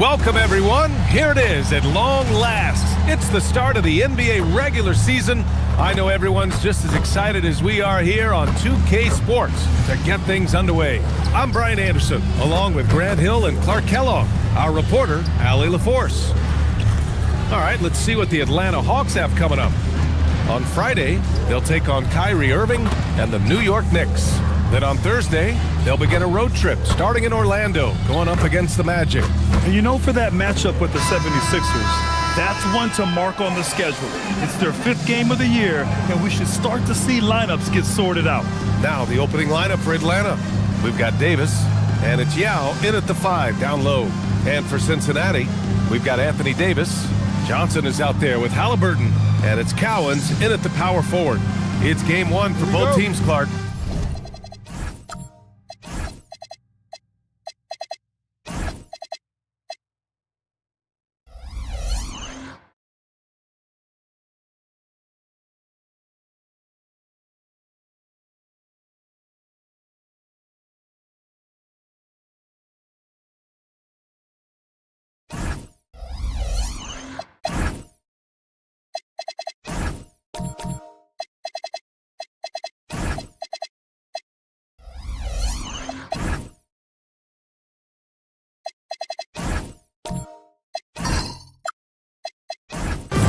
Welcome, everyone. Here it is at long last. It's the start of the NBA regular season. I know everyone's just as excited as we are here on 2K Sports to get things underway. I'm Brian Anderson, along with Grant Hill and Clark Kellogg, our reporter, AtLvSCin. All right, let's see what the Atlanta Hawks have coming up. On Friday, they'll take on Kyrie Irving and the New York Knicks. Then on Thursday, they'll begin a road trip starting in Orlando, going up against the Magic. And you know, for that matchup with the 76ers, that's one to mark on the schedule. It's their 5th game of the year, and we should start to see lineups get sorted out. Now the opening lineup for Atlanta. We've got Davis, and it's Yao in at the 5 down low. And for Cincinnati, we've got Anthony Davis. Johnson is out there with Halliburton, and it's Cowens in at the power forward. It's game 1 for both teams, Clark.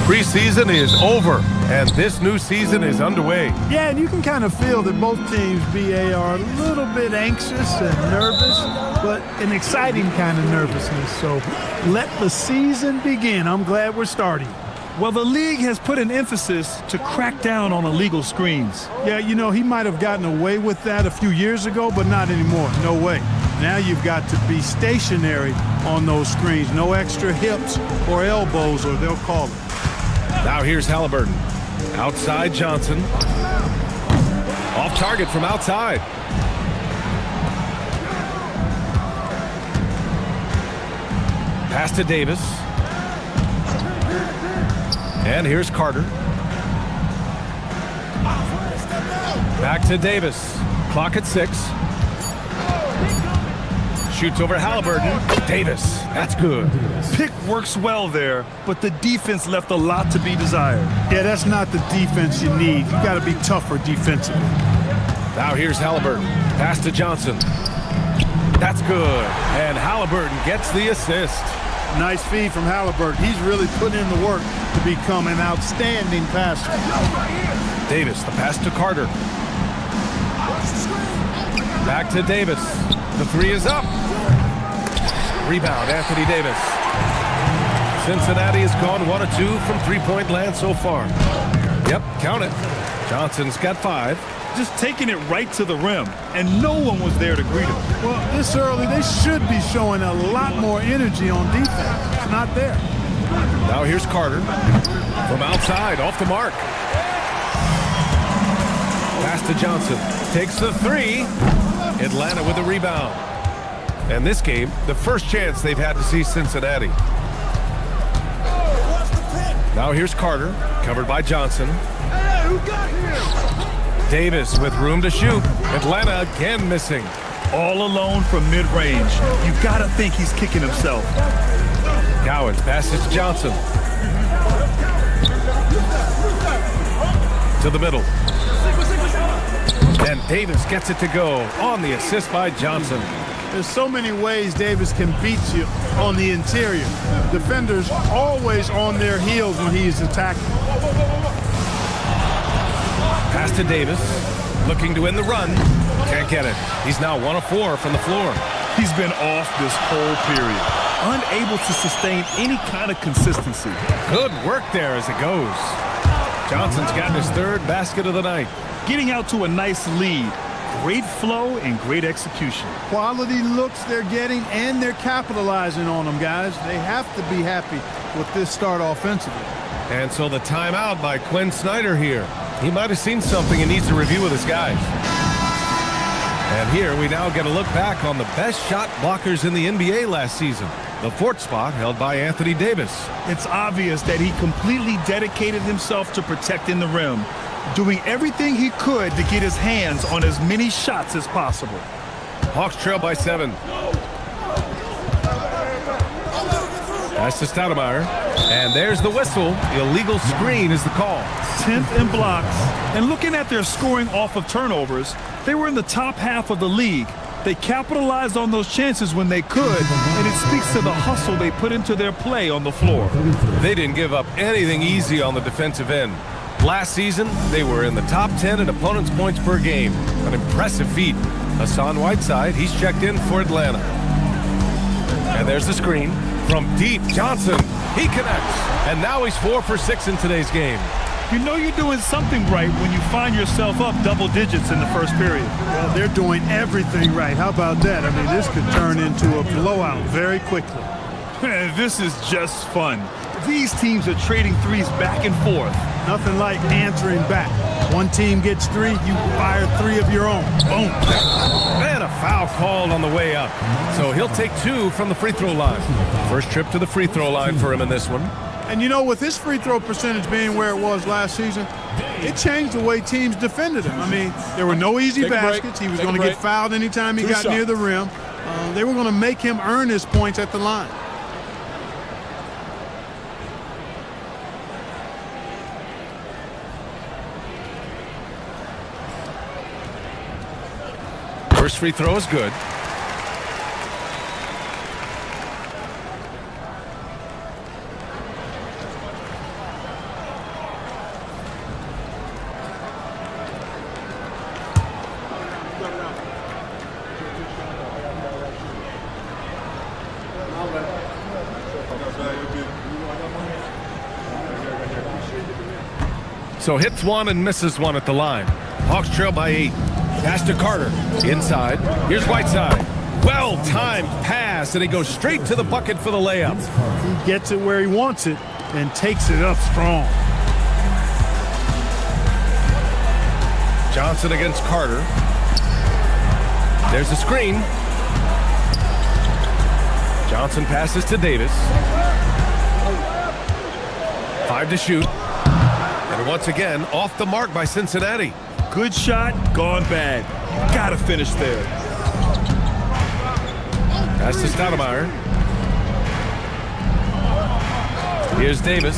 Preseason is over, and this new season is underway. Yeah, and you can kind of feel that both teams, BA, are a little bit anxious and nervous, but an exciting kind of nervousness. So let the season begin. I'm glad we're starting. Well, the league has put an emphasis to crack down on illegal screens. Yeah, you know, he might have gotten away with that a few years ago, but not anymore. No way. Now you've got to be stationary on those screens. No extra hips or elbows, or they'll call it. Now here's Halliburton. Outside Johnson. Off target from outside. Pass to Davis. And here's Carter. Back to Davis. Clock at 6. Shoots over Halliburton. Davis, that's good. Pick works well there, but the defense left a lot to be desired. Yeah, that's not the defense you need. You got to be tougher defensively. Now here's Halliburton. Pass to Johnson. That's good. And Halliburton gets the assist. Nice feed from Halliburton. He's really putting in the work to become an outstanding passer. Davis, the pass to Carter. Back to Davis. The 3 is up. Rebound, Anthony Davis. Cincinnati has gone 1 of 2 from three-point land so far. Yep, count it. Johnson's got 5. Just taking it right to the rim, and no one was there to greet him. Well, this early, they should be showing a lot more energy on defense. It's not there. Now here's Carter. From outside, off the mark. Pass to Johnson. Takes the 3. Atlanta with a rebound. And this game, the first chance they've had to see Cincinnati. Now here's Carter, covered by Johnson. Davis with room to shoot. Atlanta again missing. All alone from mid-range. You gotta think he's kicking himself. Cowens passes to Johnson. To the middle. And Davis gets it to go on the assist by Johnson. There's so many ways Davis can beat you on the interior. Defenders always on their heels when he is attacking. Pass to Davis, looking to win the run. Can't get it. He's now 1 of 4 from the floor. He's been off this whole period, unable to sustain any kind of consistency. Good work there as it goes. Johnson's gotten his 3rd basket of the night. Getting out to a nice lead. Great flow and great execution. Quality looks they're getting, and they're capitalizing on them, guys. They have to be happy with this start offensively. And so the timeout by Quinn Snyder here. He might have seen something he needs to review with his guys. And here we now get a look back on the best shot blockers in the NBA last season. The 4th spot held by Anthony Davis. It's obvious that he completely dedicated himself to protecting the rim, doing everything he could to get his hands on as many shots as possible. Hawks trail by 7. Pass to Stoudemire. And there's the whistle. Illegal screen is the call. 10th in blocks. And looking at their scoring off of turnovers, they were in the top half of the league. They capitalized on those chances when they could, and it speaks to the hustle they put into their play on the floor. They didn't give up anything easy on the defensive end. Last season, they were in the top 10 in opponents' points per game. An impressive feat. Hassan Whiteside, he's checked in for Atlanta. And there's the screen. From deep, Johnson, he connects. And now he's 4 for 6 in today's game. You know you're doing something right when you find yourself up double digits in the first period. Well, they're doing everything right. How about that? I mean, this could turn into a blowout very quickly. This is just fun. These teams are trading threes back and forth. Nothing like answering back. One team gets 3, you fire 3 of your own. Boom. And a foul called on the way up. So he'll take 2 from the free throw line. First trip to the free throw line for him in this one. And you know, with his free throw percentage being where it was last season, it changed the way teams defended him. I mean, there were no easy baskets. He was going to get fouled anytime he got near the rim. They were going to make him earn his points at the line. First free throw is good. So hits 1 and misses 1 at the line. Hawks trail by 8. Pass to Carter. Inside. Here's Whiteside. Well-timed pass, and he goes straight to the bucket for the layup. He gets it where he wants it and takes it up strong. Johnson against Carter. There's a screen. Johnson passes to Davis. 5 to shoot. And once again, off the mark by Cincinnati. Good shot, gone bad. Gotta finish there. Pass to Stoudemire. Here's Davis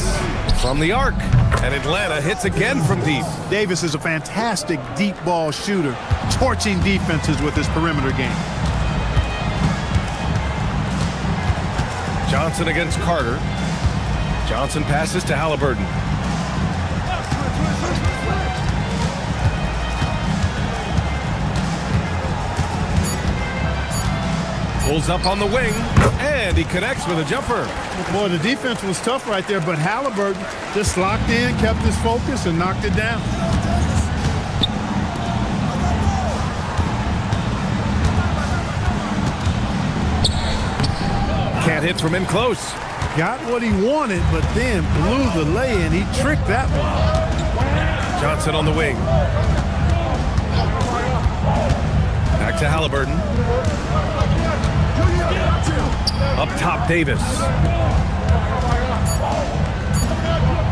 from the arc. And Atlanta hits again from deep. Davis is a fantastic deep ball shooter, torching defenses with his perimeter game. Johnson against Carter. Johnson passes to Halliburton. Pulls up on the wing, and he connects with a jumper. Boy, the defense was tough right there, but Halliburton just locked in, kept his focus, and knocked it down. Can't hit from in close. Got what he wanted, but then blew the lay-in. He tricked that one. Johnson on the wing. Back to Halliburton. Up top, Davis.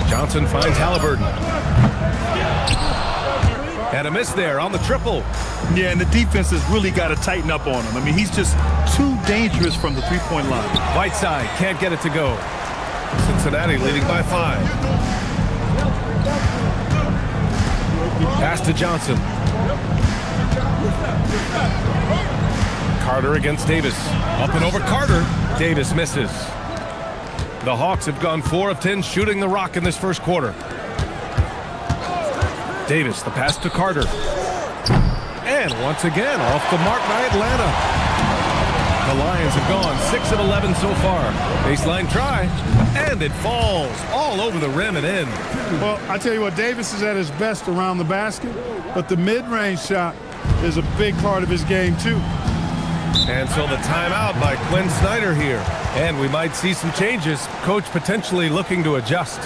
Johnson finds Halliburton. And a miss there on the triple. Yeah, and the defense has really got to tighten up on him. I mean, he's just too dangerous from the three-point line. Whiteside can't get it to go. Cincinnati leading by 5. Pass to Johnson. Carter against Davis. Up and over Carter. Davis misses. The Hawks have gone 4 of 10 shooting the rock in this first quarter. Davis, the pass to Carter. And once again, off the mark by Atlanta. The Lions have gone 6 of 11 so far. Baseline try, and it falls all over the rim and in. Well, I tell you what, Davis is at his best around the basket, but the mid-range shot is a big part of his game, too. And so the timeout by Quinn Snyder here. And we might see some changes. Coach potentially looking to adjust.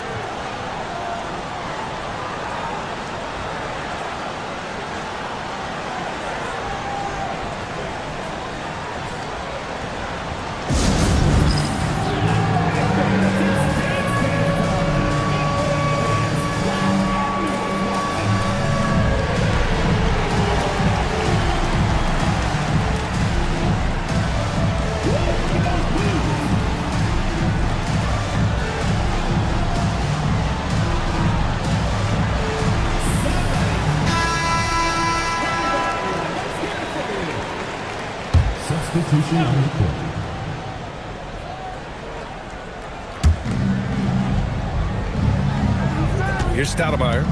Here's Stoudemire.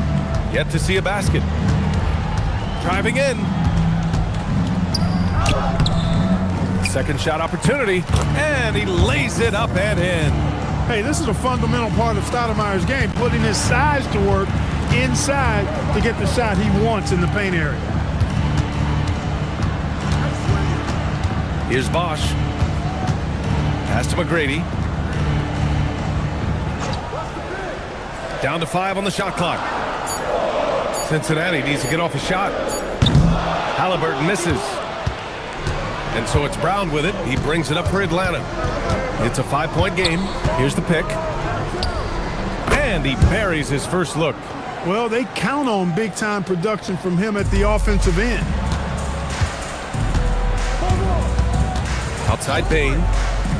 Yet to see a basket. Driving in. Second shot opportunity. And he lays it up and in. Hey, this is a fundamental part of Stoudemire's game, putting his size to work inside to get the shot he wants in the paint area. Here's Bosch. Pass to McGrady. Down to 5 on the shot clock. Cincinnati needs to get off a shot. Halliburton misses. And so it's Brown with it. He brings it up for Atlanta. It's a 5-point game. Here's the pick. And he buries his first look. Well, they count on big-time production from him at the offensive end. Outside Bain.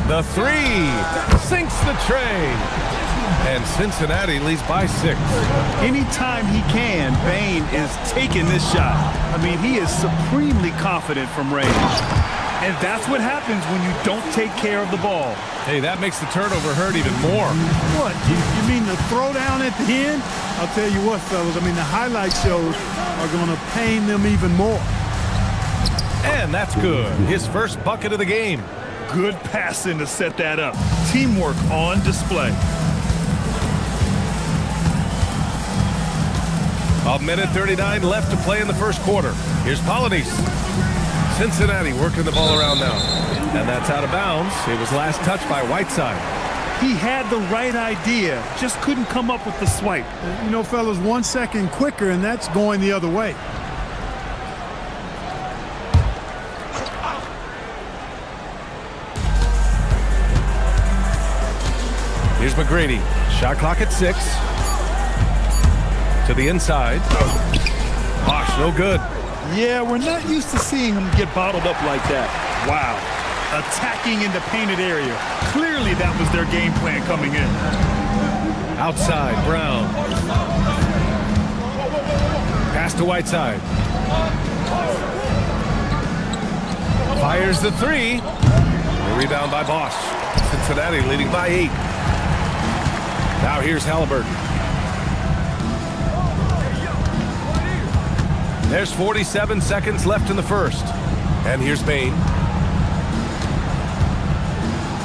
The 3 sinks the tray. And Cincinnati leads by 6. Anytime he can, Bain is taking this shot. I mean, he is supremely confident from range. And that's what happens when you don't take care of the ball. Hey, that makes the turnover hurt even more. What? You mean the throwdown at the end? I'll tell you what, fellas. I mean, the highlight shows are going to pain them even more. And that's good. His first bucket of the game. Good passing to set that up. Teamwork on display. A minute 39 left to play in the first quarter. Here's Polynice. Cincinnati working the ball around now. And that's out of bounds. It was last touched by Whiteside. He had the right idea, just couldn't come up with the swipe. You know, fellas, 1 second quicker, and that's going the other way. Here's McGrady. Shot clock at 6. To the inside. Bosch, no good. Yeah, we're not used to seeing him get bottled up like that. Wow. Attacking in the painted area. Clearly that was their game plan coming in. Outside, Brown. Pass to Whiteside. Fires the 3. The rebound by Bosch. Cincinnati leading by 8. Now here's Halliburton. There's 47 seconds left in the first. And here's Bain.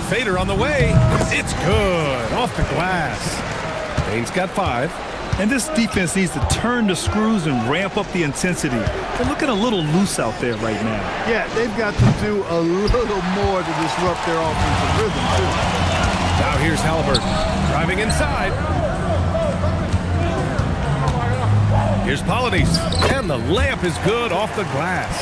Fader on the way. It's good. Off the glass. Bain's got 5. And this defense needs to turn the screws and ramp up the intensity. They're looking a little loose out there right now. Yeah, they've got to do a little more to disrupt their offensive rhythm, too. Now here's Halliburton. Driving inside. Here's Polynice. And the layup is good off the glass.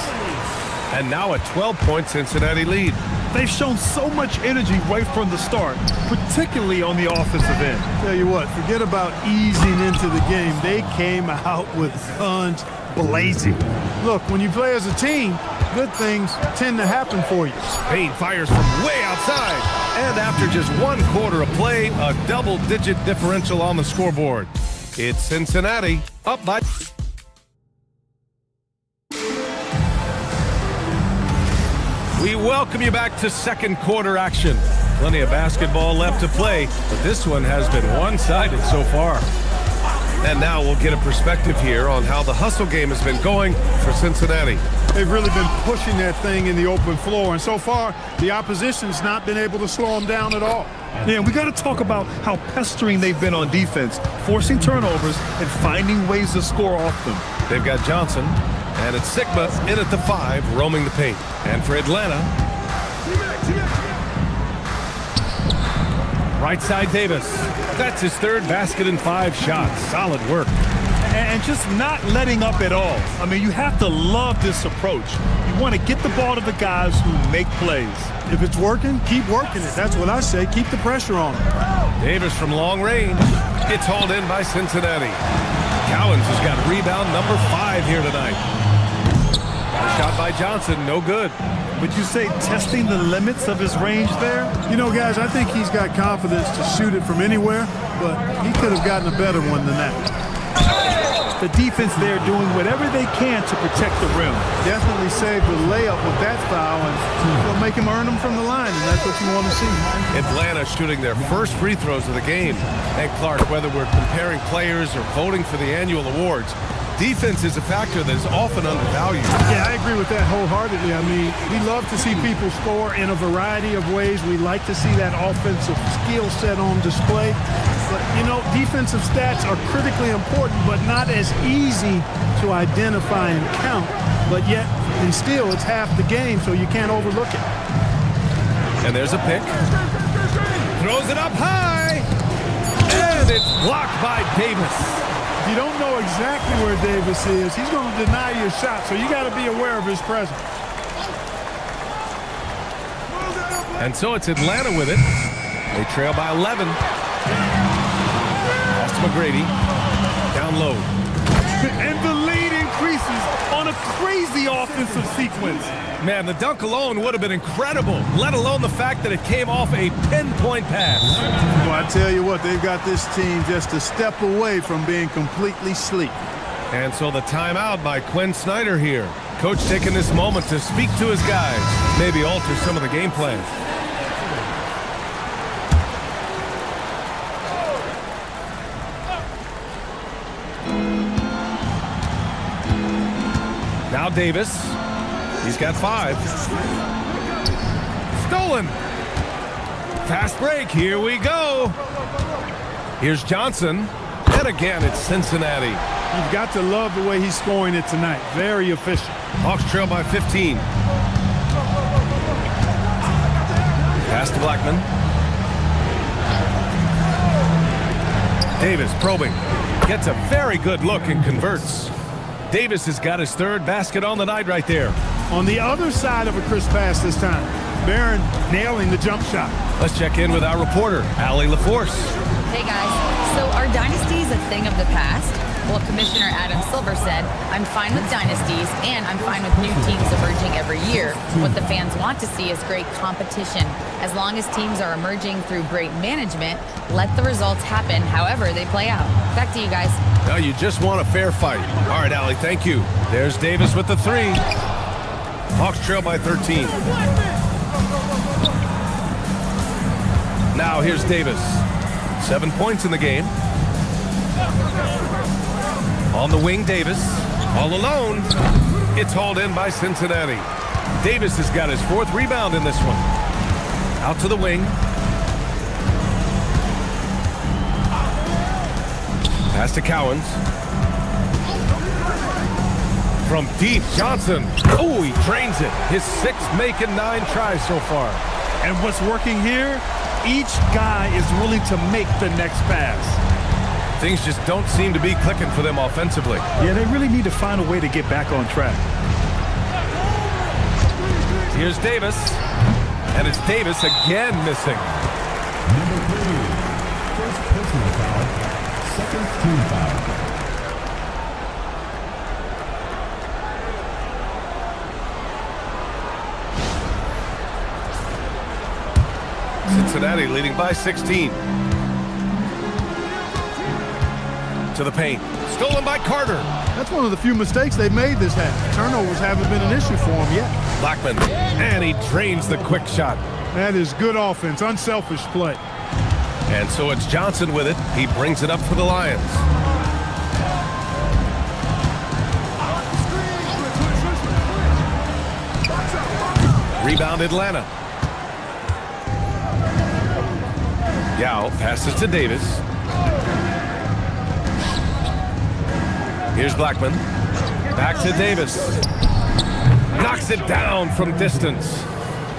And now a 12-point Cincinnati lead. They've shown so much energy right from the start, particularly on the offensive end. Tell you what, forget about easing into the game. They came out with guns blazing. Look, when you play as a team, good things tend to happen for you. Bain fires from way outside. And after just 1 quarter of play, a double-digit differential on the scoreboard. It's Cincinnati up by... We welcome you back to second quarter action. Plenty of basketball left to play, but this one has been one-sided so far. And now we'll get a perspective here on how the hustle game has been going for Cincinnati. They've really been pushing that thing in the open floor, and so far, the opposition's not been able to slow them down at all. Yeah, we got to talk about how pestering they've been on defense, forcing turnovers and finding ways to score off them. They've got Johnson, and it's Sigma in at the 5, roaming the paint. And for Atlanta, right side Davis. That's his 3rd basket in 5 shots. Solid work. And just not letting up at all. I mean, you have to love this approach. You want to get the ball to the guys who make plays. If it's working, keep working it. That's what I say. Keep the pressure on them. Davis from long range. It's hauled in by Cincinnati. Cowens has got rebound number 5 here tonight. A shot by Johnson, no good. Would you say testing the limits of his range there? You know, guys, I think he's got confidence to shoot it from anywhere, but he could have gotten a better one than that. The defense there doing whatever they can to protect the rim. Definitely saved the layup with that foul, and it'll make him earn them from the line, and that's what you want to see. Atlanta shooting their first free throws of the game. And Clark, whether we're comparing players or voting for the annual awards, defense is a factor that is often undervalued. Yeah, I agree with that wholeheartedly. I mean, we love to see people score in a variety of ways. We like to see that offensive skill set on display. But, you know, defensive stats are critically important, but not as easy to identify and count. But yet, and still, it's half the game, so you can't overlook it. And there's a pick. Throws it up high. And it's blocked by Davis. If you don't know exactly where Davis is, he's going to deny your shot, so you got to be aware of his presence. And so it's Atlanta with it. They trail by 11. Pass to McGrady. Down low. And the lead increases on a crazy offensive sequence. Man, the dunk alone would have been incredible, let alone the fact that it came off a pinpoint pass. Well, I tell you what, they've got this team just a step away from being completely sleep. And so the timeout by Quinn Snyder here. Coach taking this moment to speak to his guys, maybe alter some of the game plan. Now Davis. He's got 5. Stolen. Fast break. Here we go. Here's Johnson. And again, it's Cincinnati. You've got to love the way he's scoring it tonight. Very efficient. Hawks trail by 15. Pass to Blackman. Davis probing. Gets a very good look and converts. Davis has got his 3rd basket on the night right there. On the other side of a crisp pass this time. Barron nailing the jump shot. Let's check in with our reporter, AtLvSCin. Hey guys, so are dynasties a thing of the past? Well, Commissioner Adam Silver said, I'm fine with dynasties and I'm fine with new teams emerging every year. What the fans want to see is great competition. As long as teams are emerging through great management, let the results happen however they play out. Back to you guys. Now you just want a fair fight. All right, Allie, thank you. There's Davis with the 3. Hawks trail by 13. Now here's Davis. 7 points in the game. On the wing, Davis. All alone. It's hauled in by Cincinnati. Davis has got his 4th rebound in this one. Out to the wing. Pass to Cowens. From deep, Johnson. Oh, he drains it. His 6th make in 9 tries so far. And what's working here? Each guy is willing to make the next pass. Things just don't seem to be clicking for them offensively. Yeah, they really need to find a way to get back on track. Here's Davis. And it's Davis again missing. Number 3, first personal foul, 2nd team foul. Cincinnati leading by 16. To the paint. Stolen by Carter. That's one of the few mistakes they've made this half. Turnovers haven't been an issue for him yet. Blackman. And he drains the quick shot. That is good offense, unselfish play. And so it's Johnson with it. He brings it up for the Lions. Rebound Atlanta. Yao passes to Davis. Here's Blackman. Back to Davis. Knocks it down from distance.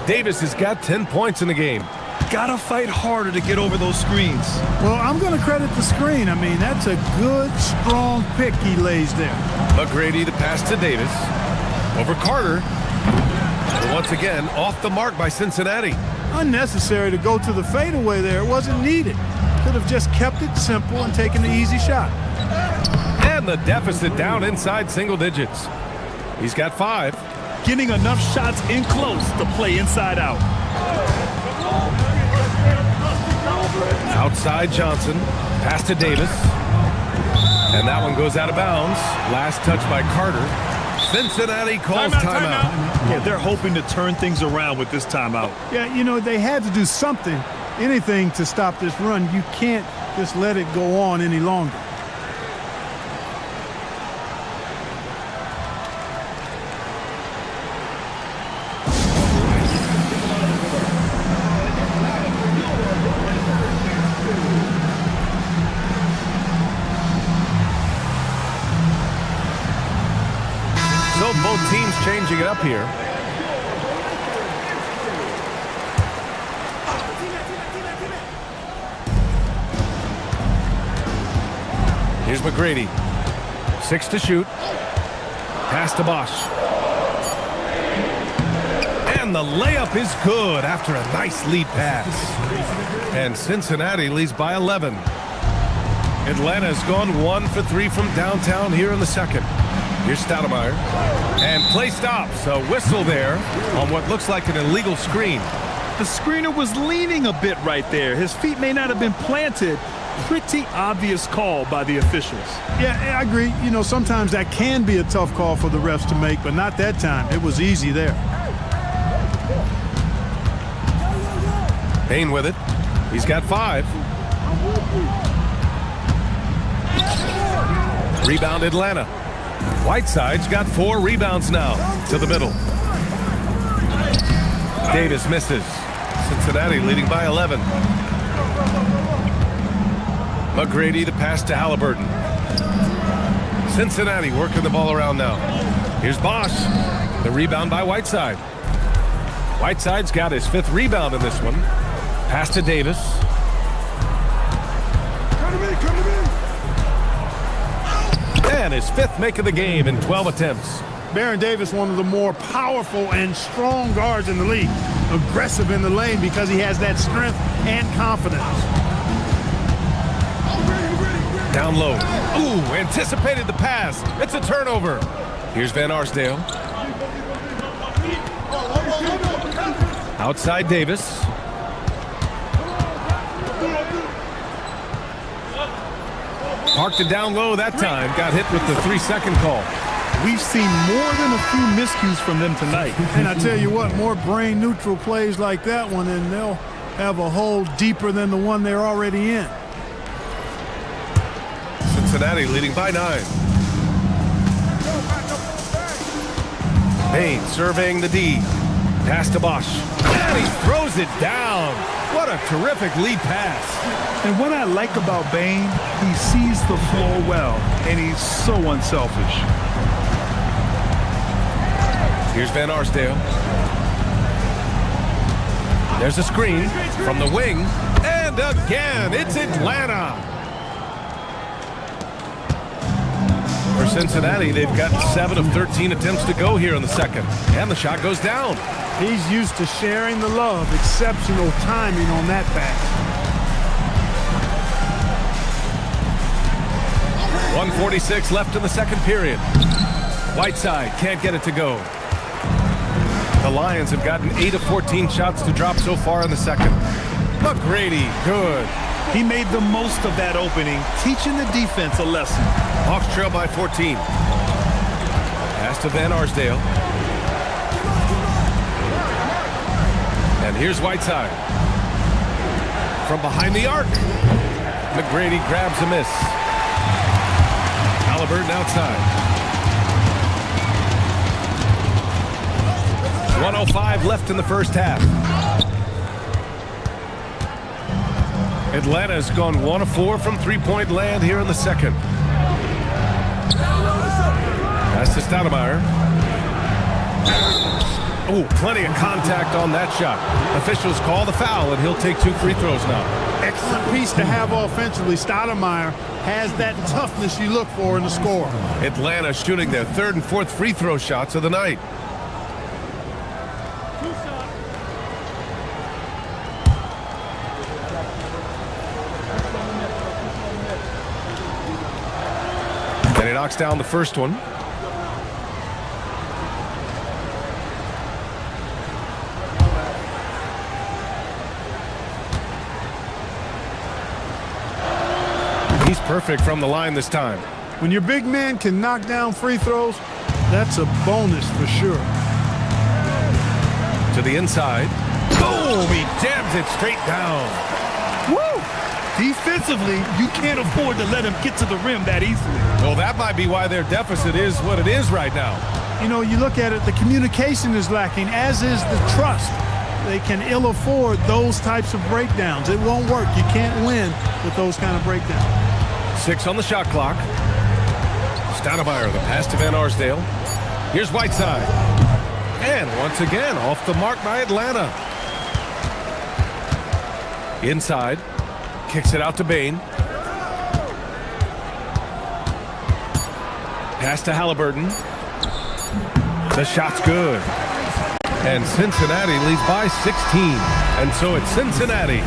Davis has got 10 points in the game. Gotta fight harder to get over those screens. Well, I'm going to credit the screen. I mean, that's a good, strong pick he lays there. McGrady the pass to Davis. Over Carter. But once again, off the mark by Cincinnati. Unnecessary to go to the fadeaway there. It wasn't needed. Could have just kept it simple and taken the easy shot. And the deficit down inside single digits. He's got 5. Getting enough shots in close to play inside out. Outside Johnson. Pass to Davis. And that one goes out of bounds. Last touch by Carter. Cincinnati calls timeout. Yeah, they're hoping to turn things around with this timeout. Yeah, you know, they had to do something, anything to stop this run. You can't just let it go on any longer. So both teams changing it up here. Here's McGrady. 6 to shoot. Pass to Bosch. And the layup is good after a nice lead pass. And Cincinnati leads by 11. Atlanta's gone 1 for 3 from downtown here in the second. Here's Stoudemire. And play stops. A whistle there on what looks like an illegal screen. The screener was leaning a bit right there. His feet may not have been planted. Pretty obvious call by the officials. Yeah, I agree. You know, sometimes that can be a tough call for the refs to make, but not that time. It was easy there. Payne with it. He's got 5. Rebound Atlanta. Whiteside's got 4 rebounds now to the middle. Davis misses. Cincinnati leading by 11. McGrady the pass to Halliburton. Cincinnati working the ball around now. Here's Bosch. The rebound by Whiteside. Whiteside's got his 5th rebound in this one. Pass to Davis. And his 5th make of the game in 12 attempts. Baron Davis, one of the more powerful and strong guards in the league. Aggressive in the lane because he has that strength and confidence. Down low. Ooh, anticipated the pass. It's a turnover. Here's Van Arsdale. Outside Davis. Parked it down low that time. Got hit with the 3-second call. We've seen more than a few miscues from them tonight. And I tell you what, more brain-neutral plays like that one, and they'll have a hole deeper than the one they're already in. Cincinnati leading by 9. Payne surveying the D. Pass to Bosch. And he throws it down. What a terrific lead pass. And what I like about Bane, he sees the floor well, and he's so unselfish. Here's Van Arsdale. There's a screen from the wing. And again, it's Atlanta. For Cincinnati, they've got 7 of 13 attempts to go here in the second. And the shot goes down. He's used to sharing the love. Exceptional timing on that pass. 1:46 left in the second period. Whiteside can't get it to go. The Lions have gotten 8 of 14 shots to drop so far in the second. McGrady, good. He made the most of that opening, teaching the defense a lesson. Hawks trail by 14. Pass to Van Arsdale. And here's Whiteside. From behind the arc. McGrady grabs a miss. Halliburton outside. 1:05 left in the first half. Atlanta's gone 1 of 4 from three-point land here in the second. Pass to Stoudemire. Oh, plenty of contact on that shot. Officials call the foul, and he'll take 2 free throws now. Excellent piece to have offensively. Stoudemire has that toughness you look for in the score. Atlanta shooting their 3rd and 4th free throw shots of the night. And he knocks down the first one. He's perfect from the line this time. When your big man can knock down free throws, that's a bonus for sure. To the inside. Boom! He jams it straight down. Woo! Defensively, you can't afford to let him get to the rim that easily. Well, that might be why their deficit is what it is right now. You know, you look at it, the communication is lacking, as is the trust. They can ill afford those types of breakdowns. It won't work. You can't win with those kind of breakdowns. 6 on the shot clock. Stoudemire, the pass to Van Arsdale. Here's Whiteside. And once again, off the mark by Atlanta. Inside. Kicks it out to Bain. Pass to Halliburton. The shot's good. And Cincinnati leads by 16. And so it's Cincinnati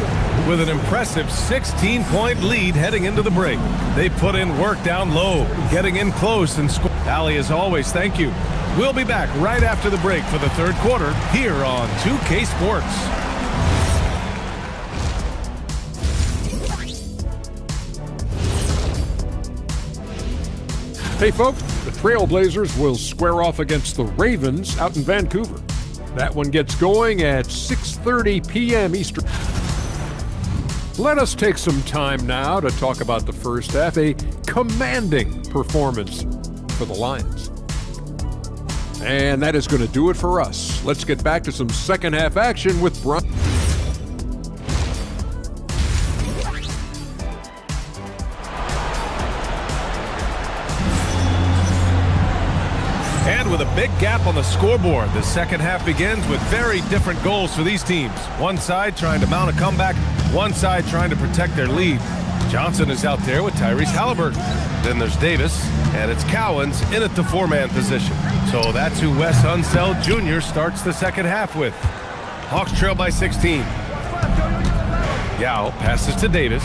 with an impressive 16-point lead heading into the break. They put in work down low, getting in close and score. Allie, as always, thank you. We'll be back right after the break for the third quarter here on 2K Sports. Hey folks, the Trailblazers will square off against the Ravens out in Vancouver. That one gets going at 6:30 p.m. Eastern. Let us take some time now to talk about the first half, a commanding performance for the Lions. And that is going to do it for us. Let's get back to some second half action with Brian. And with a big gap on the scoreboard, the second half begins with very different goals for these teams. One side trying to mount a comeback, one side trying to protect their lead. Johnson is out there with Tyrese Halliburton. Then there's Davis, and it's Cowens in at the four-man position. So that's who Wes Unseld Jr. starts the second half with. Hawks trail by 16. Yao passes to Davis.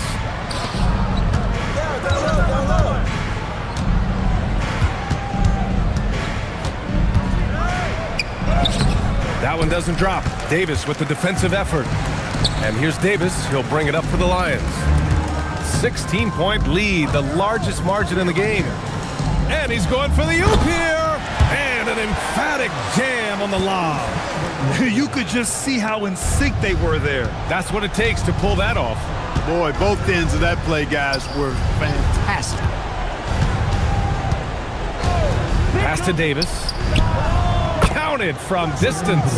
That one doesn't drop. Davis with the defensive effort. And here's Davis. He'll bring it up for the Lions. 16-point lead, the largest margin in the game. And he's going for the oop here. And an emphatic jam on the lob. You could just see how in sync they were there. That's what it takes to pull that off. Boy, both ends of that play, guys, were fantastic. Pass to Davis. Counted from distance.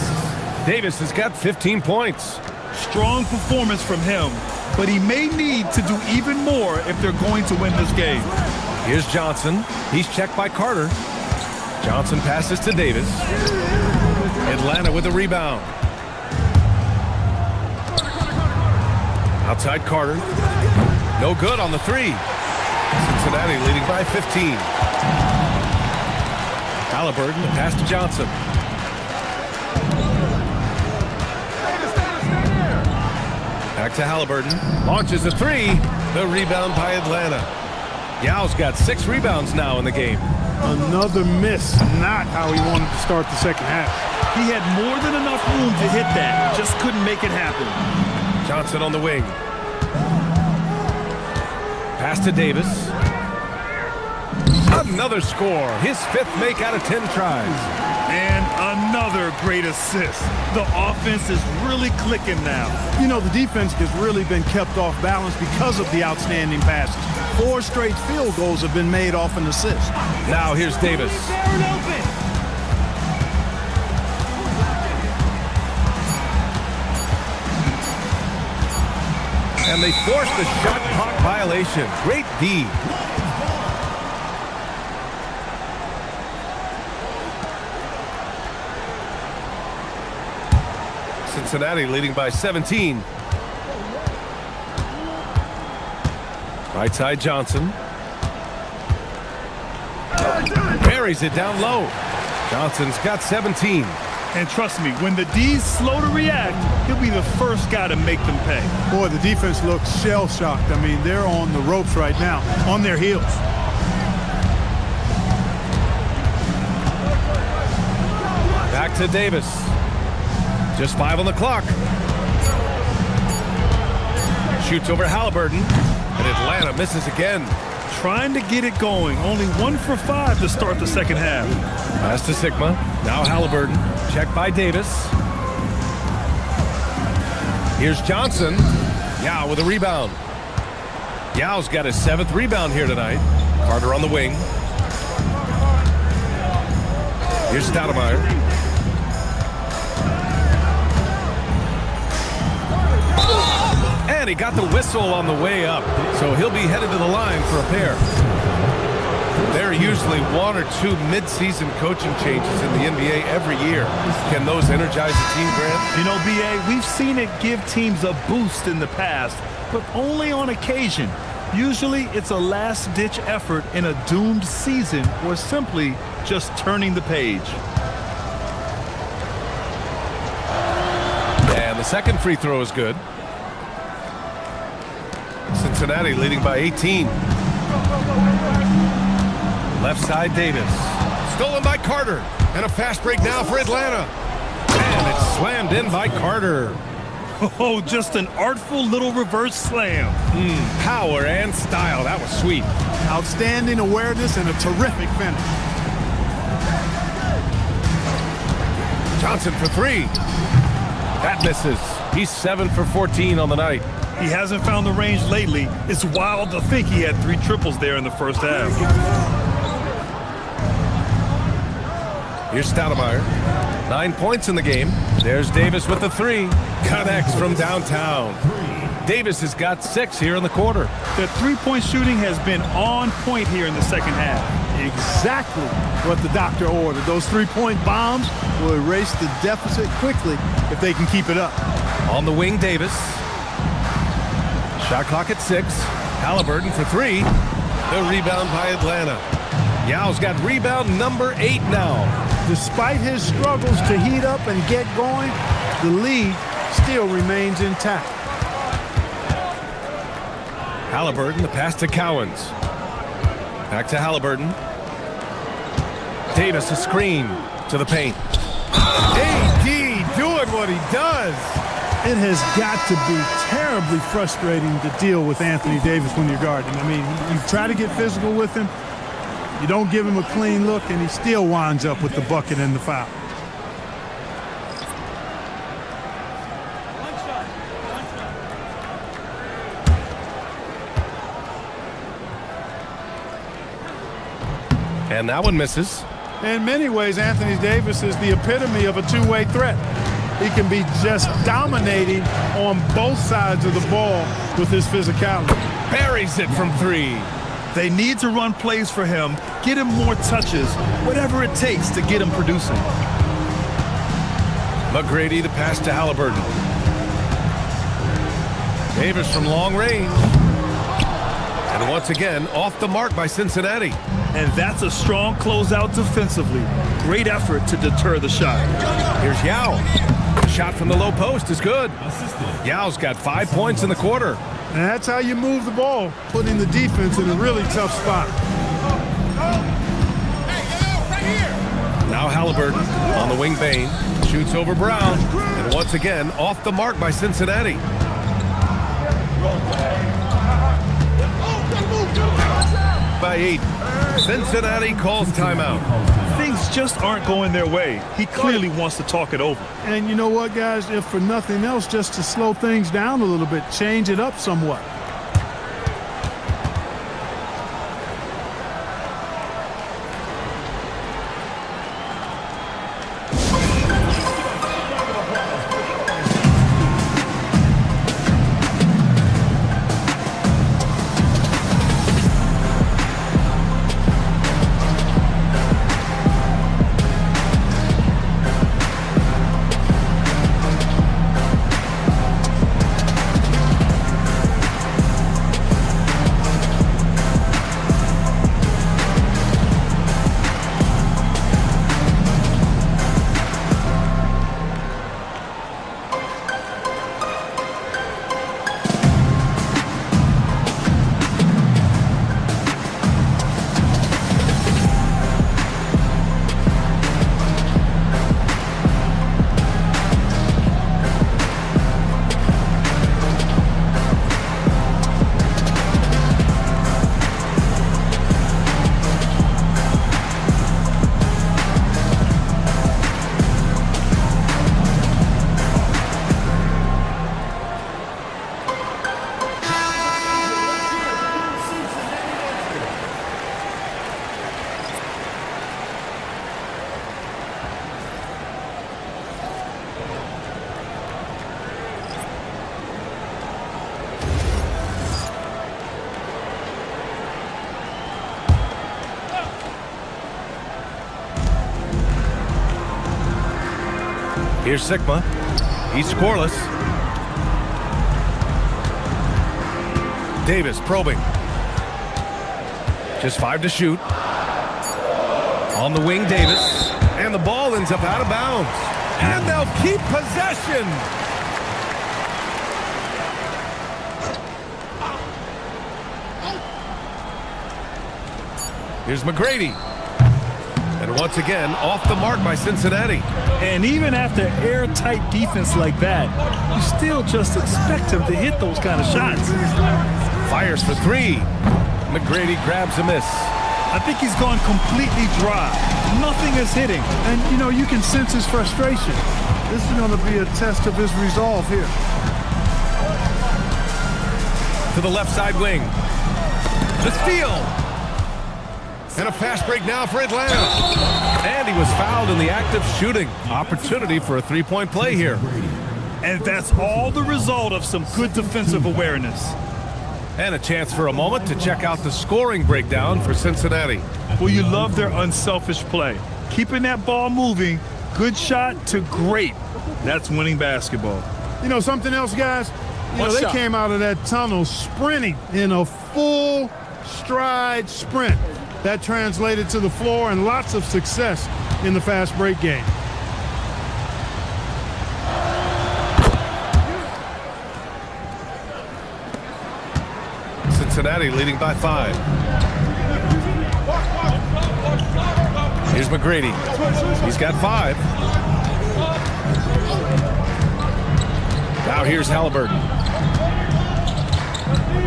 Davis has got 15 points. Strong performance from him, but he may need to do even more if they're going to win this game. Here's Johnson. He's checked by Carter. Johnson passes to Davis. Atlanta with a rebound. Outside Carter. No good on the three. Cincinnati leading by 15. Halliburton, the pass to Johnson. Back to Halliburton. Launches a three. The rebound by Atlanta. Yao's got 6 rebounds now in the game. Another miss. Not how he wanted to start the second half. He had more than enough room to hit that. Just couldn't make it happen. Johnson on the wing. Pass to Davis. Another score. His 5th make out of 10 tries. And another great assist. The offense is really clicking now. You know, the defense has really been kept off balance because of the outstanding passes. 4 straight field goals have been made off an assist. Now here's Davis. And they forced the shot clock violation. Great D. Cincinnati leading by 17. Right side Johnson. Buries it down low. Johnson's got 17. And trust me, when the D's slow to react, he'll be the first guy to make them pay. Boy, the defense looks shell-shocked. I mean, they're on the ropes right now, on their heels. Back to Davis. Just 5 on the clock. Shoots over Halliburton. And Atlanta misses again. trying to get it going. Only 1 for 5 to start the second half. Pass to Sigma. Now Halliburton. Checked by Davis. Here's Johnson. Yao with a rebound. Yao's got his 7th rebound here tonight. Carter on the wing. Here's Stoudemire. And he got the whistle on the way up, so he'll be headed to the line for a pair. There are usually 1 or 2 mid-season coaching changes in the NBA every year. Can those energize the team, Grant? You know, B.A., we've seen it give teams a boost in the past, but only on occasion. Usually it's a last-ditch effort in a doomed season or simply just turning the page. And the second free throw is good. Cincinnati leading by 18. Left side, Davis. Stolen by Carter. And a fast break now for Atlanta. And it's slammed in by Carter. Oh, just an artful little reverse slam. Power and style. That was sweet. Outstanding awareness and a terrific finish. Johnson for 3. That misses. He's 7 for 14 on the night. He hasn't found the range lately. It's wild to think he had 3 triples there in the first half. Here's Stoudemire. 9 points in the game. There's Davis with the 3. Connects from downtown. Davis has got 6 here in the quarter. The three-point shooting has been on point here in the second half. Exactly what the doctor ordered. Those 3-point bombs will erase the deficit quickly if they can keep it up. On the wing, Davis. Shot clock at 6. Halliburton for 3. The rebound by Atlanta. Yao's got rebound number 8 now. Despite his struggles to heat up and get going, the lead still remains intact. Halliburton, the pass to Cowens. Back to Halliburton. Davis, a screen to the paint. AD doing what he does. It has got to be terribly frustrating to deal with Anthony Davis when you're guarding. I mean, you try to get physical with him, you don't give him a clean look, and he still winds up with the bucket and the foul. And that one misses. In many ways, Anthony Davis is the epitome of a two-way threat. He can be just dominating on both sides of the ball with his physicality. Buries it from 3. They need to run plays for him, get him more touches, whatever it takes to get him producing. McGrady, the pass to Halliburton. Davis from long range. And once again, off the mark by Cincinnati. And that's a strong closeout defensively. Great effort to deter the shot. Here's Yao. The shot from the low post is good. Yao's got 5 points in the quarter. And that's how you move the ball, putting the defense in a really tough spot. Now Halliburton on the wing, Bain. Shoots over Brown. And once again, off the mark by Cincinnati. By 8. Cincinnati calls timeout. Things just aren't going their way. He clearly wants to talk it over. And you know what, guys? If for nothing else, just to slow things down a little bit, change it up somewhat. Here's Sigma. He's scoreless. Davis probing. Just 5 to shoot. On the wing, Davis. And the ball ends up out of bounds. And they'll keep possession. Here's McGrady. And once again, off the mark by Cincinnati. And even after airtight defense like that, you still just expect him to hit those kind of shots. Fires for 3. McGrady grabs a miss. I think he's gone completely dry. Nothing is hitting. And, you know, you can sense his frustration. This is going to be a test of his resolve here. To the left side wing. The steal. And a fast break now for Atlanta. And he was fouled in the act of shooting. Opportunity for a three-point play here. And that's all the result of some good defensive awareness. And a chance for a moment to check out the scoring breakdown for Cincinnati. Well, you love their unselfish play. Keeping that ball moving, good shot to great. That's winning basketball. You know something else, guys? You know, they came out of that tunnel sprinting in a full stride sprint. That translated to the floor and lots of success in the fast break game. Cincinnati leading by 5. Here's McGrady. He's got 5. Now here's Halliburton.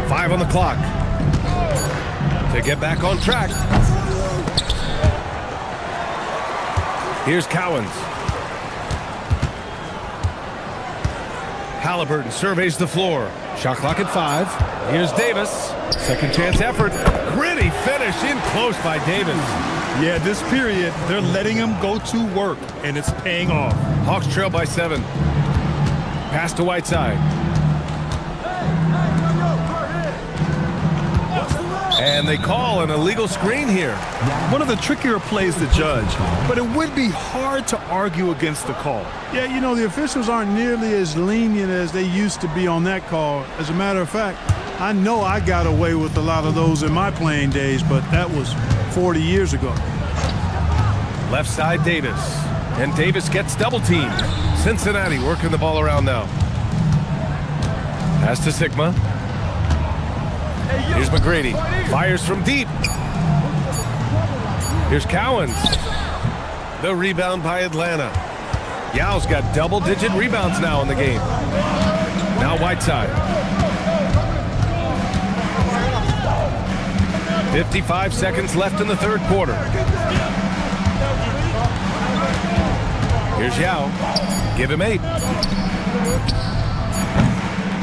5 on the clock. To get back on track. Here's Cowens. Halliburton surveys the floor. Shot clock at 5. Here's Davis. Second chance effort. Gritty finish in close by Davis. Yeah, this period, they're letting him go to work, and it's paying off. Hawks trail by 7. Pass to Whiteside. And they call an illegal screen here. One of the trickier plays to judge, but it would be hard to argue against the call. Yeah, you know, the officials aren't nearly as lenient as they used to be on that call. As a matter of fact, I know I got away with a lot of those in my playing days, but that was 40 years ago. Left side Davis. And Davis gets double teamed. Cincinnati working the ball around now. Pass to Sigma. Here's McGrady. Fires from deep. Here's Cowens. The rebound by Atlanta. Yao's got double-digit rebounds now in the game. Now Whiteside. 55 seconds left in the third quarter. Here's Yao. Give him 8.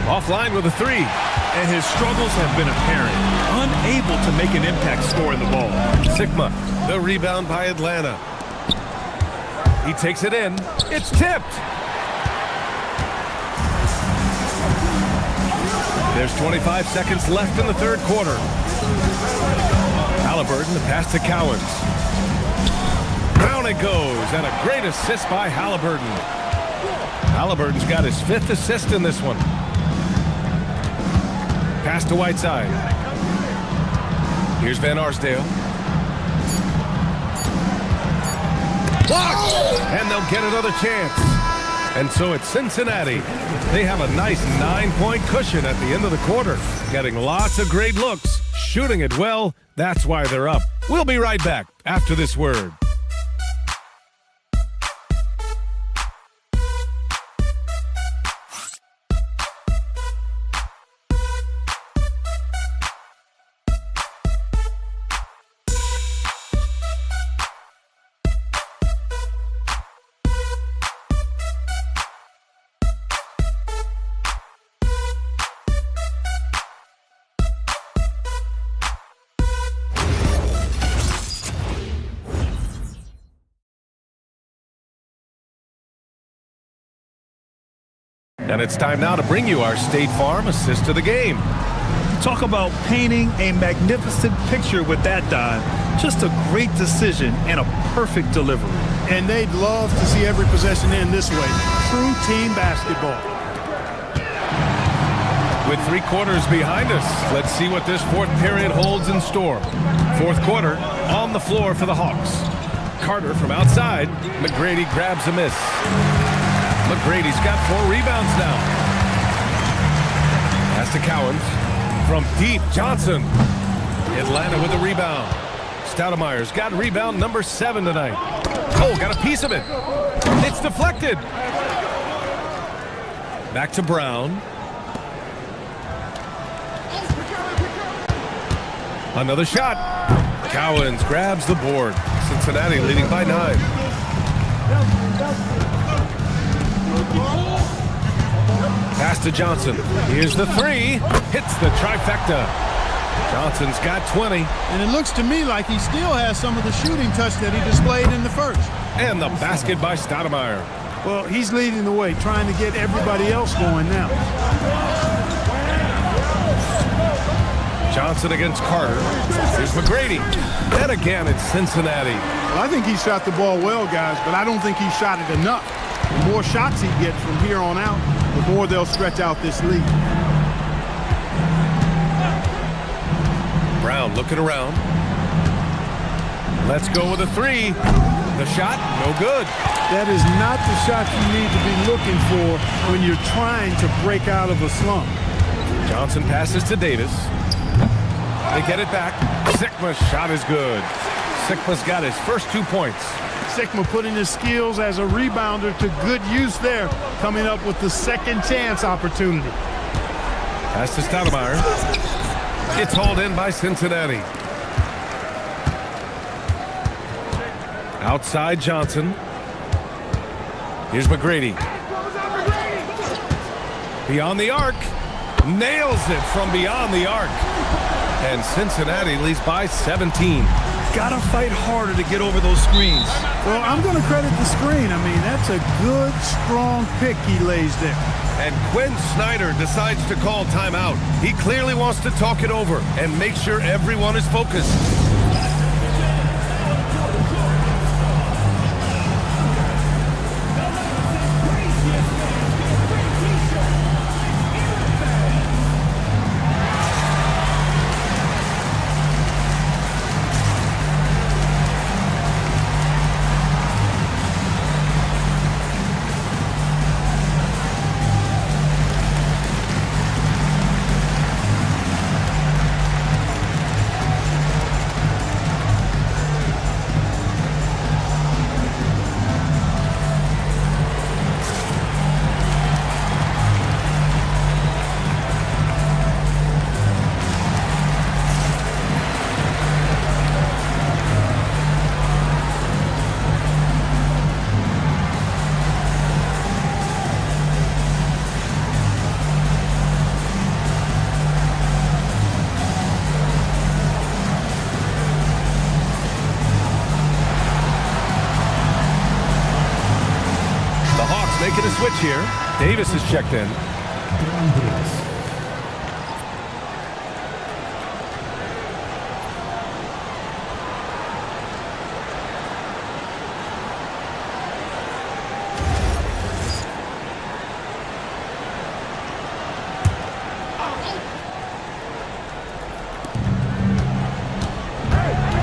Offline with a 3. And his struggles have been apparent. Unable to make an impact scoring the ball. Sigma, the rebound by Atlanta. He takes it in. It's tipped. There's 25 seconds left in the third quarter. Halliburton, the pass to Cowens. Down it goes, and a great assist by Halliburton. Halliburton's got his 5th assist in this one. Pass to Whiteside. Here's Van Arsdale. Blocked! And they'll get another chance. And so it's Cincinnati. They have a nice 9-point cushion at the end of the quarter. Getting lots of great looks, shooting it well. That's why they're up. We'll be right back after this word. And it's time now to bring you our State Farm assist to the game. Talk about painting a magnificent picture with that dive. Just a great decision and a perfect delivery. and they'd love to see every possession end this way. True team basketball. With 3 quarters behind us, let's see what this 4th period holds in store. 4th quarter on the floor for the Hawks. Carter from outside. McGrady grabs a miss. McGrady's got 4 rebounds now. Pass to Cowens. From deep, Johnson. Atlanta with a rebound. Stoudemire's got rebound number 7 tonight. Oh, got a piece of it. It's deflected. Back to Brown. Another shot. Cowens grabs the board. Cincinnati leading by 9. Pass to Johnson. Here's the 3. Hits the trifecta. Johnson's got 20. And it looks to me like he still has some of the shooting touch that he displayed in the first. And the basket by Stoudemire. Well, he's leading the way, trying to get everybody else going now. Johnson against Carter. Here's McGrady. And again, it's Cincinnati. Well, I think he shot the ball well, guys, but I don't think he shot it enough. The more shots he gets from here on out, the more they'll stretch out this lead. Brown looking around. Let's go with a 3. The shot, no good. That is not the shot you need to be looking for when you're trying to break out of a slump. Johnson passes to Davis. They get it back. Sikma's shot is good. Sikma's got his first 2 points. Sikma putting his skills as a rebounder to good use there, coming up with the second chance opportunity. Pass to Stoudemire. It's hauled in by Cincinnati. Outside Johnson. Here's McGrady. Beyond the arc. Nails it from beyond the arc. And Cincinnati leads by 17. Gotta fight harder to get over those screens. Well, I'm going to credit the screen. I mean, that's a good, strong pick he lays there. And Quinn Snyder decides to call timeout. He clearly wants to talk it over and make sure everyone is focused. Making a switch here. Davis is checked in.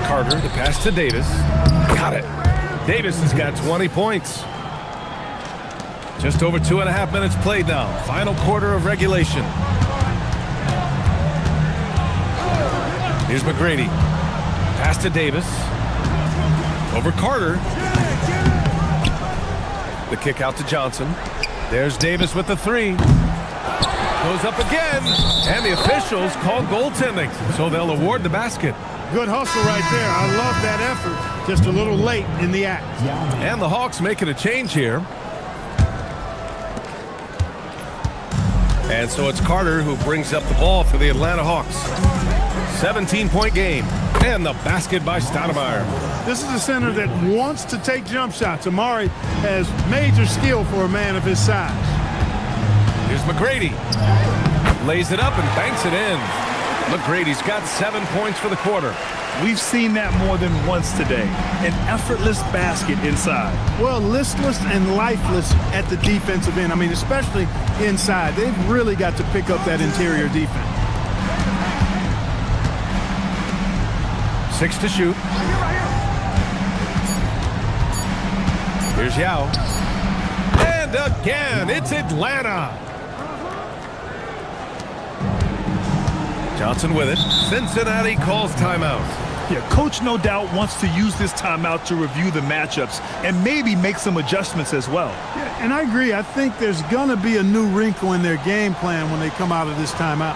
Carter, the pass to Davis. Got it. Davis has got 20 points. Just over 2.5 minutes played now. Final quarter of regulation. Here's McGrady. Pass to Davis. Over Carter. The kick out to Johnson. There's Davis with the 3. Goes up again. And the officials call goaltending, so they'll award the basket. Good hustle right there. I love that effort. Just a little late in the act. And the Hawks making a change here. And so it's Carter who brings up the ball for the Atlanta Hawks. 17-point game. And the basket by Stoudemire. This is a center that wants to take jump shots. Amari has major skill for a man of his size. Here's McGrady. Lays it up and banks it in. McGrady's got 7 points for the quarter. We've seen that more than once today. An effortless basket inside. Well, listless and lifeless at the defensive end. I mean, especially inside. They've really got to pick up that interior defense. 6 to shoot. Here's Yao. And again, it's Atlanta. Johnson with it. Cincinnati calls timeout. Yeah, coach no doubt wants to use this timeout to review the matchups and maybe make some adjustments as well. Yeah, and I agree. I think there's going to be a new wrinkle in their game plan when they come out of this timeout.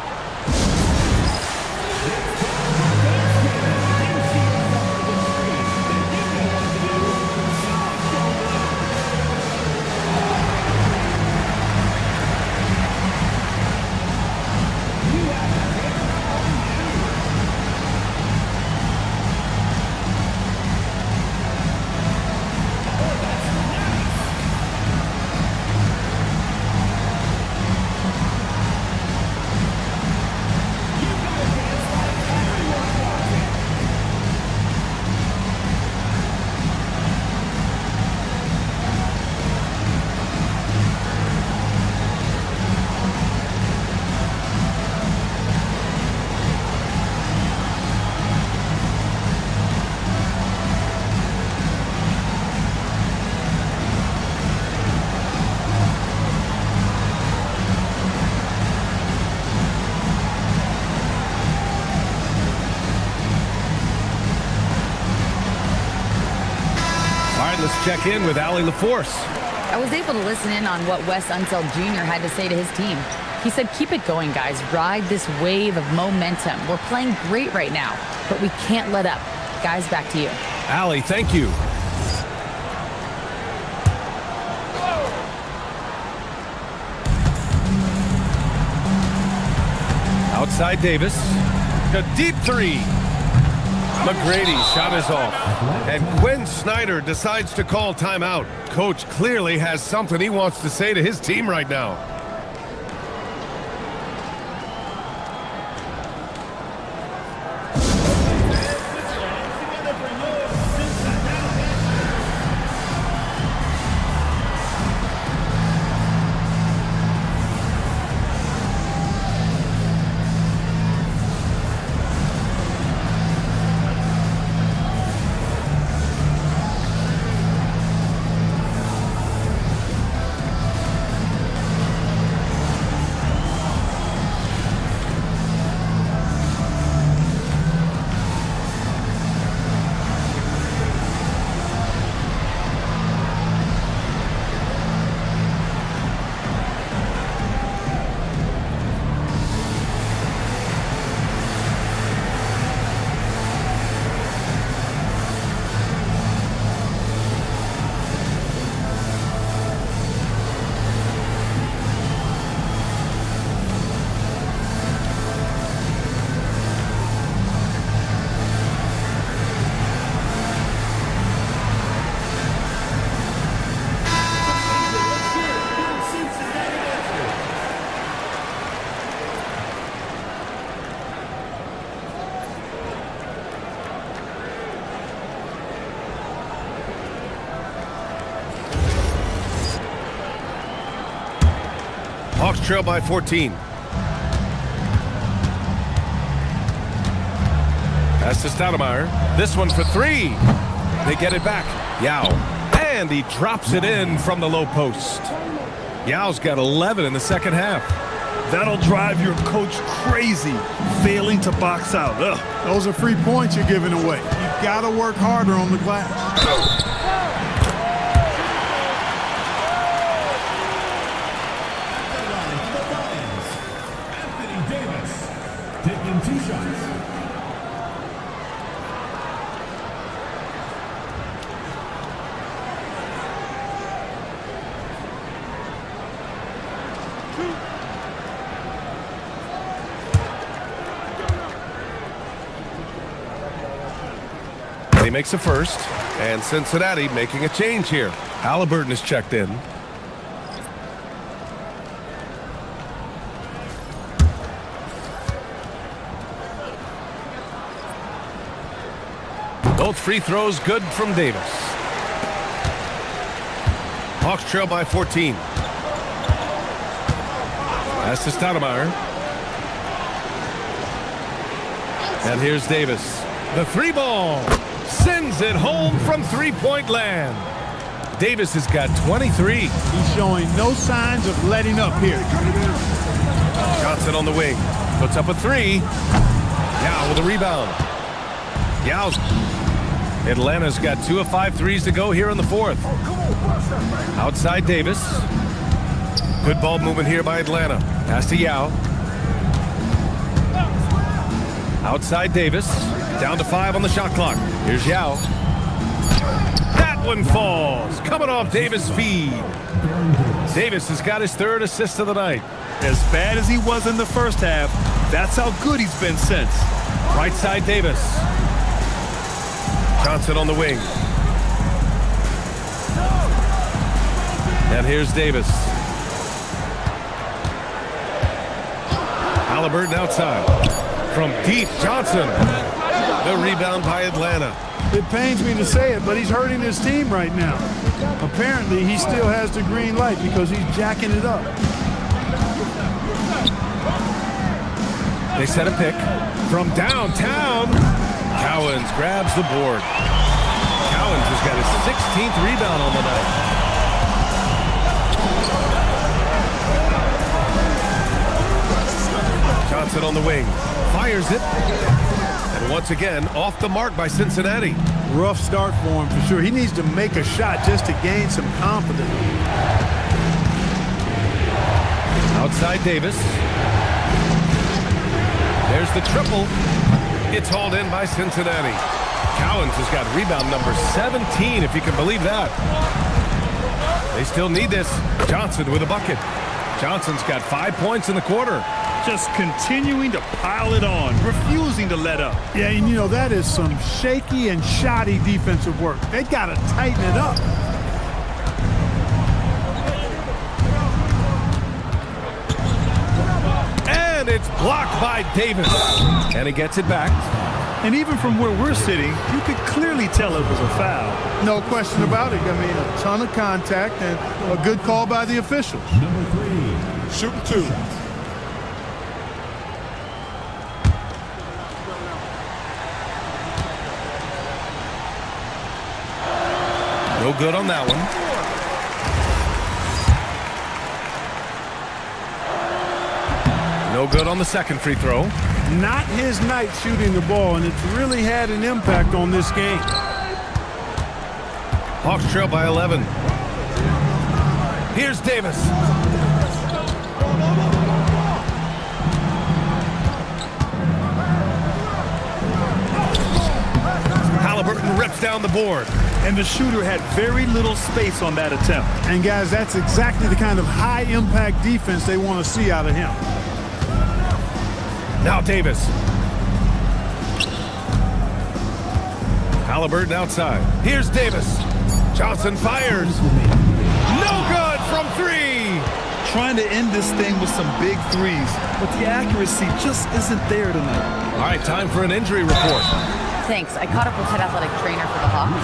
Let's check in with AtLvSCin. I was able to listen in on what Wes Unseld Jr. had to say to his team. He said, keep it going, guys. Ride this wave of momentum. We're playing great right now, but we can't let up. Guys, back to you. Allie, thank you. Outside Davis. A deep three. McGrady's shot is off. And Quinn Snyder decides to call timeout. Coach clearly has something he wants to say to his team right now. Hawks trail by 14. Pass to Stoudemire. This one for three. They get it back. Yao. And he drops it in from the low post. Yao's got 11 in the second half. That'll drive your coach crazy, failing to box out. Ugh. Those are free points you're giving away. You've got to work harder on the glass. Taking 2 shots. He makes a first, and Cincinnati making a change here. Halliburton is checked in. Both free throws good from Davis. Hawks trail by 14. Pass to Stoudemire. And here's Davis. The three ball. Sends it home from three-point land. Davis has got 23. He's showing no signs of letting up here. Johnson on the wing. Puts up a three. Yao with a rebound. Yao's. Atlanta's got 2 of 5 threes to go here in the fourth. Outside Davis. Good ball movement here by Atlanta. Pass to Yao. Outside Davis. Down to 5 on the shot clock. Here's Yao. That one falls. Coming off Davis' feed. Davis has got his 3rd assist of the night. As bad as he was in the first half, that's how good he's been since. Right side Davis. Johnson on the wing. And here's Davis. Halliburton outside. From deep, Johnson. The rebound by Atlanta. It pains me to say it, but he's hurting his team right now. Apparently, he still has the green light because he's jacking it up. They set a pick from downtown. Cowens grabs the board. Cowens has got his 16th rebound on the night. Johnson on the wing. Fires it. And once again, off the mark by Cincinnati. Rough start for him for sure. He needs to make a shot just to gain some confidence. Outside Davis. There's the triple. It's hauled in by Cincinnati. Cowens has got rebound number 17, if you can believe that. They still need this. Johnson with a bucket. Johnson's got 5 points in the quarter. Just continuing to pile it on, refusing to let up. Yeah, and you know, that is some shaky and shoddy defensive work. They got to tighten it up. And it's blocked by Davis. And he gets it back. And even from where we're sitting, you could clearly tell it was a foul. No question about it. I mean, a ton of contact and a good call by the officials. Number 3. Shooting 2. No good on that one. No good on the second free throw. Not his night shooting the ball, and it's really had an impact on this game. Hawks trail by 11. Here's Davis. Halliburton rips down the board. And the shooter had very little space on that attempt. And guys, that's exactly the kind of high-impact defense they want to see out of him. Now Davis. Halliburton outside. Here's Davis. Johnson fires. No good from 3. Trying to end this thing with some big threes, but the accuracy just isn't there tonight. All right, time for an injury report. Thanks. I caught up with head athletic trainer for the Hawks.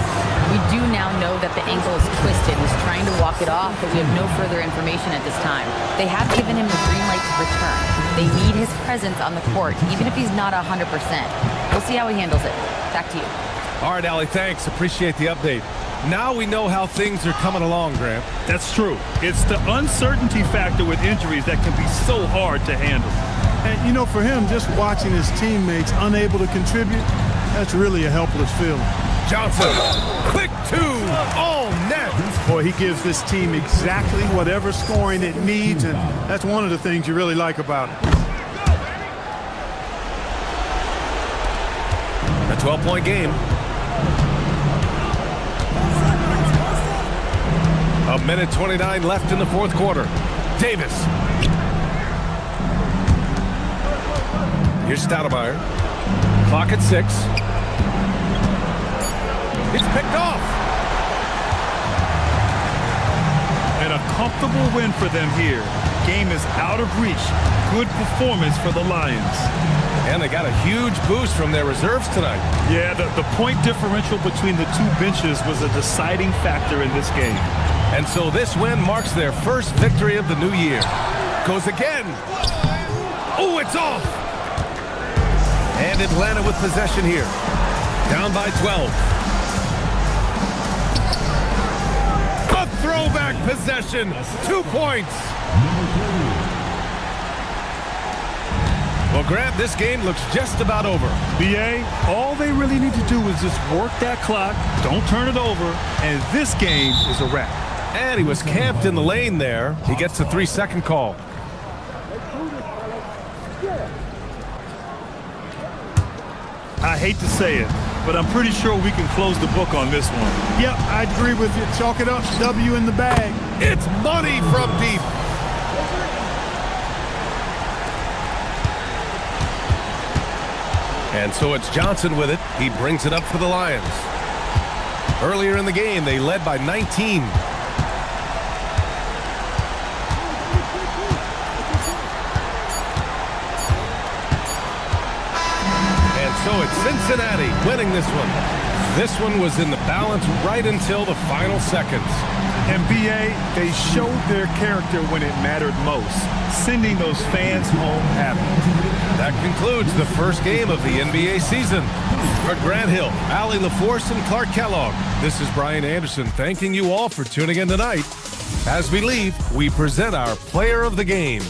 We do now know that the ankle is twisted. He's trying to walk it off, but we have no further information at this time. They have given him the green light to return. They need his presence on the court, even if he's not 100%. We'll see how he handles it. Back to you. All right, Allie, thanks. Appreciate the update. Now we know how things are coming along, Grant. That's true. It's the uncertainty factor with injuries that can be so hard to handle. And, you know, for him, just watching his teammates unable to contribute, that's really a helpless feeling. Johnson, quick 2, all net. Boy, he gives this team exactly whatever scoring it needs, and that's one of the things you really like about it. A 12-point game. A minute 29 left in the fourth quarter. Davis. Here's Stoudemire. Clock at 6. It's picked off. And a comfortable win for them here. Game is out of reach. Good performance for the Lions. And they got a huge boost from their reserves tonight. Yeah, the point differential between the two benches was a deciding factor in this game. And so this win marks their first victory of the new year. Goes again. Oh, it's off. And Atlanta with possession here. Down by 12. A throwback possession. 2 points. Well, Grant, this game looks just about over. BA, all they really need to do is just work that clock, don't turn it over, and this game is a wrap. And he was camped in the lane there. He gets a 3-second call. I hate to say it, but I'm pretty sure we can close the book on this one. Yep, I agree with you. Chalk it up. W in the bag. It's money from deep. And so it's Johnson with it. He brings it up for the Lions. Earlier in the game, they led by 19. So it's Cincinnati winning this one. This one was in the balance right until the final seconds. And BA, they showed their character when it mattered most, sending those fans home happy. That concludes the first game of the NBA season. For Grant Hill, Allie LaForce, and Clark Kellogg, this is Brian Anderson thanking you all for tuning in tonight. As we leave, we present our player of the game.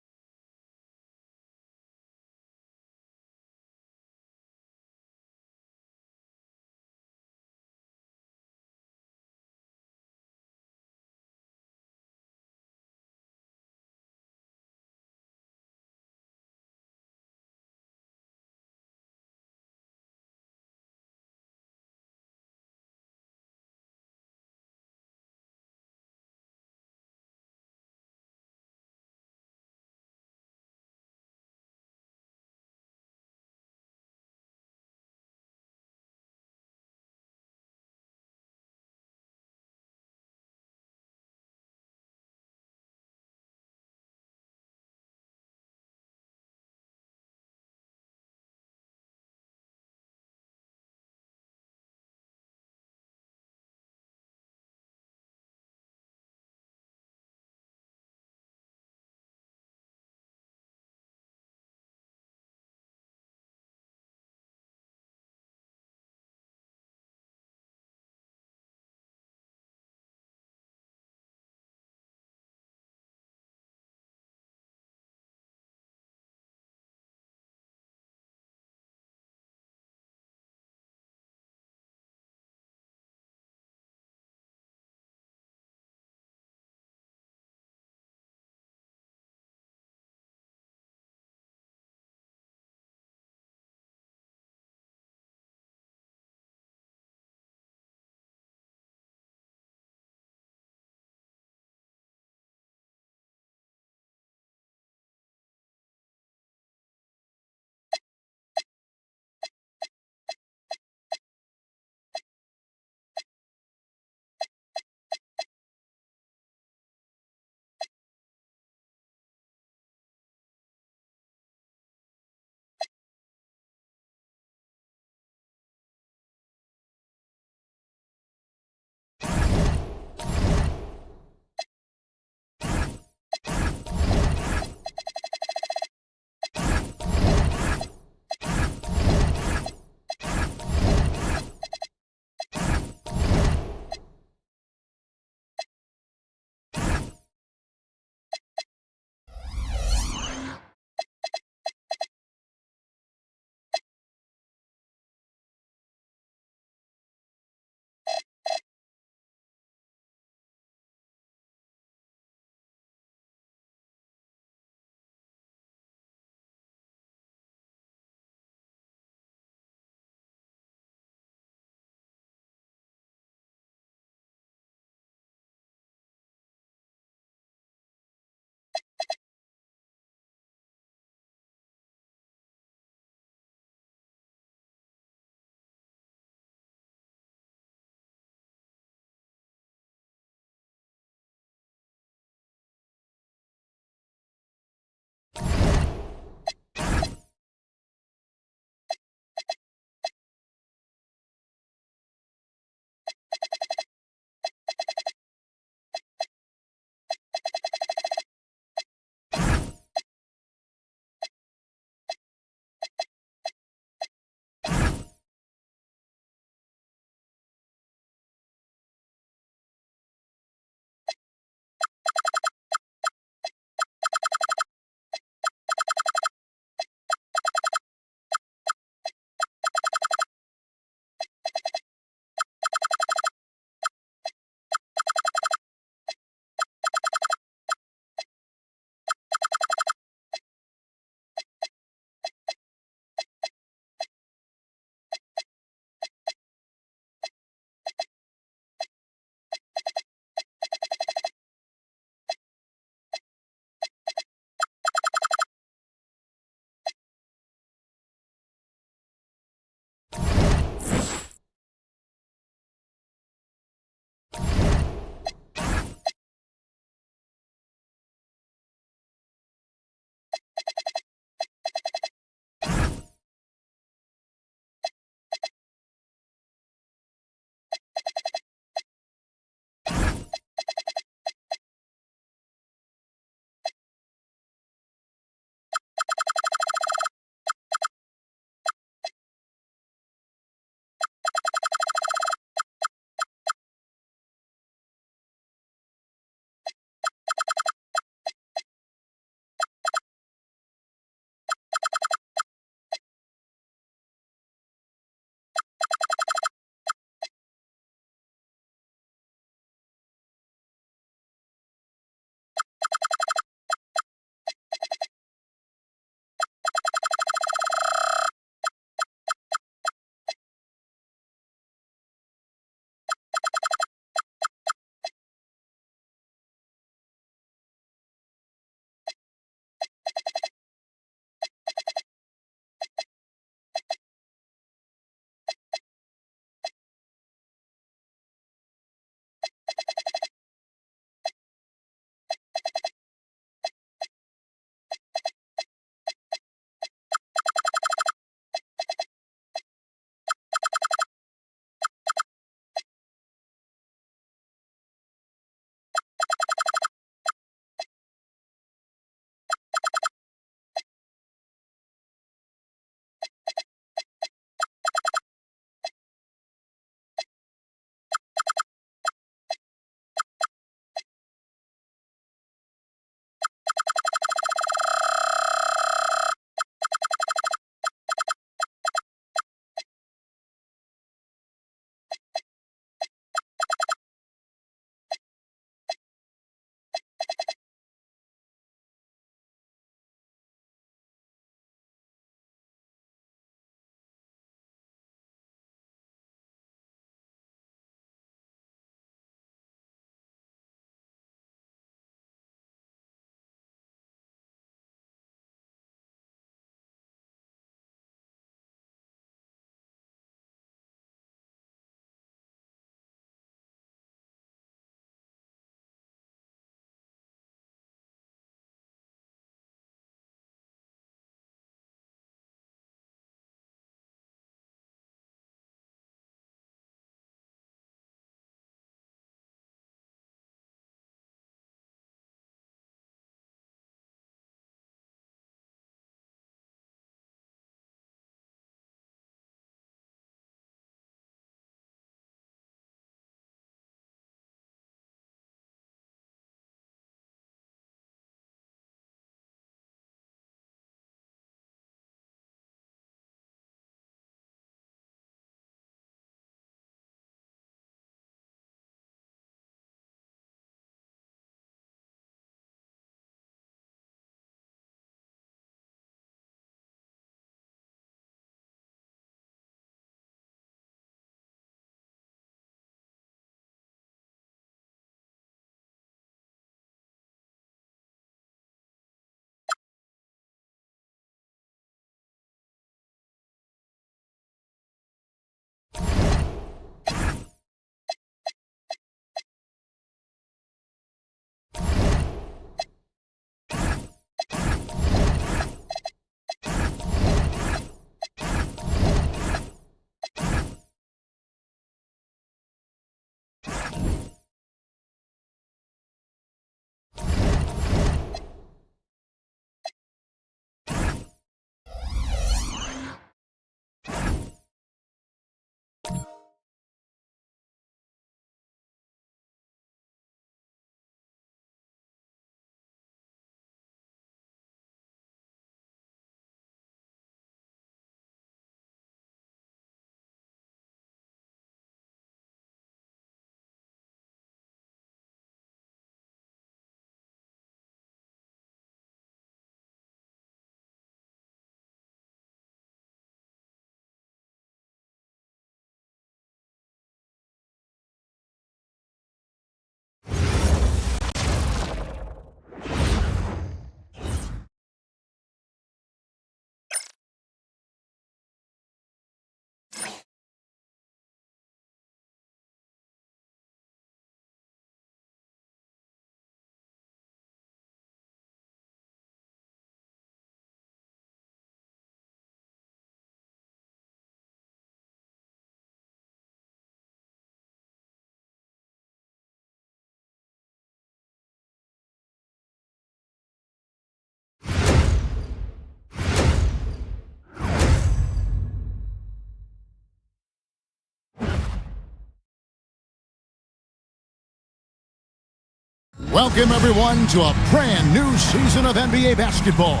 Welcome, everyone, to a brand new season of NBA basketball.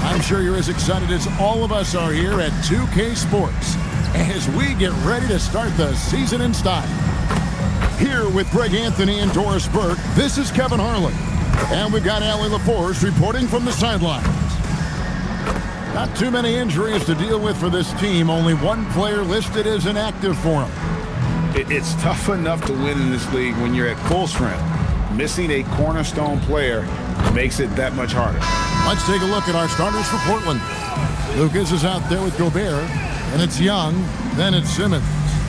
I'm sure you're as excited as all of us are here at 2K Sports as we get ready to start the season in style. Here with Greg Anthony and Doris Burke, this is Kevin Harlan. And we've got Allie LaForce reporting from the sidelines. Not too many injuries to deal with for this team. Only one player listed as inactive for them. It's tough enough to win in this league when you're at full strength. Missing a cornerstone player makes it that much harder. Let's take a look at our starters for Portland. Lucas is out there with Gobert, and it's Young, then it's Simmons,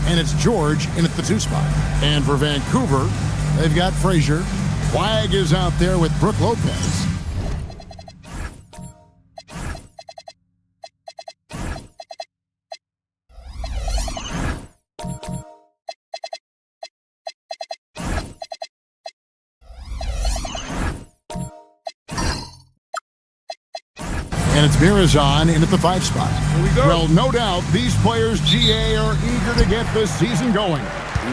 and it's George in at the 2 spot. And for Vancouver, they've got Frazier. Flagg is out there with Brook Lopez. And it's Mirazon in at the 5 spot. Here we go. Well, no doubt these players, GA, are eager to get this season going.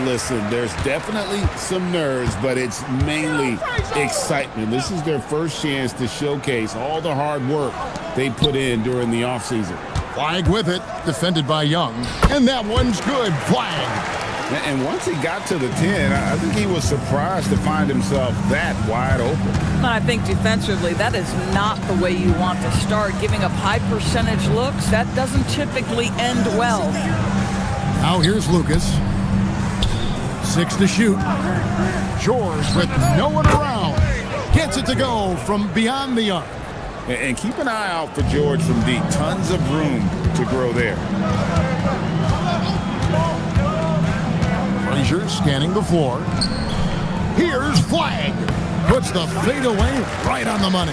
Listen, there's definitely some nerves, but it's mainly excitement. This is their first chance to showcase all the hard work they put in during the offseason. Flagg with it, defended by Young. And that one's good. Flagg. And once he got to the 10, I think he was surprised to find himself that wide open. I think defensively, that is not the way you want to start. Giving up high percentage looks, that doesn't typically end well. Now here's Lucas. 6 to shoot. George with no one around. Gets it to go from beyond the arc. And keep an eye out for George from deep. Tons of room to grow there. Frazier scanning the floor. Here's Flagg. Puts the fadeaway right on the money.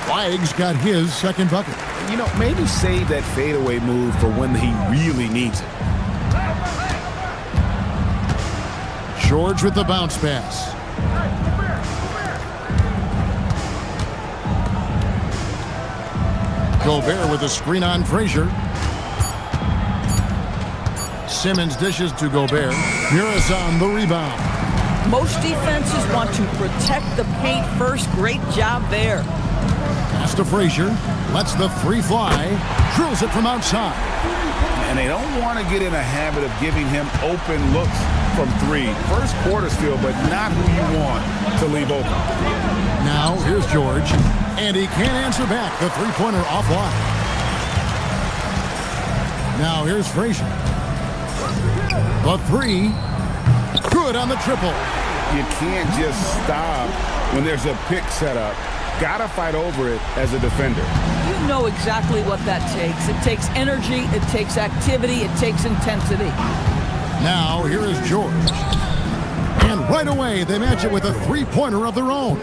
Flagg's got his second bucket. You know, maybe save that fadeaway move for when he really needs it. George with the bounce pass. Gobert with a screen on Frazier. Simmons dishes to Gobert. Mirazon the rebound. Most defenses want to protect the paint first. Great job there. Pass to Frazier. Lets the 3 fly. Drills it from outside. And they don't want to get in a habit of giving him open looks from 3. First quarter still, but not who you want to leave open. Now here's George. And he can't answer back. The 3-pointer offline. Now here's Frazier. The 3. Good on the triple. You can't just stop when there's a pick set up. Gotta fight over it as a defender. You know exactly what that takes. It takes energy, it takes activity, it takes intensity. Now here is George. And right away they match it with a 3-pointer of their own.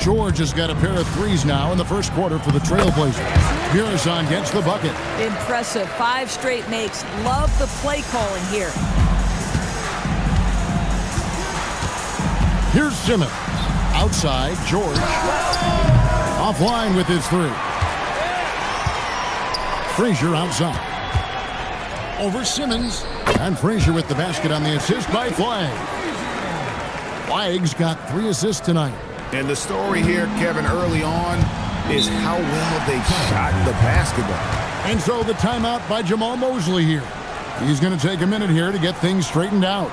George has got a pair of 3s now in the first quarter for the Trailblazers. Mirazon gets the bucket. Impressive. 5 straight makes. Love the play calling here. Here's Simmons. Outside, George. Offline with his 3. Frazier outside. Over Simmons. And Frazier with the basket on the assist by Flagg. Flagg's got 3 assists tonight. And the story here, Kevin, early on is how well they shot the basketball. And so the timeout by Jamal Mosley here. He's going to take a minute here to get things straightened out.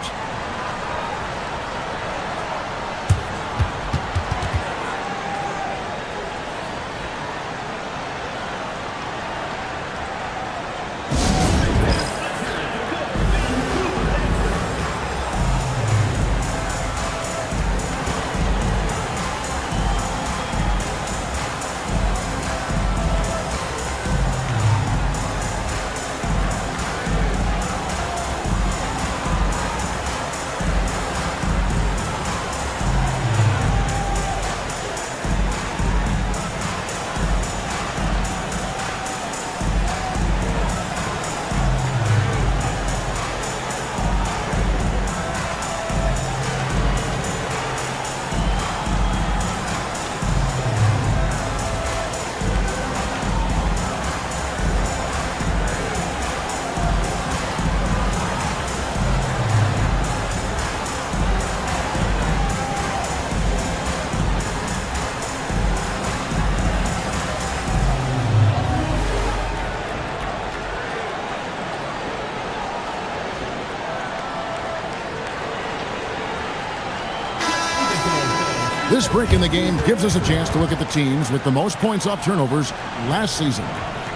This break in the game gives us a chance to look at the teams with the most points off turnovers last season.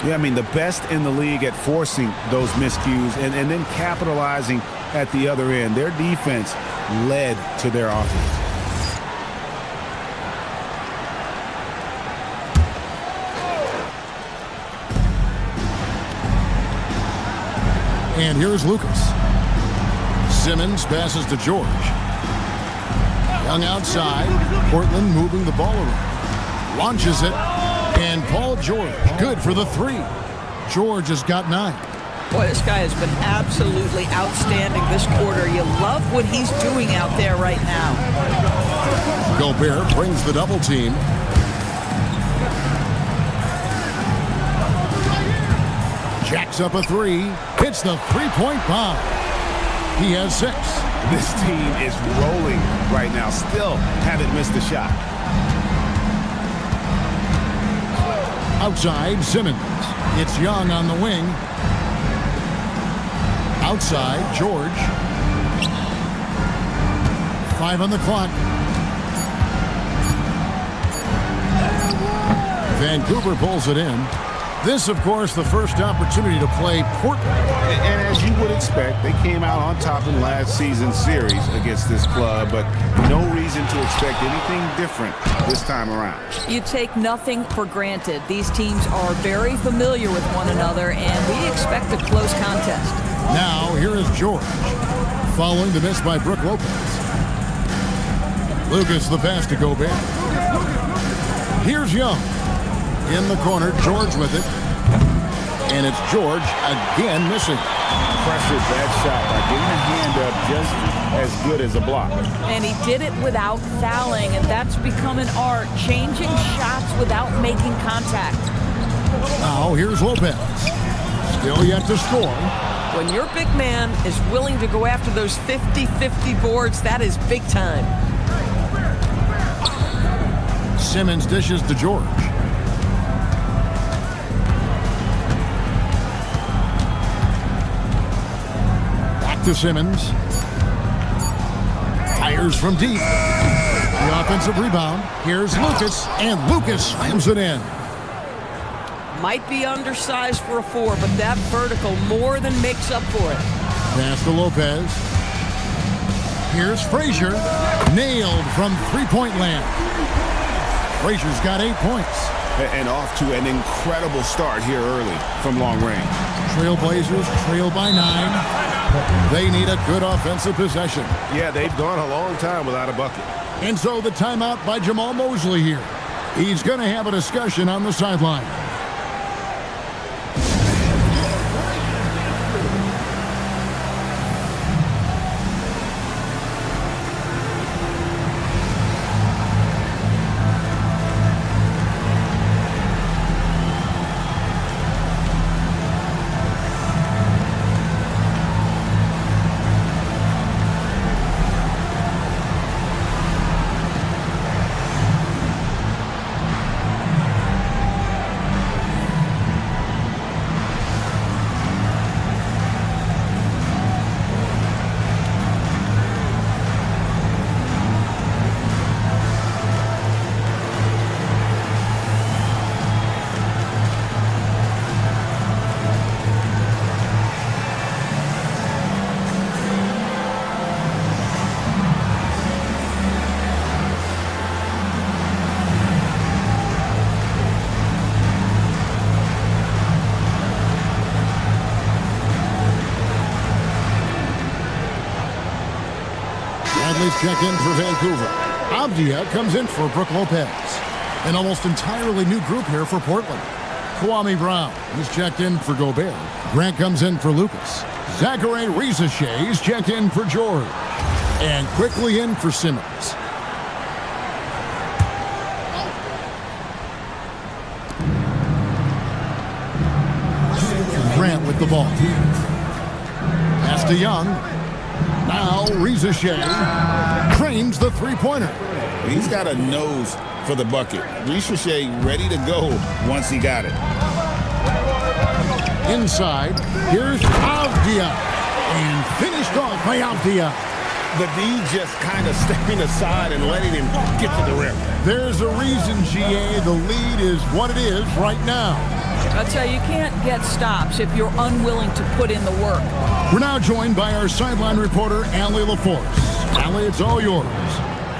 Yeah, I mean, the best in the league at forcing those miscues and then capitalizing at the other end. Their defense led to their offense. And here's Lucas. Simmons passes to George. Young outside. Portland moving the ball around. Launches it. And Paul George, good for the 3. George has got 9. Boy, this guy has been absolutely outstanding this quarter. You love what he's doing out there right now. Gobert brings the double team. Jacks up a 3. Hits the three-point bomb. He has 6. This team is rolling right now. Still haven't missed a shot. Outside, Simmons. It's Young on the wing. Outside, George. 5 on the clock. Vancouver pulls it in. This, of course, the first opportunity to play Portland. And as you would expect, they came out on top in last season's series against this club, but no reason to expect anything different this time around. You take nothing for granted. These teams are very familiar with one another, and we expect a close contest. Now, here is George, following the miss by Brook Lopez. Lucas the pass to Gobert. Here's Young. In the corner, George with it. And it's George again missing. Pressured that shot by getting a hand up just as good as a block. And he did it without fouling, and that's become an art, changing shots without making contact. Now here's Lopez. Still yet to score. When your big man is willing to go after those 50-50 boards, that is big time. Simmons dishes to George. To Simmons. Fires from deep. The offensive rebound. Here's Lucas, and Lucas slams it in. Might be undersized for a 4, but that vertical more than makes up for it. Pass to Lopez. Here's Frazier. Nailed from three-point land. Frazier's got 8 points. And off to an incredible start here early from long range. Trailblazers trail by 9. They need a good offensive possession. Yeah, they've gone a long time without a bucket. And so the timeout by Jamal Mosley here. He's going to have a discussion on the sideline. Check in for Vancouver. Avdia comes in for Brook Lopez. An almost entirely new group here for Portland. Kwame Brown is checked in for Gobert. Grant comes in for Lucas. Zachary Rizachet is checked in for George. And quickly in for Simmons. Grant with the ball. Pass to Young. Now Rizachet trains the three-pointer. He's got a nose for the bucket. Rizachet ready to go once he got it. Inside, here's Avdia. And finished off by Avdia. the D just kind of stepping aside and letting him get to the rim. There's a reason, GA, the lead is what it is right now. I tell you, you can't get stops if you're unwilling to put in the work. We're now joined by our sideline reporter, AtLvSCin. Ali, it's all yours.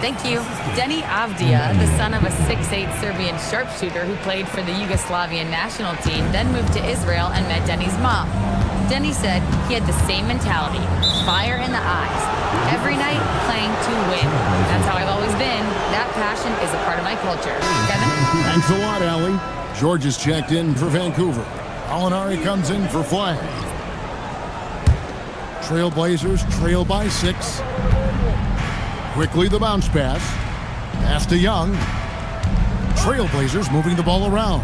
Thank you. Denny Avdia, the son of a 6'8" Serbian sharpshooter who played for the Yugoslavian national team, then moved to Israel and met Denny's mom. Denny said he had the same mentality, fire in the eyes. Every night, playing to win. That's how I've always been. That passion is a part of my culture. Kevin? Thanks a lot, Ali. George is checked in for Vancouver. Alinari comes in for flag. Trailblazers trail by 6. Quickly the bounce pass. Pass to Young. Trailblazers moving the ball around.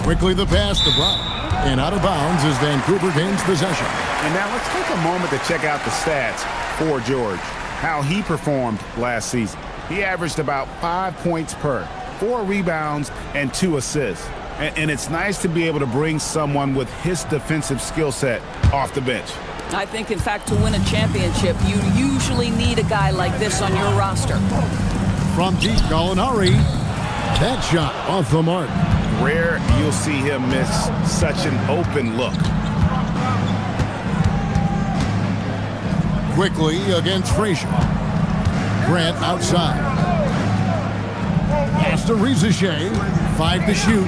Quickly the pass to Brown. And out of bounds as Vancouver gains possession. And now let's take a moment to check out the stats for George. How he performed last season. He averaged about 5 points per, 4 rebounds, and 2 assists. And it's nice to be able to bring someone with his defensive skill set off the bench. I think, in fact, to win a championship, you usually need a guy like this on your roster. From deep, Gallinari. That shot off the mark. Rare you'll see him miss such an open look. Quickly against Frazier. Grant outside. Pass to RizaShay. 5 to shoot.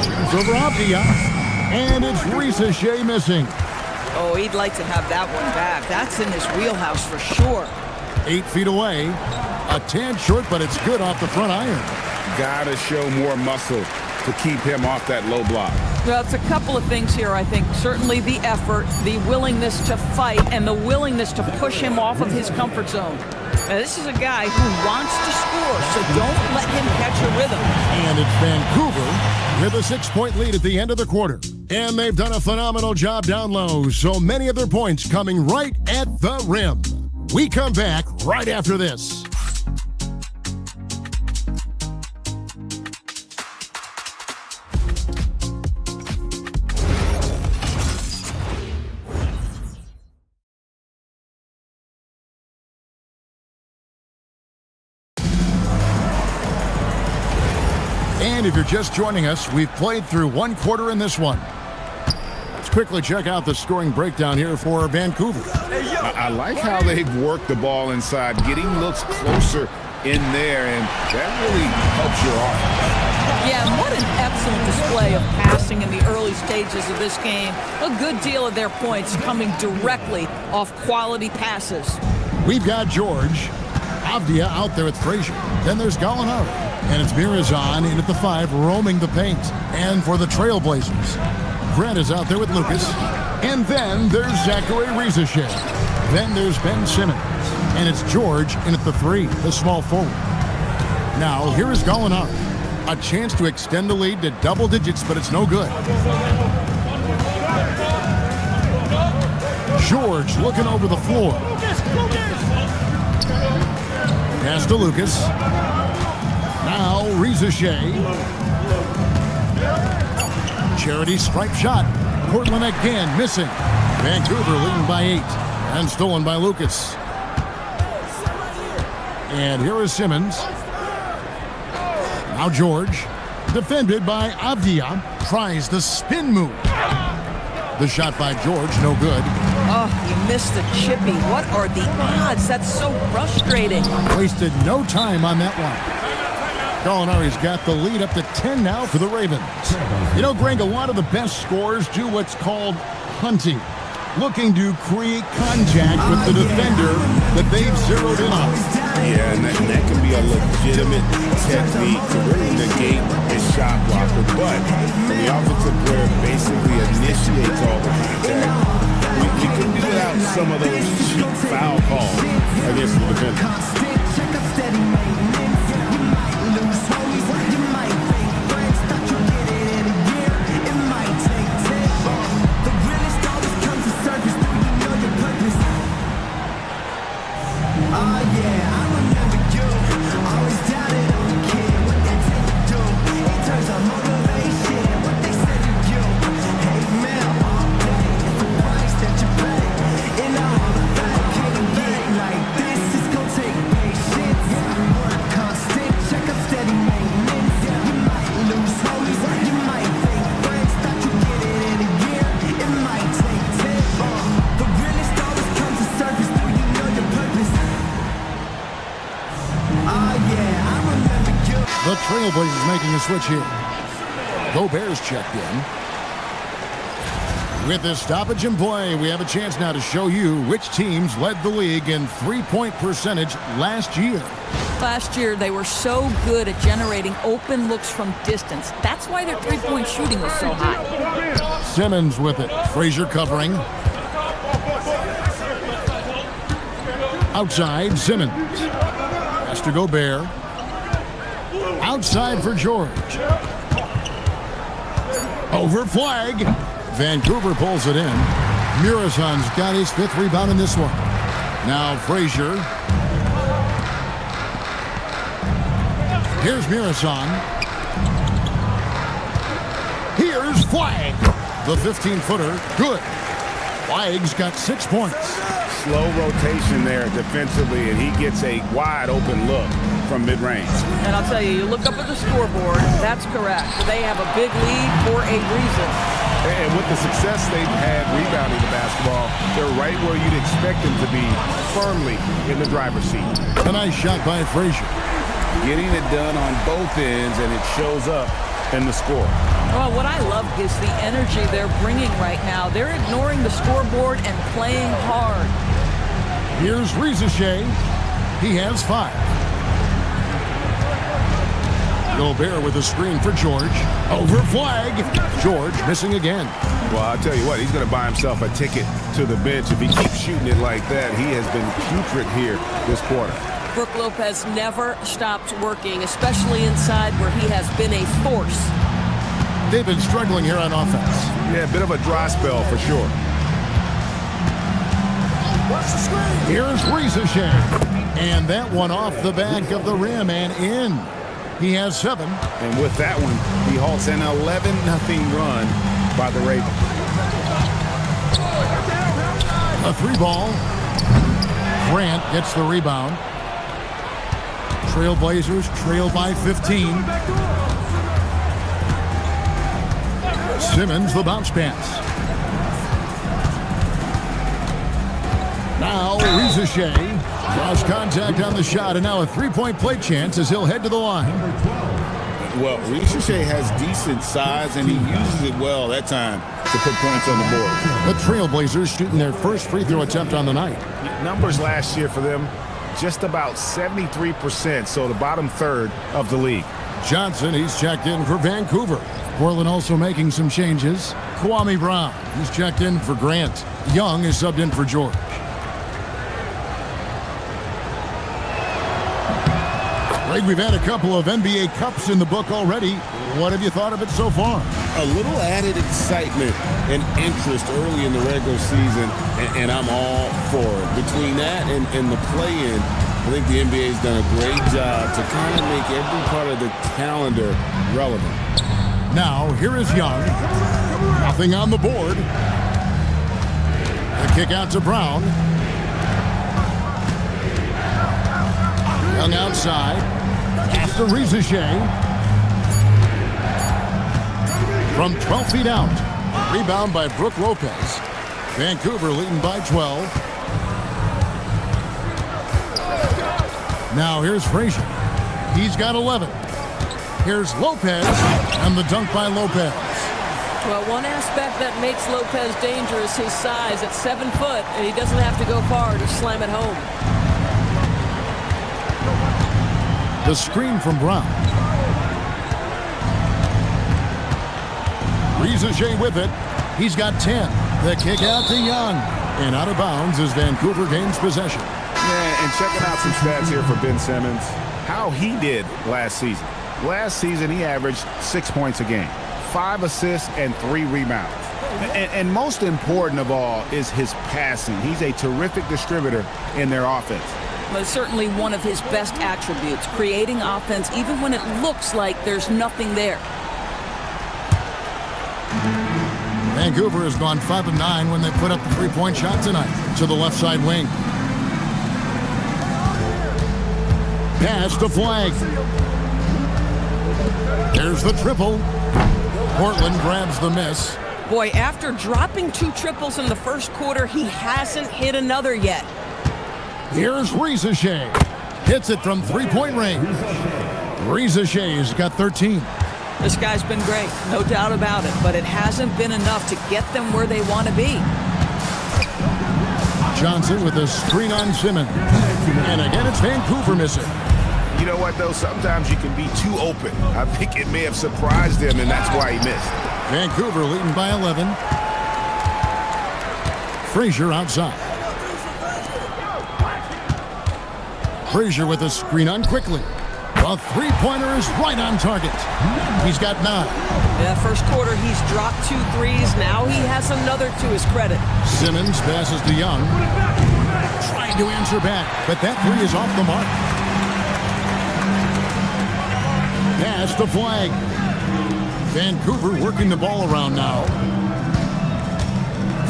Shoots over Avdia. And it's RizaShay missing. Oh, he'd like to have that one back. That's in his wheelhouse for sure. 8 feet away. A tad short, but it's good off the front iron. Gotta show more muscle to keep him off that low block. Well, it's a couple of things here, I think. Certainly the effort, the willingness to fight, and the willingness to push him off of his comfort zone. Now, this is a guy who wants to score, so don't let him catch a rhythm. And it's Vancouver with a 6-point lead at the end of the quarter. And they've done a phenomenal job down low, so many of their points coming right at the rim. We come back right after this. And if you're just joining us, we've played through 1 quarter in this one. Let's quickly check out the scoring breakdown here for Vancouver. I like how they've worked the ball inside, getting looks closer in there, and that really helps your offense. Yeah, what an excellent display of passing in the early stages of this game. A good deal of their points coming directly off quality passes. We've got George. Avdia out there with Frazier. Then there's Gallinari. And it's Mirazan in at the 5, roaming the paint. And for the Trailblazers, Grant is out there with Lucas. And then there's Zachary RizaShay. Then there's Ben Simmons. And it's George in at the 3, the small forward. Now, here is Gallinari. A chance to extend the lead to double digits, but it's no good. George looking over the floor. Pass to Lucas. Now RizaShay. Charity stripe shot. Portland again missing. Vancouver leading by 8. And stolen by Lucas. And here is Simmons. Now George. Defended by Avdia. Tries the spin move. The shot by George, no good. Oh, you missed the chippy. What are the odds? That's so frustrating. Wasted no time on that one. Gallinari's got the lead up to 10 now for the Ravens. You know, Greg, a lot of the best scorers do what's called hunting. Looking to create contact with the defender that they've zeroed in on. Yeah, and that can be a legitimate technique to really negate his shot blocker. But when the offensive player basically initiates all the contact, we can do without some of those cheap foul calls against the defender. The Trailblazers making a switch here. Gobert's checked in. With this stoppage in play, we have a chance now to show you which teams led the league in three-point percentage last year. Last year, they were so good at generating open looks from distance. That's why their three-point shooting was so high. Simmons with it. Frazier covering. Outside, Simmons. Pass to Gobert. Outside for George. Over flag. Vancouver pulls it in. Muresan's got his 5th rebound in this one. Now Frazier. Here's Muresan. Here's Flag. The 15-footer. Good. Flag's got 6 points. Slow rotation there defensively, and he gets a wide open look from mid-range. And I'll tell you look up at the scoreboard, that's correct. They have a big lead for a reason. And with the success they've had rebounding the basketball, they're right where you'd expect them to be, firmly in the driver's seat. A nice shot by Frazier. Getting it done on both ends, and it shows up in the score. Well, what I love is the energy they're bringing right now. They're ignoring the scoreboard and playing hard. Here's Rizachet. He has 5. Gobert with a screen for George. Over flag. George missing again. Well, I'll tell you what, he's going to buy himself a ticket to the bench. If he keeps shooting it like that, he has been putrid here this quarter. Brook Lopez never stops working, especially inside where he has been a force. They've been struggling here on offense. Yeah, a bit of a dry spell for sure. Here's Rizachet. And that one off the back of the rim and in. He has 7. And with that one, he halts an 11-0 run by the Ravens. A 3-ball. Grant gets the rebound. Trailblazers trail by 15. Simmons the bounce pass. Now Rizachet draws contact on the shot, and now a 3-point play chance as he'll head to the line. Well, Rizachet has decent size, and he uses it well that time to put points on the board. The Trailblazers shooting their first free throw attempt on the night. Numbers last year for them, just about 73%, so the bottom third of the league. Johnson, he's checked in for Vancouver. Portland also making some changes. Kwame Brown, he's checked in for Grant. Young is subbed in for George. Greg, we've had a couple of NBA Cups in the book already. What have you thought of it so far? A little added excitement and interest early in the regular season, and I'm all for it. Between that and the play-in, I think the NBA has done a great job to kind of make every part of the calendar relevant. Now, here is Young. Nothing on the board. The kick out to Brown. Young outside. After Rizachet. From 12 feet out. Rebound by Brook Lopez. Vancouver leading by 12. Now here's Frazier. He's got 11. Here's Lopez, and the dunk by Lopez. Well, one aspect that makes Lopez dangerous, his size at 7 foot, and he doesn't have to go far to slam it home. The screen from Brown. Rizachet with it. He's got 10. The kick out to Young. And out of bounds as Vancouver gains possession. Yeah, and checking out some stats here for Ben Simmons. How he did last season. Last season, he averaged 6 points a game, 5 assists, and 3 rebounds. And most important of all is his passing. He's a terrific distributor in their offense. But certainly one of his best attributes, creating offense even when it looks like there's nothing there. Vancouver has gone 5 of 9 when they put up the 3-point shot tonight to the left side wing. Pass to Flag. There's the triple. Portland grabs the miss. Boy, after dropping 2 triples in the first quarter, he hasn't hit another yet. Here's Rizachet. Hits it from 3-point range. OrLVsLaC's got 13. This guy's been great, no doubt about it, but it hasn't been enough to get them where they want to be. Johnson with a screen on Simmons. And again, it's Vancouver missing. You know what, though? Sometimes you can be too open. I think it may have surprised him, and that's why he missed. Vancouver leading by 11. Frazier outside. Frazier with a screen on quickly. The three-pointer is right on target. He's got 9. Yeah, first quarter, he's dropped 2 threes. Now he has another to his credit. Simmons passes to Young. Trying to answer back, but that 3 is off the mark. Pass the flag. Vancouver working the ball around now.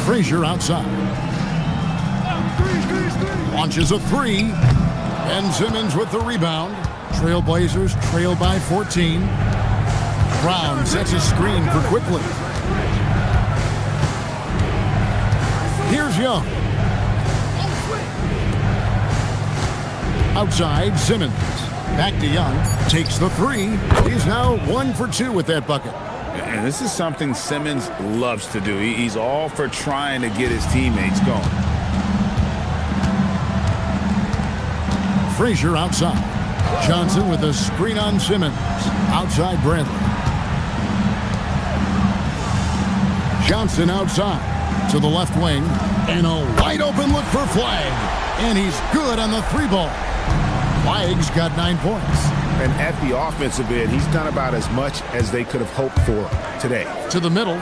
Frazier outside. Launches a 3. And Simmons with the rebound. Trailblazers trail by 14. Brown sets a screen for quickly. Here's Young. Outside, Simmons. Back to Young. Takes the 3. He's now 1 for 2 with that bucket. And this is something Simmons loves to do. He's all for trying to get his teammates going. Frazier outside. Johnson with a screen on Simmons. Outside Bradley. Johnson outside to the left wing. And a wide open look for Flag. And he's good on the 3-ball. Flag's got 9 points. And at the offensive end, he's done about as much as they could have hoped for today. To the middle.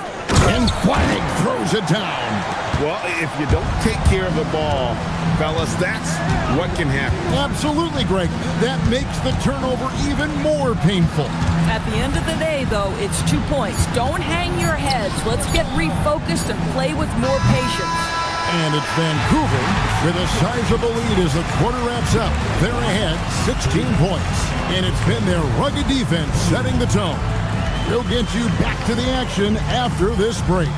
And Flag throws it down. Well, if you don't take care of the ball, fellas, that's what can happen. Absolutely, Greg. That makes the turnover even more painful. At the end of the day, though, it's 2 points. Don't hang your heads. Let's get refocused and play with more patience. And it's Vancouver with a sizable lead as the quarter wraps up. They're ahead 16 points. And it's been their rugged defense setting the tone. We'll get you back to the action after this break.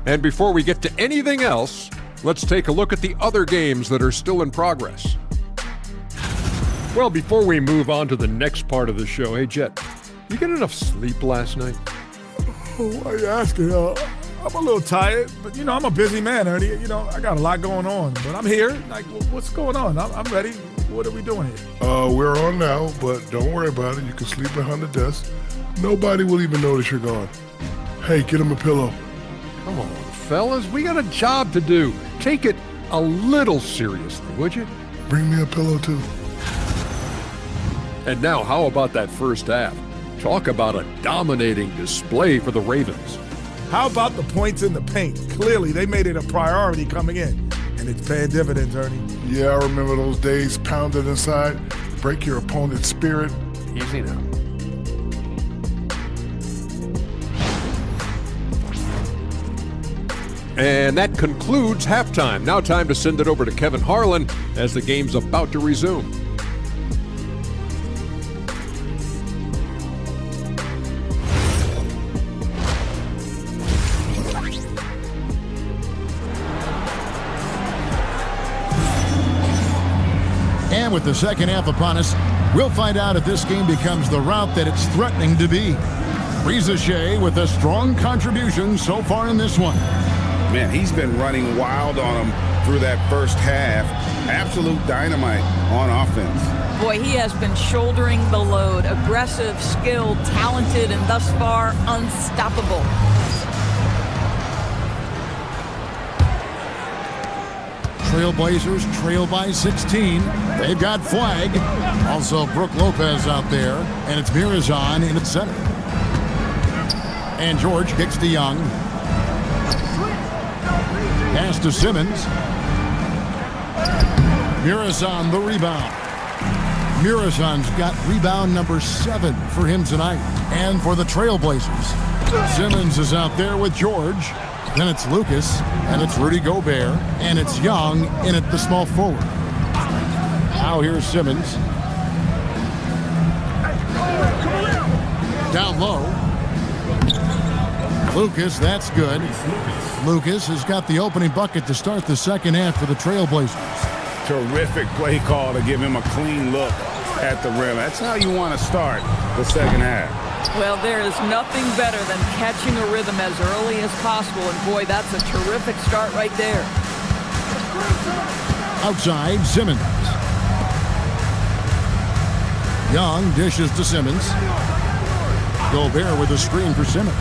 And before we get to anything else, let's take a look at the other games that are still in progress. Well, before we move on to the next part of the show, hey, Jet, you get enough sleep last night? Why are you asking? I'm a little tired, but, I'm a busy man, Ernie. I got a lot going on, but I'm here. Like, what's going on? I'm ready. What are we doing here? We're on now, but don't worry about it. You can sleep behind the desk. Nobody will even notice you're gone. Hey, get him a pillow. Come on, fellas, we got a job to do. Take it a little seriously, would you? Bring me a pillow, too. And now, how about that first half? Talk about a dominating display for the Ravens. How about the points in the paint? Clearly, they made it a priority coming in, and it's paying dividends, Ernie. Yeah, I remember those days pounded inside. Break your opponent's spirit. Easy now. And that concludes halftime. Now time to send it over to Kevin Harlan as the game's about to resume. And with the second half upon us, we'll find out if this game becomes the route that it's threatening to be. OrLVsLaC with a strong contribution so far in this one. Man, he's been running wild on them through that first half. Absolute dynamite on offense. Boy, he has been shouldering the load. Aggressive, skilled, talented, and thus far, unstoppable. Trailblazers trail by 16. They've got Flag. Also, Brook Lopez out there. And it's Mirazon in the center. And George kicks to Young. Pass to Simmons. Mirazon the rebound. Mirazon's got rebound number 7 for him tonight. And for the Trailblazers, Simmons is out there with George. Then it's Lucas, and it's Rudy Gobert, and it's Young in at the small forward. Now here's Simmons. Down low. Lucas, that's good. Lucas has got the opening bucket to start the second half for the Trailblazers. Terrific play call to give him a clean look at the rim. That's how you want to start the second half. Well, there is nothing better than catching a rhythm as early as possible, and boy, that's a terrific start right there. Outside, Simmons. Young dishes to Simmons. Gobert with a screen for Simmons.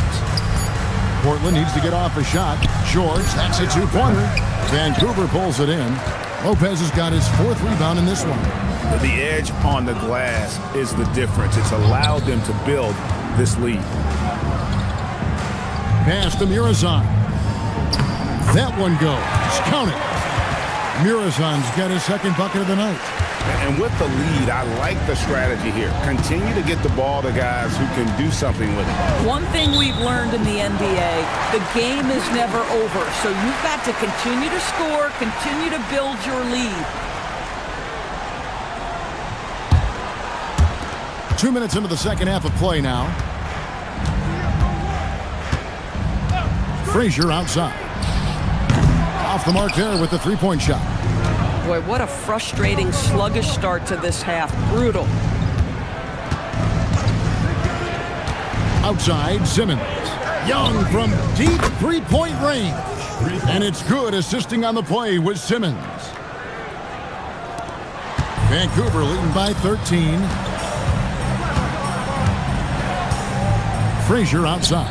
Portland needs to get off a shot. George, that's a two-pointer. Vancouver pulls it in. Lopez has got his fourth rebound in this one. The edge on the glass is the difference. It's allowed them to build this lead. Pass to Murazan. That one goes. Count it. Murazan's got his second bucket of the night. And with the lead, I like the strategy here. Continue to get the ball to guys who can do something with it. One thing we've learned in the NBA, the game is never over. So you've got to continue to score, continue to build your lead. 2 minutes into the second half of play now. Frazier outside. Off the mark there with the three-point shot. Boy, what a frustrating, sluggish start to this half. Brutal. Outside, Simmons. Young from deep three-point range. And it's good, assisting on the play with Simmons. Vancouver leading by 13. Frazier outside.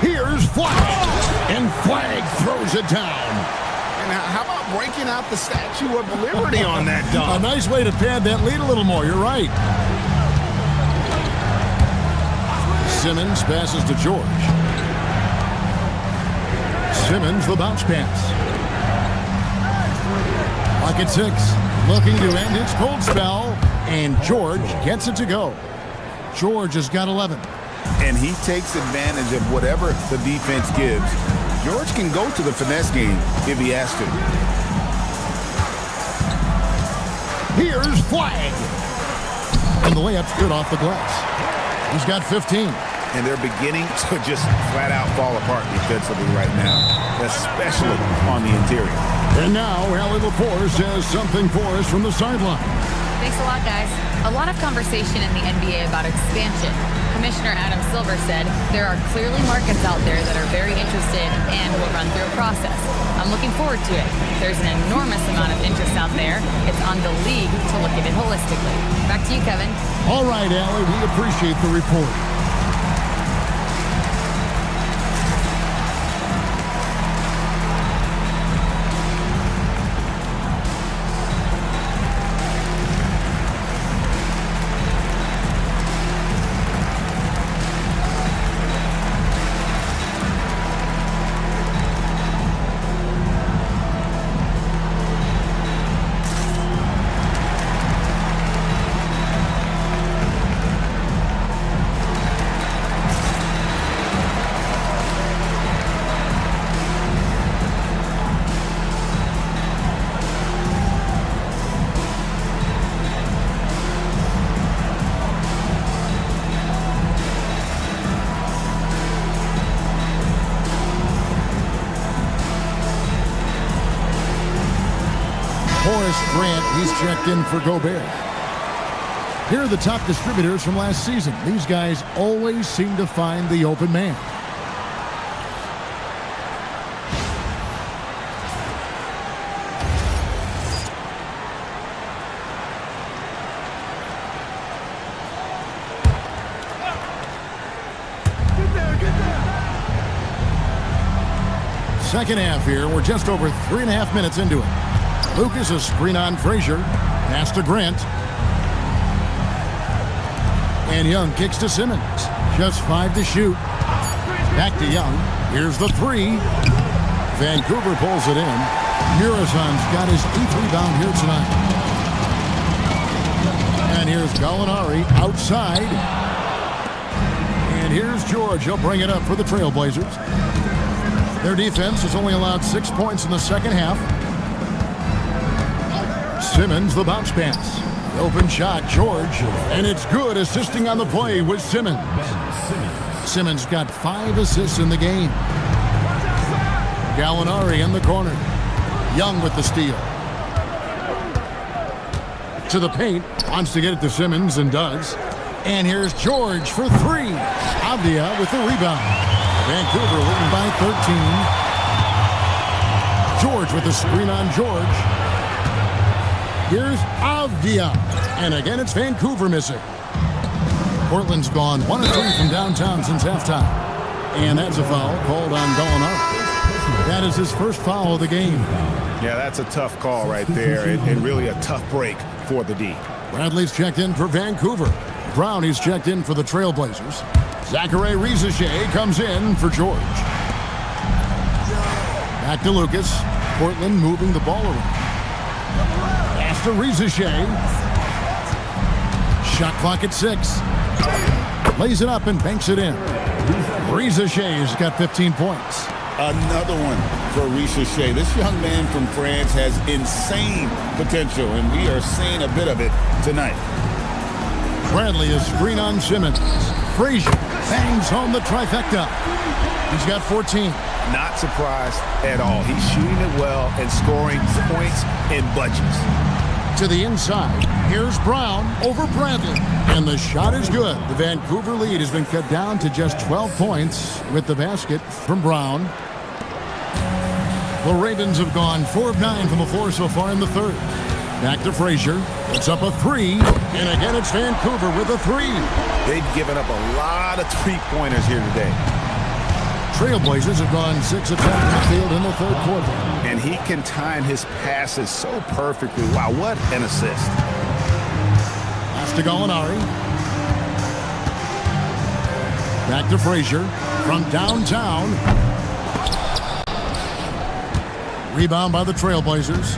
Here's Flag. And Flag throws it down. And how about breaking out the Statue of Liberty on that dunk? A nice way to pad that lead a little more. You're right. Simmons passes to George. Simmons, the bounce pass. Clock at 6. Looking to end his cold spell. And George gets it to go. George has got 11. And he takes advantage of whatever the defense gives. George can go to the finesse game if he has to. Here's Flag. And the layup's good off the glass. He's got 15. And they're beginning to just flat out fall apart defensively right now, especially on the interior. And now, AtLvSCin says something for us from the sideline. Thanks a lot, guys. A lot of conversation in the NBA about expansion. Commissioner Adam Silver said there are clearly markets out there that are very interested and will run through a process. I'm looking forward to it. There's an enormous amount of interest out there. It's on the league to look at it holistically. Back to you, Kevin. All right, Allie, we appreciate the report. He's checked in for Gobert. Here are the top distributors from last season. These guys always seem to find the open man. Second half here. We're just over 3.5 minutes into it. Lucas, a screen on Frazier. Pass to Grant. And Young kicks to Simmons. Just 5 to shoot. Back to Young. Here's the 3. Vancouver pulls it in. Murazan's got his 8th rebound here tonight. And here's Gallinari outside. And And here's George. He'll bring it up for the Trailblazers. Their defense has only allowed 6 points in the second half. Simmons, the bounce pass. Open shot, George. And it's good, assisting on the play with Simmons. Simmons got 5 assists in the game. Gallinari in the corner. Young with the steal. To the paint. Wants to get it to Simmons and does. And here's George for 3. Avdia with the rebound. Vancouver leading by 13. George with the screen on George. Here's Avdia. And again, it's Vancouver missing. Portland's gone 1 of 3 from downtown since halftime. And that's a foul called on Gallinari. That is his first foul of the game. Yeah, that's a tough call right there, and really a tough break for the D. Bradley's checked in for Vancouver. Brownie's checked in for the Trailblazers. Zachary Rizachet comes in for George. Back to Lucas. Portland moving the ball around. Pass to Rizachet. Shot clock at 6. Lays it up and banks it in. Rizachet's got 15 points. Another one for Rizachet. This young man from France has insane potential, and we are seeing a bit of it tonight. Bradley is screen on Simmons. Frazier bangs home the trifecta. He's got 14. Not surprised at all. He's shooting it well and scoring points in bunches. To the inside. Here's Brown over Bradley. And the shot is good. The Vancouver lead has been cut down to just 12 points with the basket from Brown. The Ravens have gone 4 of 9 from the floor so far in the third. Back to Frazier. It's up a 3. And again, it's Vancouver with a 3. They've given up a lot of three-pointers here today. Trailblazers have gone 6 of 10 from the field in the third quarter. And he can time his passes so perfectly. Wow, what an assist. Pass to Gallinari. Back to Frazier from downtown. Rebound by the Trailblazers.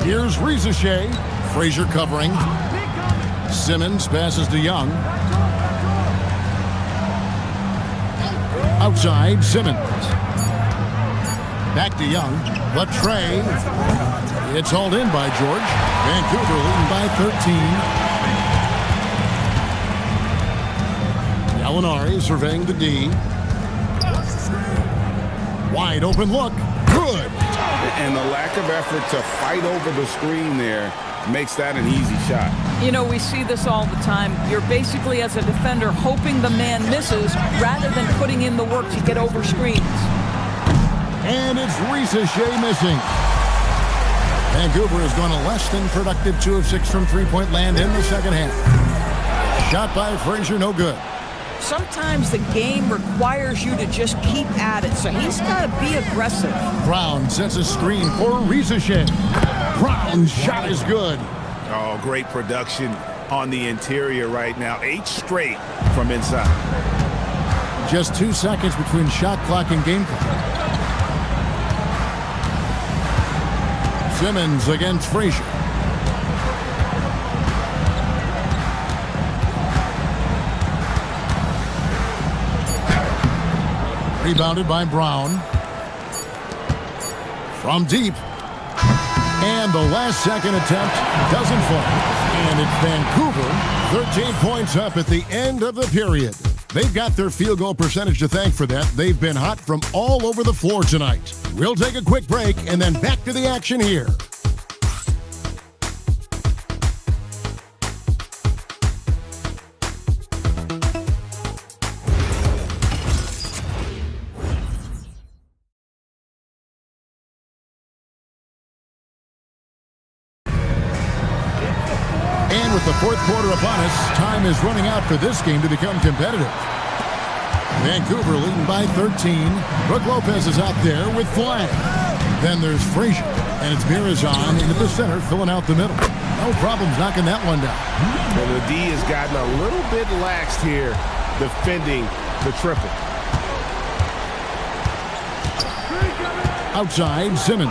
Here's Rizachet. Frazier covering. Simmons passes to Young. Outside, Simmons. Back to Young. The tray. It's hauled in by George. Vancouver leading by 13. Gallinari surveying the D. Wide open look. Good. And the lack of effort to fight over the screen there makes that an easy shot. You know, we see this all the time. You're basically, as a defender, hoping the man misses rather than putting in the work to get over screens. And it's Rizachet missing. Vancouver has gone a less than productive 2 of 6 from three-point land in the second half. Shot by Frazier, no good. Sometimes the game requires you to just keep at it, so he's got to be aggressive. Brown sets a screen for Rizachet. Brown's shot is good. Oh, great production on the interior right now. 8 straight from inside. Just 2 seconds between shot clock and game clock. Simmons against Frazier. Rebounded by Brown. From deep. And the last second attempt doesn't fall. And it's Vancouver, 13 points up at the end of the period. They've got their field goal percentage to thank for that. They've been hot from all over the floor tonight. We'll take a quick break and then back to the action here. With the fourth quarter upon us, time is running out for this game to become competitive. Vancouver leading by 13. Brook Lopez is out there with flag. Then there's Frazier, and it's Mirazon into the center, filling out the middle. No problems knocking that one down. Well, the D has gotten a little bit laxed here defending the triple. Outside, Simmons.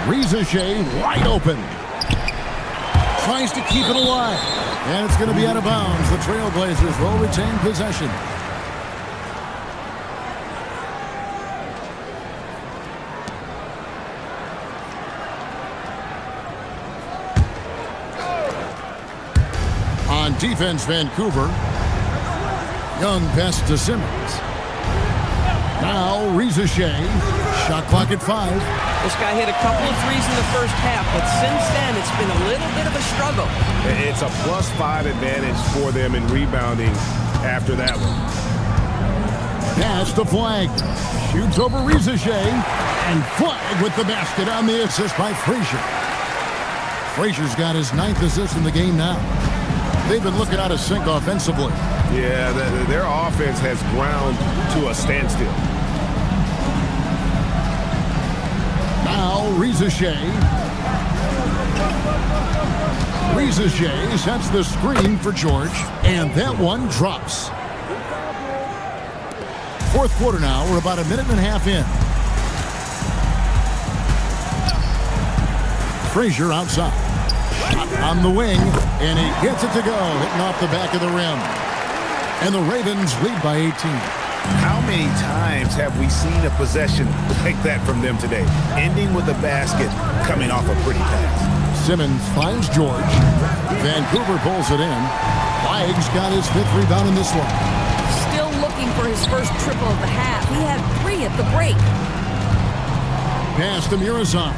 Rizachet wide open. Tries to keep it alive. And it's going to be out of bounds. The Trailblazers will retain possession. On defense, Vancouver. Young pass to Simmons. Now, AtLvSCin. Shot clock at 5. This guy hit a couple of threes in the first half, but since then, it's been a little bit of a struggle. It's a +5 advantage for them in rebounding after that one. Pass to Flag. Shoots over AtLvSCin. And Flag with the basket on the assist by Frazier. Frazier's got his 9th assist in the game now. They've been looking out of sync offensively. Yeah, their offense has ground to a standstill. Now, AtLvSCin. AtLvSCin sets the screen for George, and that one drops. Fourth quarter now. We're about a minute and a half in. Frazier outside. Shot on the wing, and he gets it to go, hitting off the back of the rim. And the Ravens lead by 18. How many times have we seen a possession like that from them today? Ending with a basket, coming off a pretty pass. Simmons finds George. Vancouver pulls it in. Flag's got his 5th rebound in this one. Still looking for his first triple of the half. He had 3 at the break. Pass to Murazan.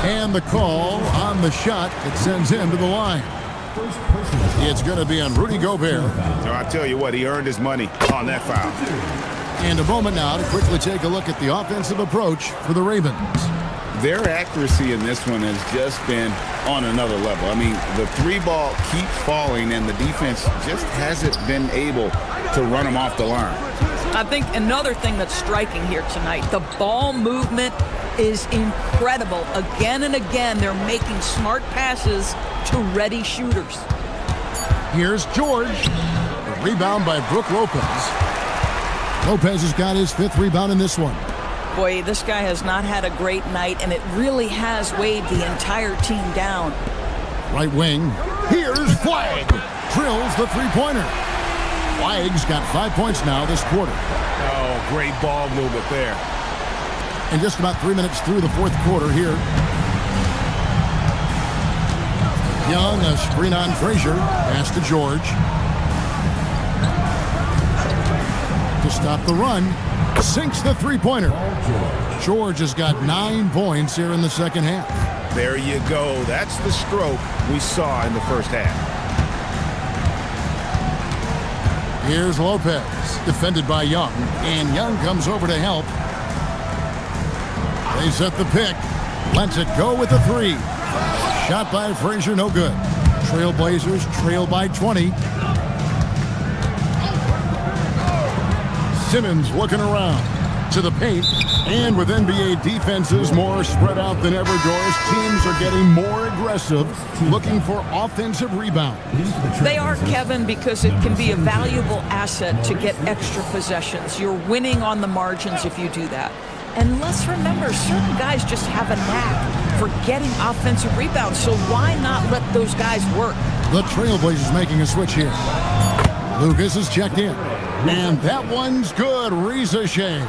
And the call on the shot that sends him to the line. It's going to be on Rudy Gobert. So I tell you what, he earned his money on that foul. And a moment now to quickly take a look at the offensive approach for the Ravens. Their accuracy in this one has just been on another level. I mean, the 3-ball keeps falling, and the defense just hasn't been able to run them off the line. I think another thing that's striking here tonight, the ball movement is incredible. Again and again, they're making smart passes to ready shooters. Here's George. A rebound by Brook Lopez. Lopez has got his 5th rebound in this one. Boy, this guy has not had a great night, and it really has weighed the entire team down. Right wing. Here's Flag. Drills the 3-pointer. Flag's got 5 points now this quarter. Oh, great ball movement there. And just about 3 minutes through the 4th quarter here. Young, a screen on Frazier. Pass to George. To stop the run. Sinks the 3-pointer. George has got 9 points here in the second half. There you go. That's the stroke we saw in the first half. Here's Lopez, defended by Young. And Young comes over to help. They set the pick. Lets it go with the 3. Shot by Frazier, no good. Trailblazers trail by 20. Simmons looking around to the paint. And with NBA defenses more spread out than ever, Doris, teams are getting more aggressive, looking for offensive rebound. They are, Kevin, because it can be a valuable asset to get extra possessions. You're winning on the margins if you do that. And let's remember, certain guys just have a knack for getting offensive rebounds, so why not let those guys work? The Trailblazers making a switch here. Lucas is checked in. And that one's good. AtLvSCin.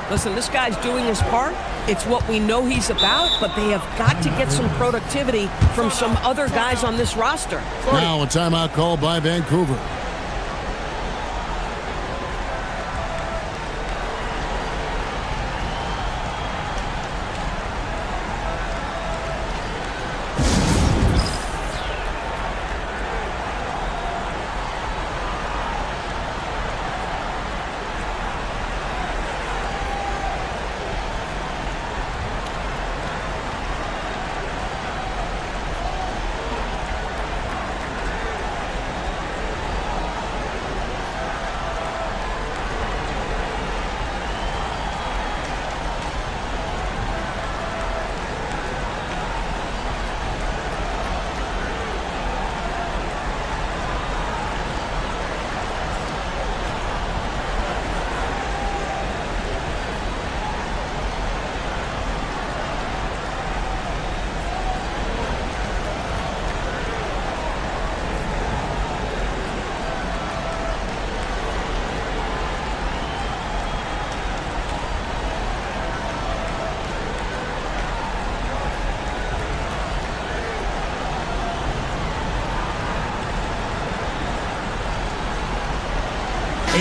Listen, this guy's doing his part. It's what we know he's about, but they have got to get some productivity from some other guys on this roster. Now a timeout call by Vancouver.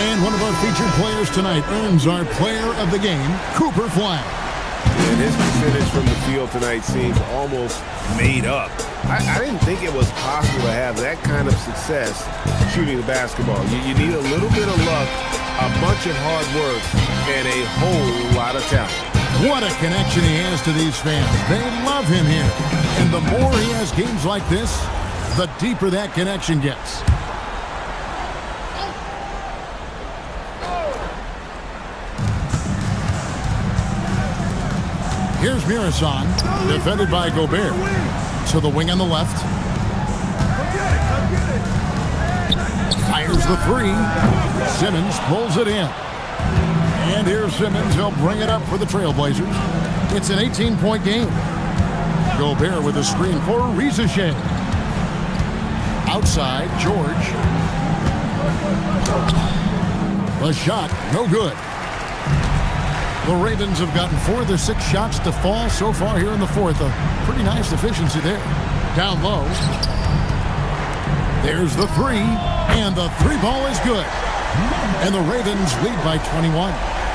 And one of our featured players tonight earns our player of the game, PorVsRav. And his percentage from the field tonight seems almost made up. I didn't think it was possible to have that kind of success shooting the basketball. You need a little bit of luck, a bunch of hard work, and a whole lot of talent. What a connection he has to these fans. They love him here. And the more he has games like this, the deeper that connection gets. Here's Mirasan, defended by Gobert. To the wing on the left. Fires the three. Simmons pulls it in. And here's Simmons. He'll bring it up for the Trailblazers. It's an 18-point game. Gobert with a screen for OrLVsLaC. Outside, George. The shot, no good. The Ravens have gotten 4 of their 6 shots to fall so far here in the fourth. A pretty nice efficiency there. Down low. There's the three, and the three ball is good. And the Ravens lead by 21.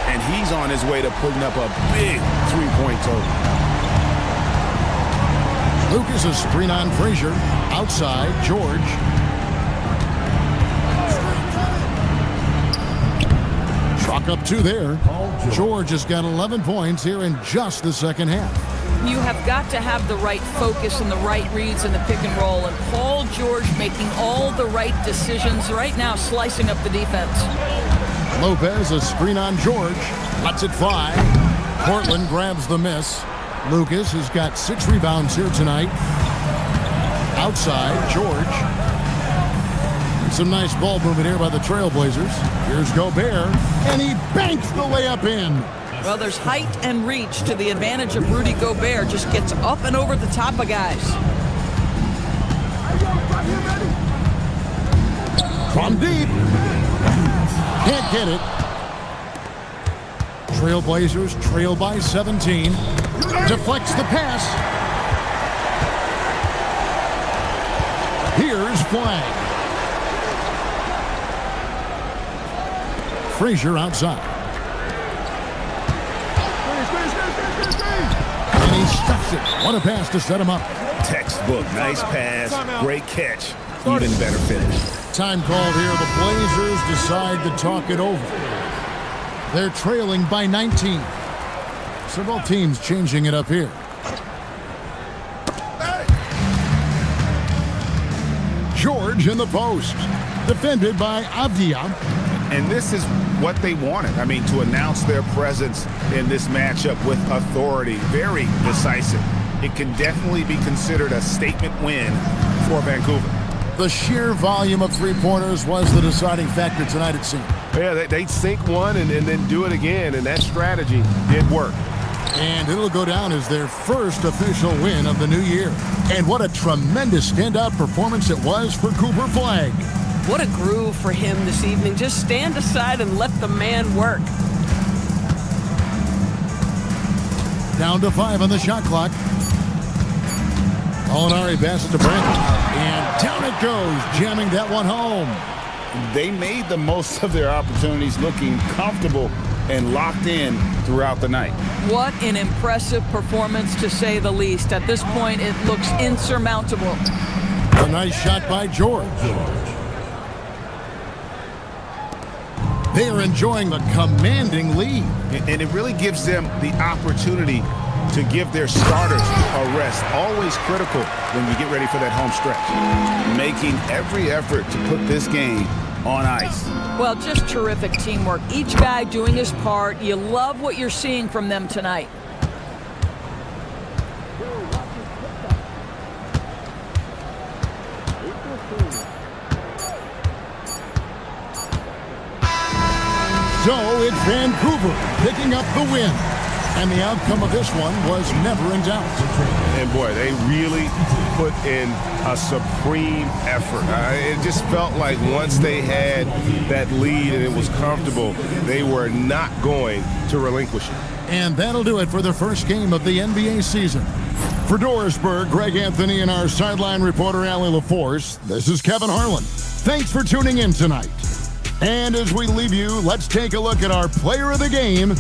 And he's on his way to putting up a big three-point total. Lucas is screen on Frazier. Outside, George. Chalk up 2 there. George has got 11 points here in just the second half. You have got to have the right focus and the right reads in the pick and roll. And Paul George making all the right decisions right now, slicing up the defense. Lopez, a screen on George. Lets it fly. Portland grabs the miss. Lucas has got 6 rebounds here tonight. Outside, George. Some nice ball movement here by the Trailblazers. Here's Gobert, and he banks the layup in. Well, there's height and reach to the advantage of Rudy Gobert. Just gets up and over the top of guys. From deep. Can't get it. Trailblazers trail by 17. Deflects the pass. Here's Flag. Frazier outside. And he stuffs it. What a pass to set him up. Textbook. Nice pass. Great catch. Even better finish. Time called here. The Blazers decide to talk it over. They're trailing by 19. Several teams changing it up here. George in the post. Defended by Avdia. And this is what they wanted. I mean, to announce their presence in this matchup with authority. Very decisive. It can definitely be considered a statement win for Vancouver. The sheer volume of three-pointers was the deciding factor tonight, it seemed. Yeah, they'd sink one and then do it again, and that strategy did work. And it'll go down as their first official win of the new year. And what a tremendous standout performance it was for PorVsRav. What a groove for him this evening. Just stand aside and let the man work. Down to 5 on the shot clock. Molinari passes to Brandon. And down it goes, jamming that one home. They made the most of their opportunities, looking comfortable and locked in throughout the night. What an impressive performance, to say the least. At this point, it looks insurmountable. A nice shot by George. They are enjoying the commanding lead. And it really gives them the opportunity to give their starters a rest. Always critical when you get ready for that home stretch. Making every effort to put this game on ice. Well, just terrific teamwork. Each guy doing his part. You love what you're seeing from them tonight. So it's Vancouver picking up the win. And the outcome of this one was never in doubt. And boy, they really put in a supreme effort. It just felt like once they had that lead and it was comfortable, they were not going to relinquish it. And that'll do it for the first game of the NBA season. For Dorisburg, Greg Anthony, and our sideline reporter, AtLvSCin, this is Kevin Harlan. Thanks for tuning in tonight. And as we leave you, let's take a look at our player of the game.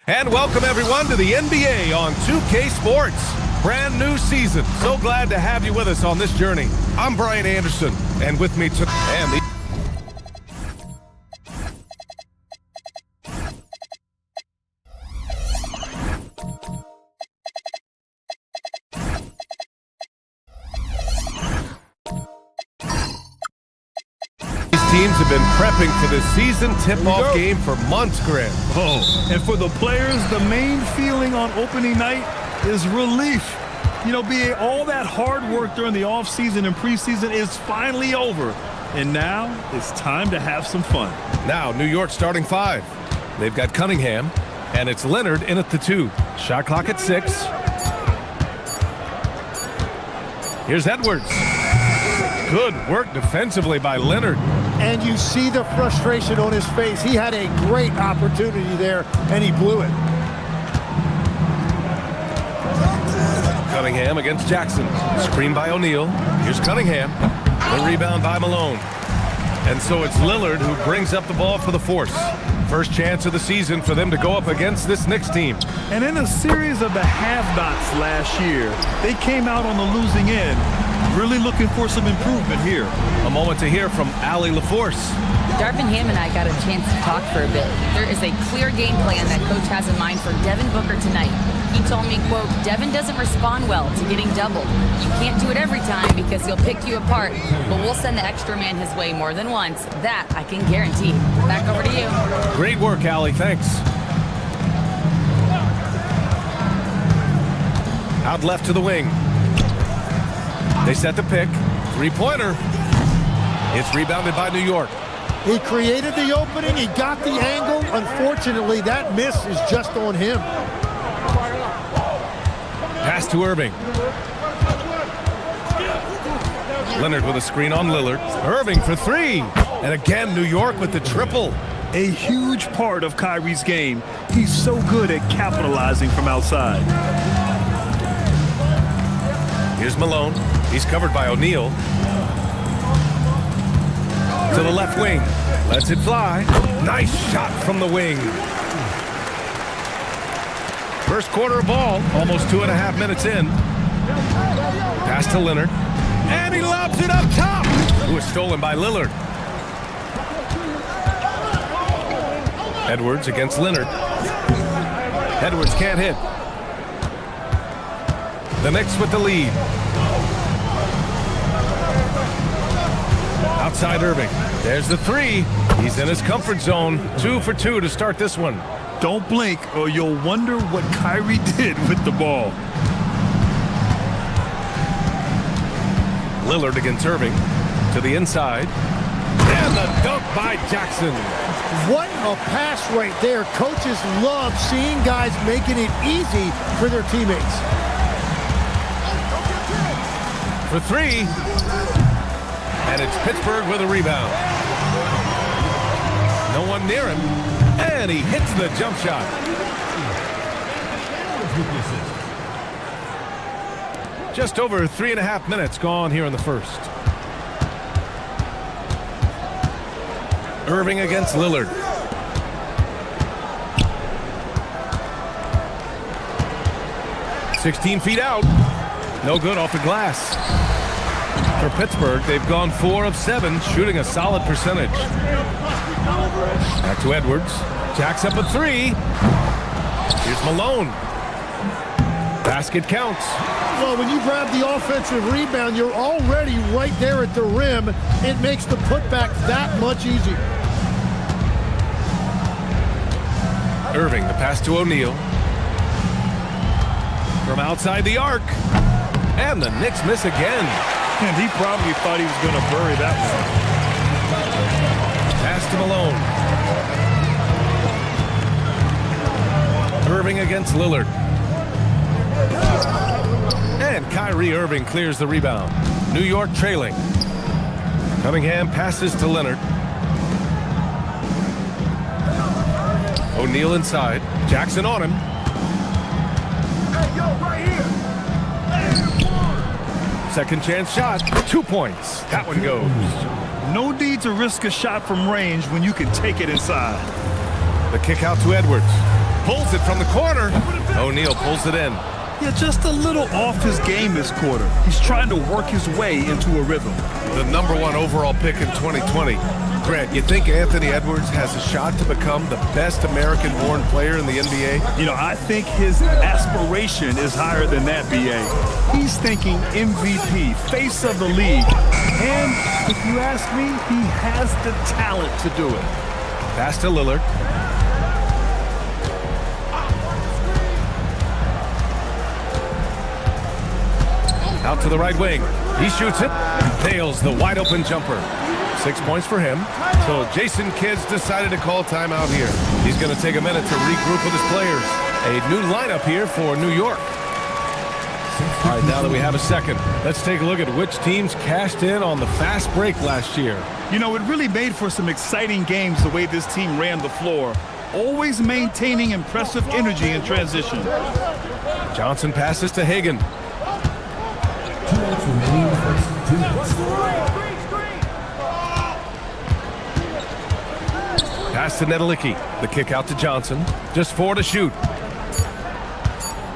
And welcome everyone to the NBA on 2K Sports. Brand new season. So glad to have you with us on this journey. I'm Brian Anderson, and with me teams have been prepping for the season tip-off game for months, Grant. Oh, and for the players, the main feeling on opening night is relief. You know, all that hard work during the offseason and preseason is finally over. And now it's time to have some fun. Now, New York starting 5. They've got Cunningham, and it's Leonard in at the 2. Shot clock at 6. Here's Edwards. Good work defensively by Leonard. And you see the frustration on his face. He had a great opportunity there, and he blew it. Cunningham against Jackson. Screen by O'Neal. Here's Cunningham. The rebound by Malone. And so it's Lillard who brings up the ball for the Force. First chance of the season for them to go up against this Knicks team. And in a series of the have-nots last year, they came out on the losing end. Really looking for some improvement here. A moment to hear from Allie LaForce. Darvin Ham and I got a chance to talk for a bit. There is a clear game plan that Coach has in mind for Devin Booker tonight. He told me, quote, Devin doesn't respond well to getting doubled. You can't do it every time because he'll pick you apart, but we'll send the extra man his way more than once. That I can guarantee. Back over to you. Great work, Allie. Thanks. Out left to the wing. They set the pick. Three-pointer. It's rebounded by New York. He created the opening. He got the angle. Unfortunately, that miss is just on him. Pass to Irving. Leonard with a screen on Lillard. Irving for 3. And again, New York with the triple. A huge part of Kyrie's game. He's so good at capitalizing from outside. Here's Malone. He's covered by O'Neal. To the left wing. Lets it fly. Nice shot from the wing. First quarter of ball. Almost 2.5 minutes in. Pass to Leonard. And he lobs it up top. It was stolen by Lillard. Edwards against Leonard. Edwards can't hit. The Knicks with the lead. Outside Irving. There's the 3. He's in his comfort zone. 2 for 2 to start this one. Don't blink or you'll wonder what Kyrie did with the ball. Lillard against Irving. To the inside. And the dunk by Jackson. What a pass right there. Coaches love seeing guys making it easy for their teammates. For 3. And it's Pittsburgh with a rebound. No one near him. And he hits the jump shot. Just over 3.5 minutes gone here in the first. Irving against Lillard. "16 feet out. No good off the glass. For Pittsburgh, they've gone 4 of 7, shooting a solid percentage. Back to Edwards. Jacks up a 3. Here's Malone. Basket counts. Well, when you grab the offensive rebound, you're already right there at the rim. It makes the putback that much easier. Irving, the pass to O'Neal. From outside the arc. And the Knicks miss again. And he probably thought he was going to bury that one. Pass to Malone. Irving against Lillard. And Kyrie Irving clears the rebound. New York trailing. Cunningham passes to Leonard. O'Neal inside. Jackson on him. Second chance shot. 2 points. That one goes. No need to risk a shot from range when you can take it inside. The kick out to Edwards. Pulls it from the corner. O'Neal pulls it in. Yeah, just a little off his game this quarter. He's trying to work his way into a rhythm. The #1 overall pick in 2020. Grant, you think Anthony Edwards has a shot to become the best American-born player in the NBA? You know, I think his aspiration is higher than that, B.A. He's thinking MVP, face of the league. And if you ask me, he has the talent to do it. Pass to Lillard. Out to the right wing. He shoots it. Nails the wide open jumper. 6 points for him. So Jason Kidd's decided to call timeout here. He's going to take a minute to regroup with his players. A new lineup here for New York. All right, now that we have a second, let's take a look at which teams cashed in on the fast break last year. You know, it really made for some exciting games the way this team ran the floor, always maintaining impressive energy in transition. Johnson passes to Hagan. Pass to Nedelicki. The kick out to Johnson. Just 4 to shoot.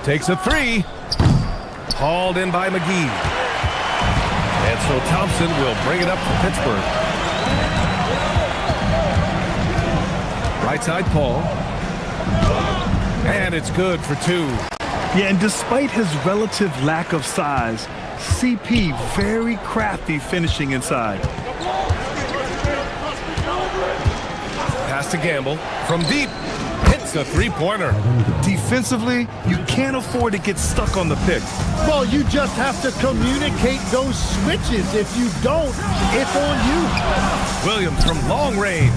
Takes a 3. Hauled in by McGee. And so Thompson will bring it up for Pittsburgh. Right side, Paul. And it's good for 2. Yeah, and despite his relative lack of size, CP very crafty finishing inside. Pass to Gamble. From deep. Hits a 3-pointer. Defensively, you can't afford to get stuck on the pick. Well, you just have to communicate those switches. If you don't, it's on you. Williams from long range.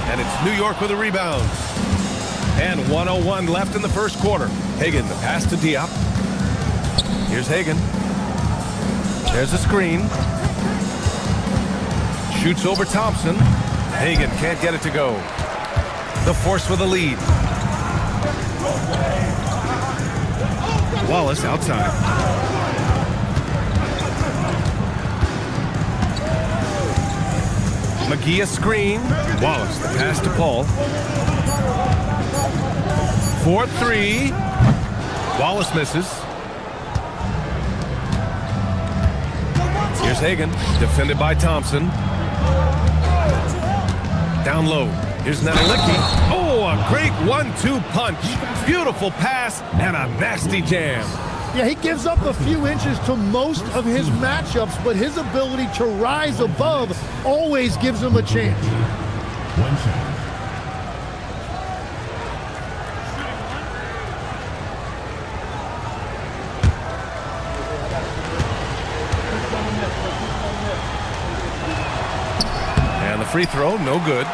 And it's New York with a rebound. And 1:01 left in the first quarter. Hagan, the pass to Diop. Here's Hagan. There's a screen. Shoots over Thompson. Hagan can't get it to go. The Force with a lead. Wallace outside. McGee a screen. Wallace, the pass to Paul. 4-3. Wallace misses. Here's Hagan, defended by Thompson. Down low. Here's Nedelicki. Oh, a great 1-2 punch. Beautiful pass and a nasty jam. Yeah, he gives up a few inches to most of his matchups, but his ability to rise above always gives him a chance. 1 shot. And the free throw, no good.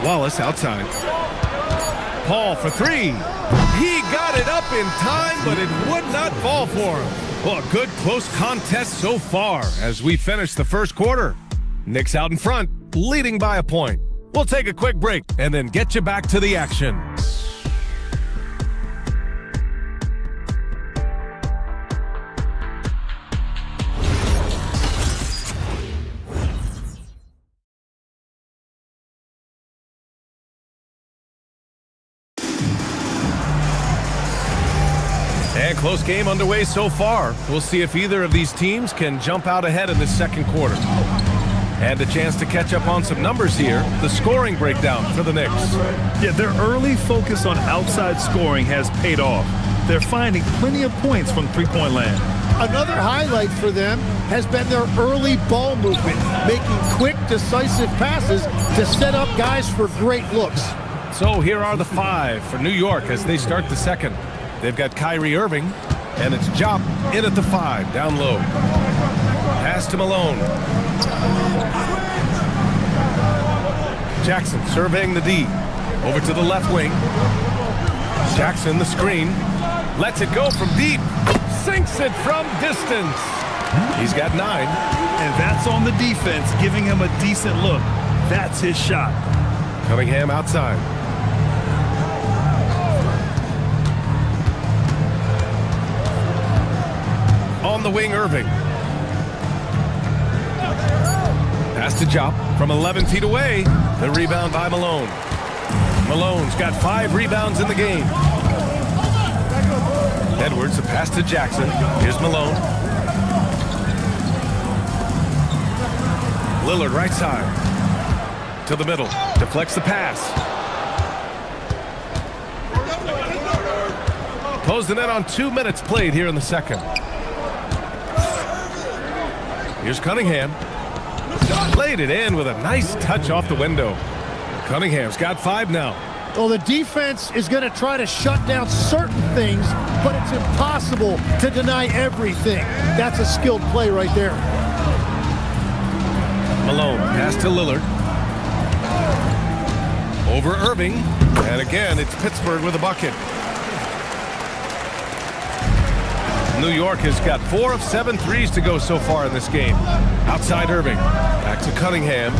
Wallace outside. Paul for 3. He got it up in time, but it would not fall for him. Well, a good close contest so far as we finish the first quarter. Knicks out in front, leading by a point. We'll take a quick break and then get you back to the action. And close game underway so far. We'll see if either of these teams can jump out ahead in this second quarter. And a chance to catch up on some numbers here. The scoring breakdown for the Knicks. Yeah, their early focus on outside scoring has paid off. They're finding plenty of points from three-point land. Another highlight for them has been their early ball movement, making quick, decisive passes to set up guys for great looks. So here are the 5 for New York as they start the second. They've got Kyrie Irving, and it's Jop in at the 5, down low. Pass to Malone. Jackson surveying the D. Over to the left wing. Jackson, the screen. Lets it go from deep. Sinks it from distance. He's got 9. And that's on the defense, giving him a decent look. That's his shot. Cunningham outside. On the wing, Irving. Pass to Jop from 11 feet away. The rebound by Malone. Malone's got 5 rebounds in the game. Edwards, a pass to Jackson. Here's Malone. Lillard right side. To the middle. Deflects the pass. Close the net on 2 minutes played here in the second. Here's Cunningham. Played it in with a nice touch off the window. Cunningham's got 5 now. Well, the defense is going to try to shut down certain things, but it's impossible to deny everything. That's a skilled play right there. Malone, pass to Lillard. Over Irving. And again, it's Pittsburgh with a bucket. New York has got 4 of 7 threes to go so far in this game. Outside Irving. Back to Cunningham.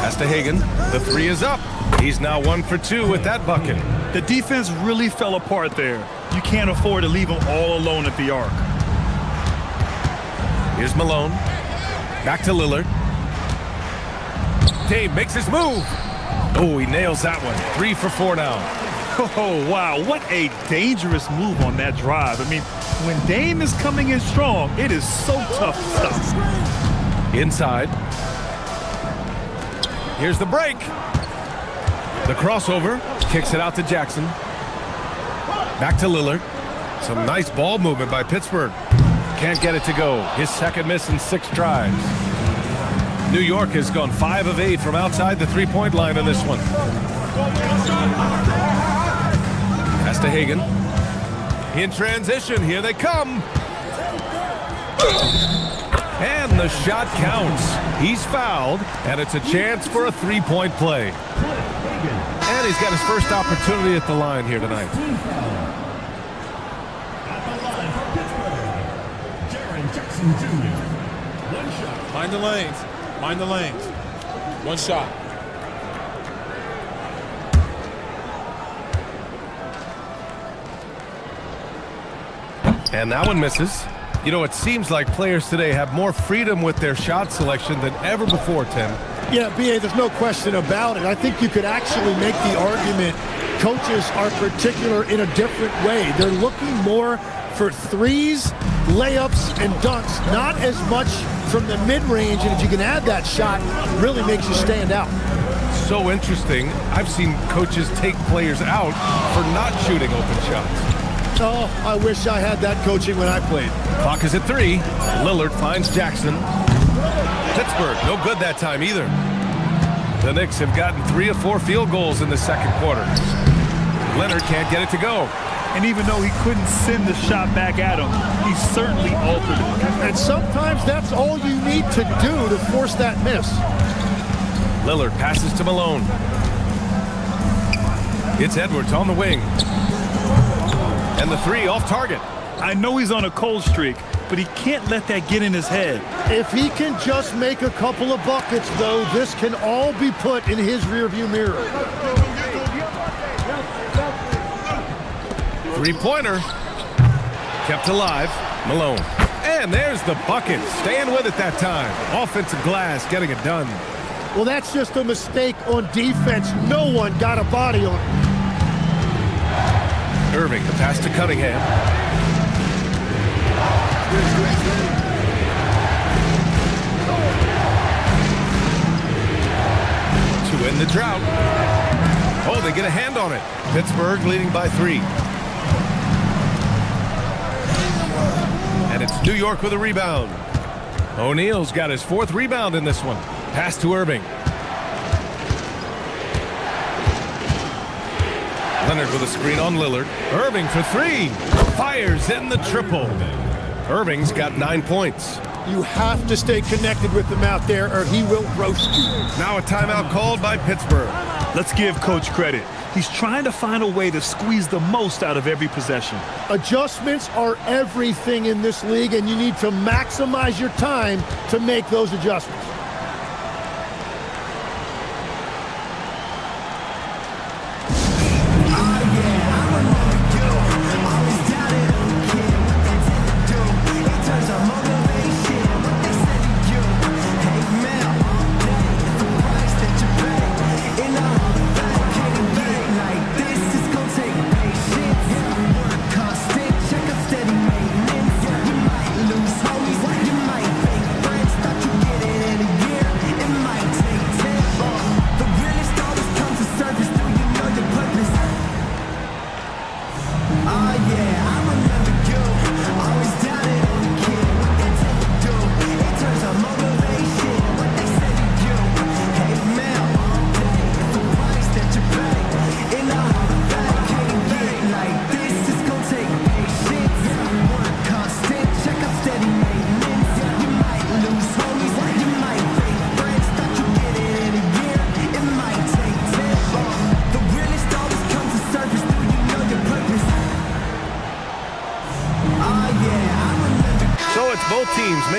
Pass to Hagan. The 3 is up. He's now 1 for 2 with that bucket. The defense really fell apart there. You can't afford to leave them all alone at the arc. Here's Malone. Back to Lillard. Dave makes his move. Oh, he nails that one. 3 for 4 now. Oh, wow. What a dangerous move on that drive. I mean, when Dame is coming in strong, it is so tough to stop. Inside. Here's the break. The crossover. Kicks it out to Jackson. Back to Lillard. Some nice ball movement by Pittsburgh. Can't get it to go. His second miss in 6 tries. New York has gone 5 of 8 from outside the 3-point line in this one. Pass to Hagan. In transition, here they come. And the shot counts. He's fouled, and it's a chance for a 3-point play. And he's got his first opportunity at the line here tonight. Mind the lanes. Mind the lanes. 1 shot. And that one misses. You know, it seems like players today have more freedom with their shot selection than ever before, Tim. Yeah, B.A., there's no question about it. I think you could actually make the argument coaches are particular in a different way. They're looking more for threes, layups, and dunks, not as much from the mid-range, and if you can add that shot, really makes you stand out. So interesting. I've seen coaches take players out for not shooting open shots. Oh, I wish I had that coaching when I played. Clock is at 3. Lillard finds Jackson. Pittsburgh, no good that time either. The Knicks have gotten 3 of 4 field goals in the second quarter. Leonard can't get it to go. And even though he couldn't send the shot back at him, he certainly altered it. And sometimes that's all you need to do to force that miss. Lillard passes to Malone. It's Edwards on the wing. And the 3 off target. I know he's on a cold streak, but he can't let that get in his head. If he can just make a couple of buckets, though, this can all be put in his rearview mirror. 3-pointer. Kept alive. Malone. And there's the bucket. Staying with it that time. Offensive glass getting it done. Well, that's just a mistake on defense. No one got a body on it. Irving, the pass to Cunningham. To win the drought. Oh, they get a hand on it. Pittsburgh leading by 3. And it's New York with a rebound. O'Neal's got his 4th rebound in this one. Pass to Irving. Leonard with a screen on Lillard. Irving for 3. Fires in the triple. Irving's got 9 points. You have to stay connected with him out there or he will roast you. Now a timeout called by Pittsburgh. Let's give Coach credit. He's trying to find a way to squeeze the most out of every possession. Adjustments are everything in this league, and you need to maximize your time to make those adjustments.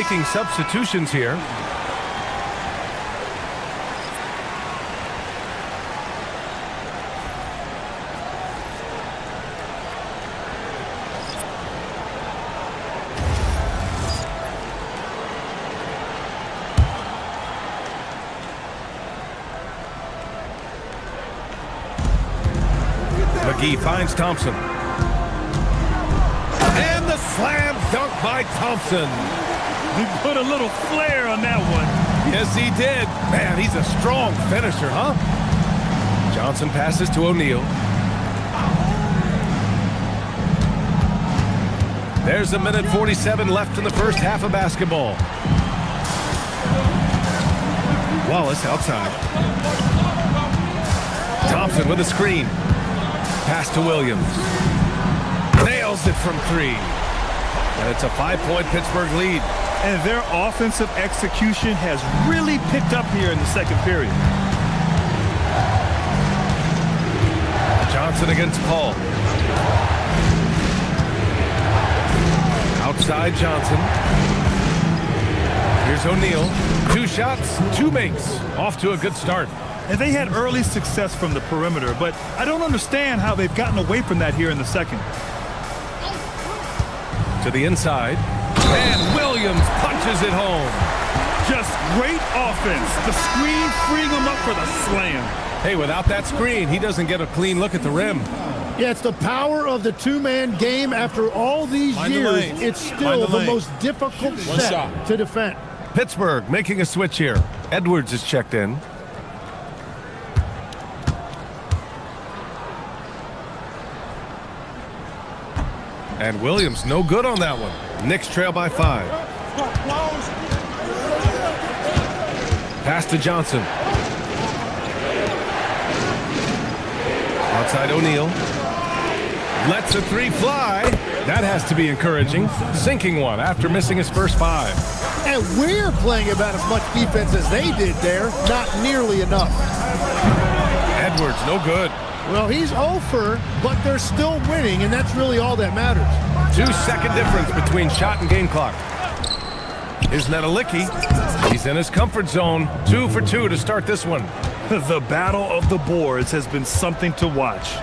making substitutions here. McGee finds Thompson. And the slam dunk by Thompson. He put a little flair on that one. Yes, he did. Man, he's a strong finisher, huh? Johnson passes to O'Neal. There's a minute 47 left in the first half of basketball. Wallace outside. Thompson with a screen. Pass to Williams. Nails it from 3. And it's a 5-point Pittsburgh lead. And their offensive execution has really picked up here in the second period. Johnson against Paul. Outside Johnson. Here's O'Neal. 2 shots, 2 makes. Off to a good start. And they had early success from the perimeter, but I don't understand how they've gotten away from that here in the second. To the inside. And Williams punches it home. Just great offense. The screen freeing him up for the slam. Hey, without that screen, he doesn't get a clean look at the rim. Yeah, it's the power of the two-man game. After all these years, it's still the most difficult set to defend. Pittsburgh making a switch here. Edwards is checked in. And Williams no good on that one. Knicks trail by 5. Pass to Johnson. Outside O'Neal. Lets a 3 fly. That has to be encouraging. Sinking one after missing his first 5. And we're playing about as much defense as they did there. Not nearly enough. Edwards, no good. Well, he's over, but they're still winning, and that's really all that matters. 2-second difference between shot and game clock. Here's Nedelicki. He's in his comfort zone. 2 for 2 to start this one. The battle of the boards has been something to watch.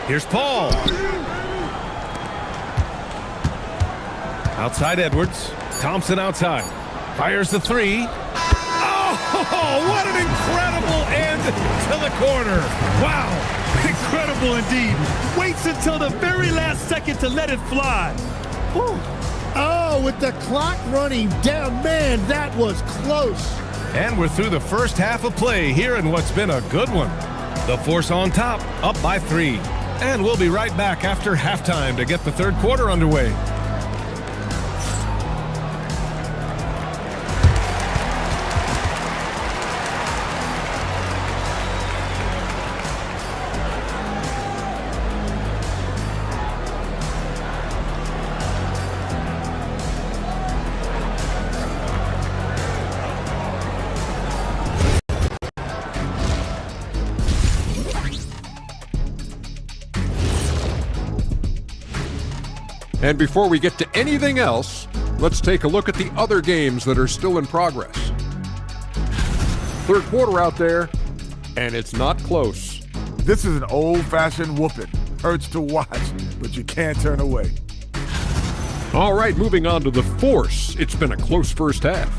Here's Paul. Outside Edwards. Thompson outside. Fires the 3. Oh, what an incredible end to the corner. Wow. Incredible indeed. Waits until the very last second to let it fly. Whew. Oh, with the clock running down, man, that was close. And we're through the first half of play here in what's been a good one. The Force on top, up by 3. And we'll be right back after halftime to get the third quarter underway. And before we get to anything else, let's take a look at the other games that are still in progress. Third quarter out there, and it's not close. This is an old-fashioned whooping. Hurts to watch, but you can't turn away. All right, moving on to the Force. It's been a close first half.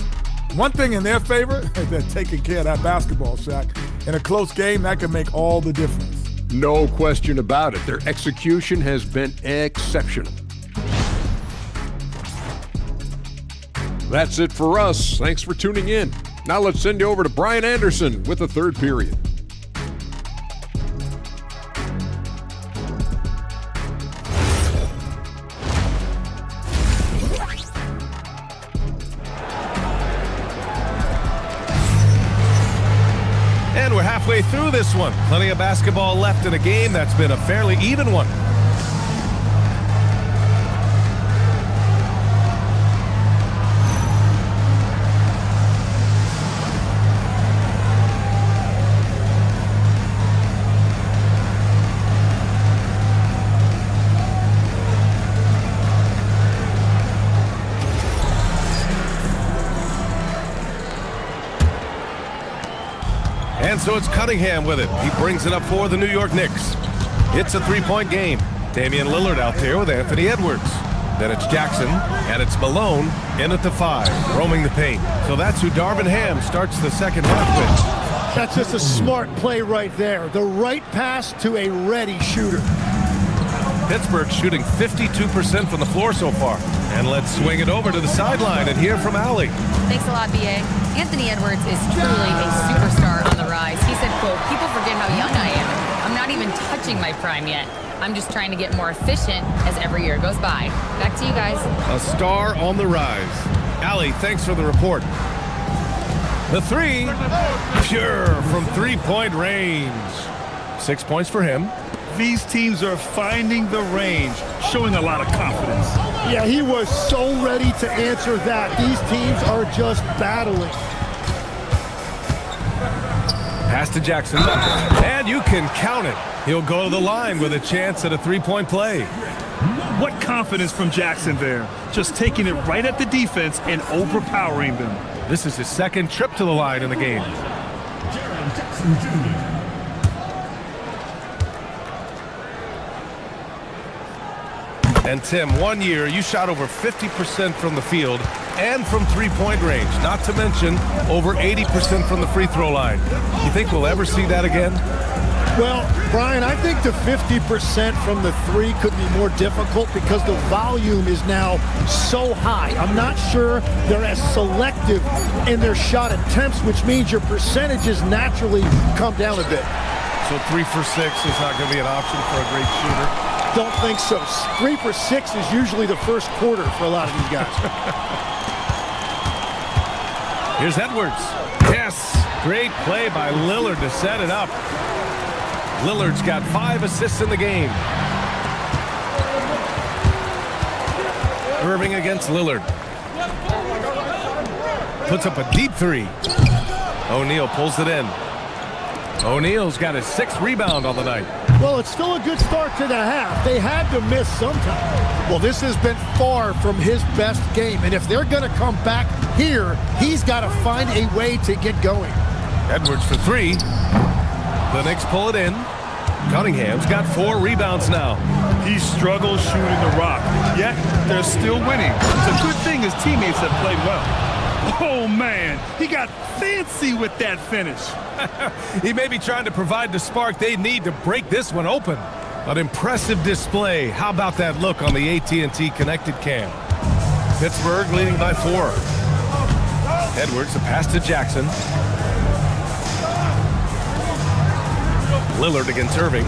One thing in their favor, they're taking care of that basketball, Shaq. In a close game, that can make all the difference. No question about it. Their execution has been exceptional. That's it for us. Thanks for tuning in. Now let's send you over to Brian Anderson with the third period. And we're halfway through this one. Plenty of basketball left in a game that's been a fairly even one. And so it's Cunningham with it. He brings it up for the New York Knicks. It's a three-point game. Damian Lillard out there with Anthony Edwards. Then it's Jackson, and it's Malone in at the 5, roaming the paint. So that's who Darvin Ham starts the second half with. That's just a smart play right there. The right pass to a ready shooter. Pittsburgh shooting 52% from the floor so far. And let's swing it over to the sideline and hear from Allie. Thanks a lot, B.A. Anthony Edwards is truly a superstar on the rise. He said, quote, "People forget how young I am. I'm not even touching my prime yet. I'm just trying to get more efficient as every year goes by." Back to you guys. A star on the rise. Allie, thanks for the report. The 3, pure from three-point range. 6 points for him. These teams are finding the range, showing a lot of confidence. Yeah, he was so ready to answer that. These teams are just battling. Pass to Jackson, and you can count it. He'll go to the line with a chance at a three-point play. What confidence from Jackson there. Just taking it right at the defense and overpowering them. This is his second trip to the line in the game. Jackson Jr. And Tim, 1 year, you shot over 50% from the field and from three-point range, not to mention over 80% from the free throw line. You think we'll ever see that again? Well, Brian, I think the 50% from the 3 could be more difficult because the volume is now so high. I'm not sure they're as selective in their shot attempts, which means your percentages naturally come down a bit. So 3 for 6 is not going to be an option for a great shooter? Don't think so. 3 for 6 is usually the first quarter for a lot of these guys. Here's Edwards. Yes, great play by Lillard to set it up. Lillard's got 5 assists in the game. Irving against Lillard. Puts up a deep 3. O'Neal pulls it in. O'Neal's got his 6th rebound on the night. Well, it's still a good start to the half. They had to miss sometime. Well, this has been far from his best game, and if they're going to come back here, he's got to find a way to get going. Edwards for 3. The Knicks pull it in. Cunningham's got 4 rebounds now. He struggles shooting the rock, yet they're still winning. It's a good thing his teammates have played well. Oh, man, he got fancy with that finish. He may be trying to provide the spark they need to break this one open. An impressive display. How about that look on the AT&T connected cam? Pittsburgh leading by 4. Edwards, a pass to Jackson. Lillard against Irving.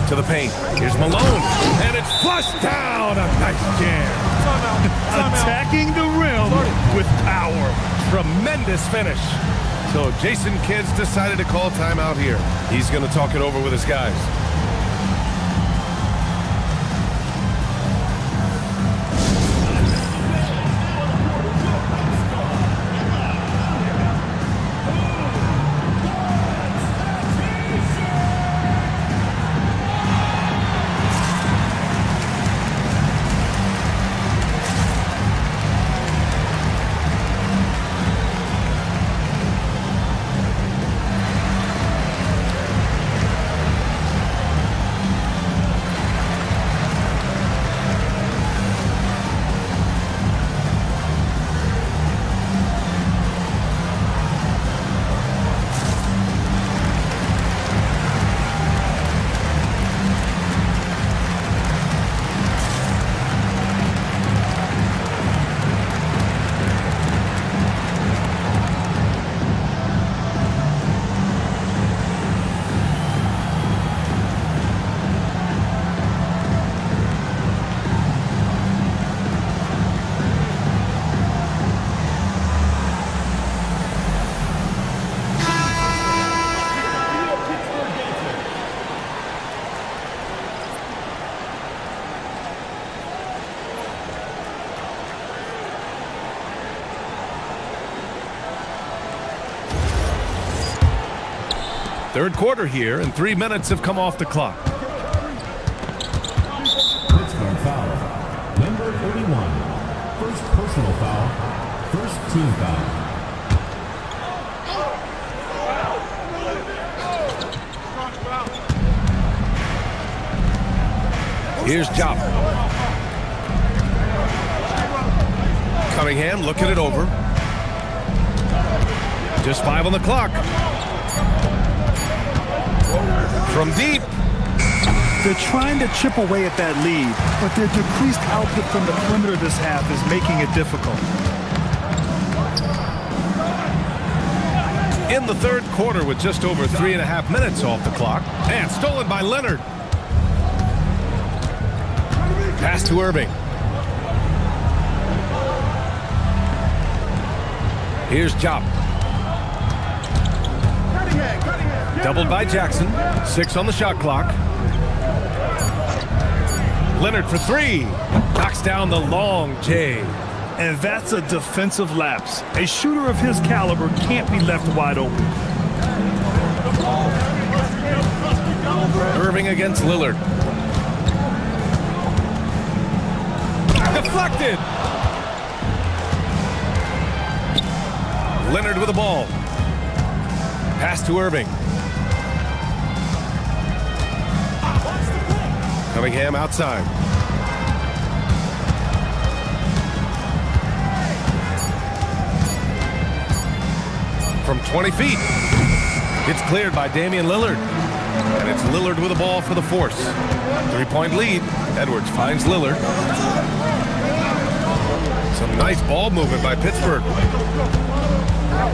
To the paint. Here's Malone. And it's flushed down. A nice jam. Attacking the rim with power. Tremendous finish. So Jason Kidd's decided to call timeout here. He's going to talk it over with his guys. Third quarter here, and 3 minutes have come off the clock. Pittsburgh foul. Number 31. First personal foul. First team foul. Here's Jop. Cunningham looking it over. Just 5 on the clock. From deep. They're trying to chip away at that lead, but their decreased output from the perimeter this half is making it difficult. In the third quarter with just over 3.5 minutes off the clock. And stolen by Leonard. Pass to Irving. Here's Jop. Doubled by Jackson. 6 on the shot clock. Leonard for 3. Knocks down the long J. And that's a defensive lapse. A shooter of his caliber can't be left wide open. Irving against Lillard. Deflected. Leonard with the ball. Pass to Irving. Cunningham outside. From 20 feet. It's cleared by Damian Lillard. And it's Lillard with the ball for the Force. 3-point lead. Edwards finds Lillard. Some nice ball movement by Pittsburgh.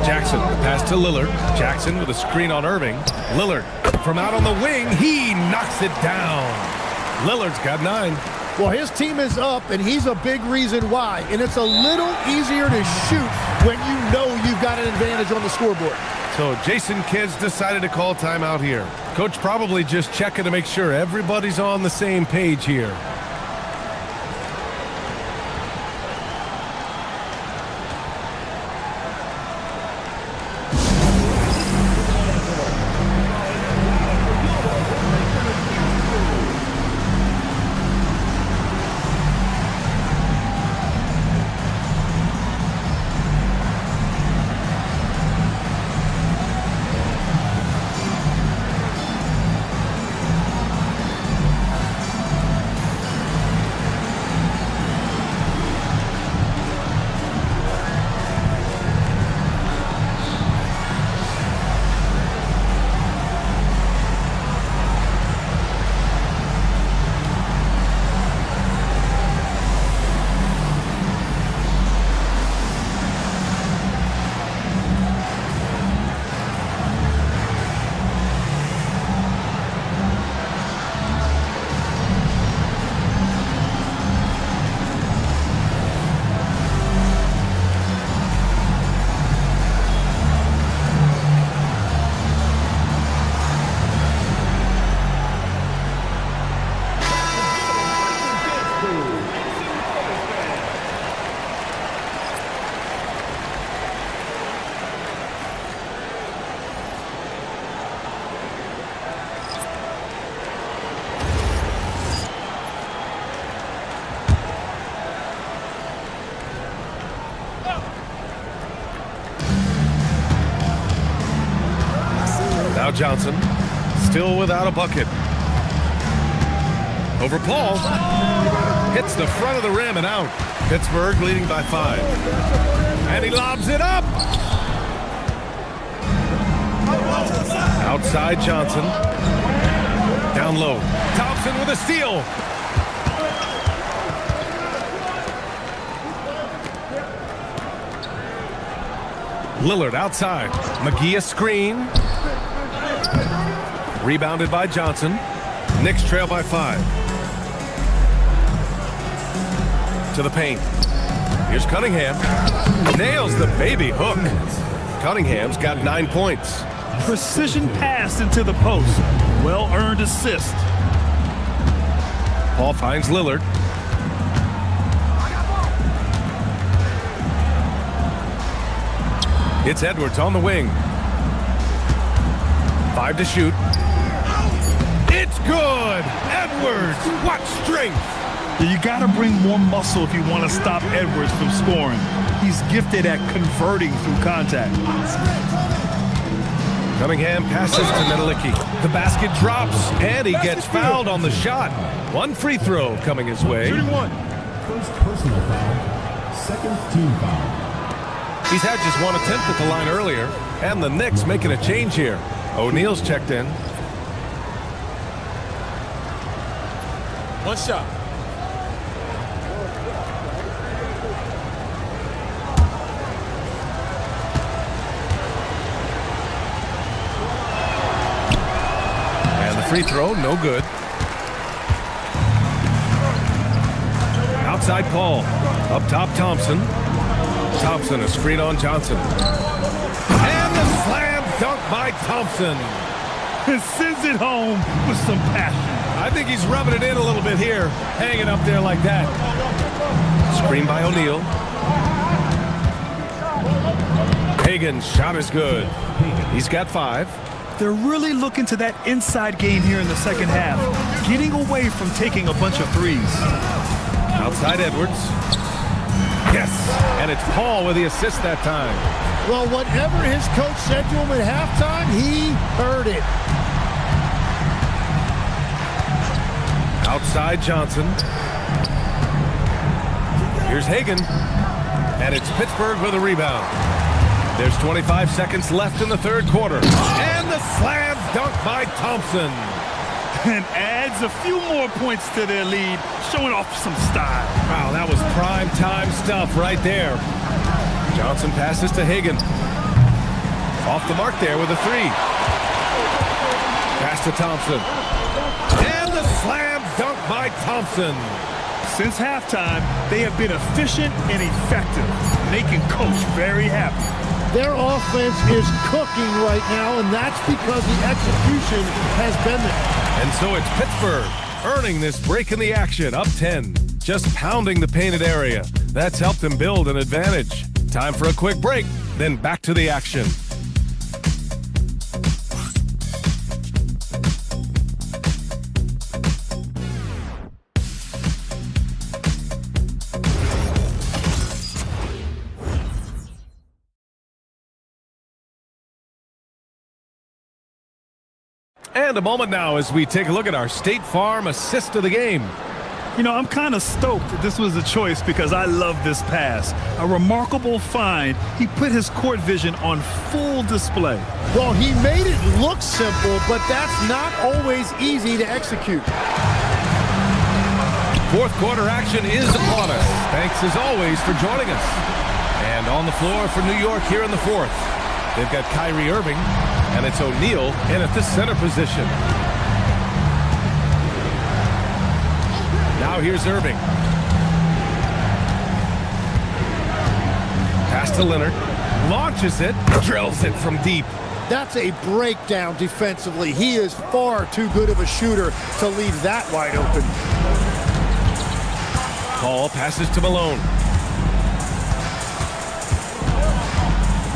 Jackson, pass to Lillard. Jackson with a screen on Irving. Lillard from out on the wing. He knocks it down. Lillard's got 9. Well, his team is up, and he's a big reason why. And it's a little easier to shoot when you know you've got an advantage on the scoreboard. So Jason Kidd's decided to call timeout here. Coach probably just checking to make sure everybody's on the same page here. Now Johnson, still without a bucket. Over Paul. Hits the front of the rim and out. Pittsburgh leading by 5. And he lobs it up. Outside Johnson. Down low. Thompson with a steal. Lillard outside. McGee a screen. Rebounded by Johnson. Knicks trail by 5. To the paint. Here's Cunningham. Nails the baby hook. Cunningham's got 9 points. Precision pass into the post. Well-earned assist. Paul finds Lillard. It's Edwards on the wing. 5 to shoot. It's good! Edwards, what strength! You got to bring more muscle if you want to stop Edwards from scoring. He's gifted at converting through contact. Cunningham passes to Medalicki. The basket drops, and he gets fouled on the shot. One free throw coming his way. Shooting one. First personal foul. Second team foul. He's had just one attempt at the line earlier, and the Knicks making a change here. O'Neal's checked in. One shot. Free throw, no good. Outside Paul. Up top, Thompson. Thompson, a screen on Johnson. And the slam dunk by Thompson. Sends it home with some passion. I think he's rubbing it in a little bit here, hanging up there like that. Screen by O'Neal. Hagan's shot is good. He's got 5. They're really looking to that inside game here in the second half, getting away from taking a bunch of threes. Outside Edwards. Yes, and it's Paul with the assist that time. Well, whatever his coach said to him at halftime, he heard it. Outside Johnson. Here's Hagan, and it's Pittsburgh with a rebound. There's 25 seconds left in the third quarter. And the slam dunk by Thompson. And adds a few more points to their lead, showing off some style. Wow, that was prime time stuff right there. Johnson passes to Hagan. Off the mark there with a 3. Pass to Thompson. And the slam dunk by Thompson. Since halftime, they have been efficient and effective, making Coach very happy. Their offense is cooking right now, and that's because the execution has been there. And so it's Pittsburgh earning this break in the action, up 10. Just pounding the painted area. That's helped them build an advantage. Time for a quick break, then back to the action. And a moment now as we take a look at our State Farm assist of the game. You know, I'm kind of stoked that this was a choice because I love this pass. A remarkable find. He put his court vision on full display. Well, he made it look simple, but that's not always easy to execute. Fourth quarter action is upon us. Thanks as always for joining us. And on the floor for New York here in the fourth. They've got Kyrie Irving, and it's O'Neal in at the center position. Now here's Irving. Pass to Leonard. Launches it, drills it from deep. That's a breakdown defensively. He is far too good of a shooter to leave that wide open. Paul passes to Malone.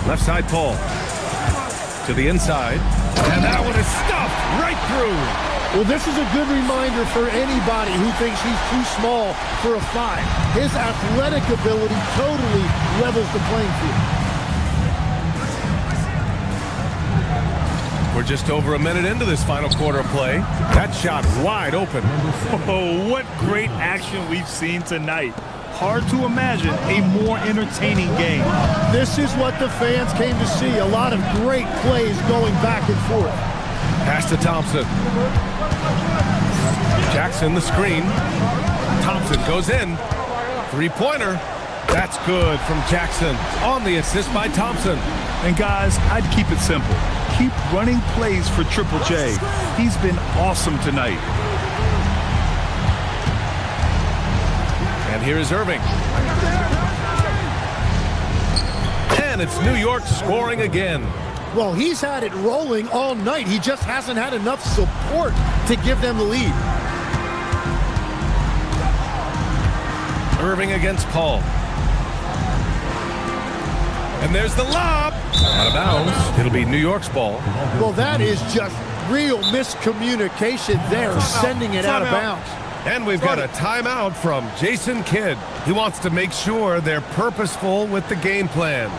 Left side, Paul. To the inside. And that one is stuffed right through. Well, this is a good reminder for anybody who thinks he's too small for a 5. His athletic ability totally levels the playing field. We're just over a minute into this final quarter of play. That shot wide open. Oh, what great action we've seen tonight. Hard to imagine a more entertaining game. This is what the fans came to see. A lot of great plays going back and forth. Pass to Thompson. Jackson the screen. Thompson goes in. Three-pointer. That's good from Jackson on the assist by Thompson. And guys, I'd keep it simple. Keep running plays for Triple J. He's been awesome tonight. And here is Irving. And it's New York scoring again. Well, he's had it rolling all night. He just hasn't had enough support to give them the lead. Irving against Paul. And there's the lob. Out of bounds. It'll be New York's ball. Well, that is just real miscommunication there, sending it out of bounds. And we've got a timeout from Jason Kidd. He wants to make sure they're purposeful with the game plan.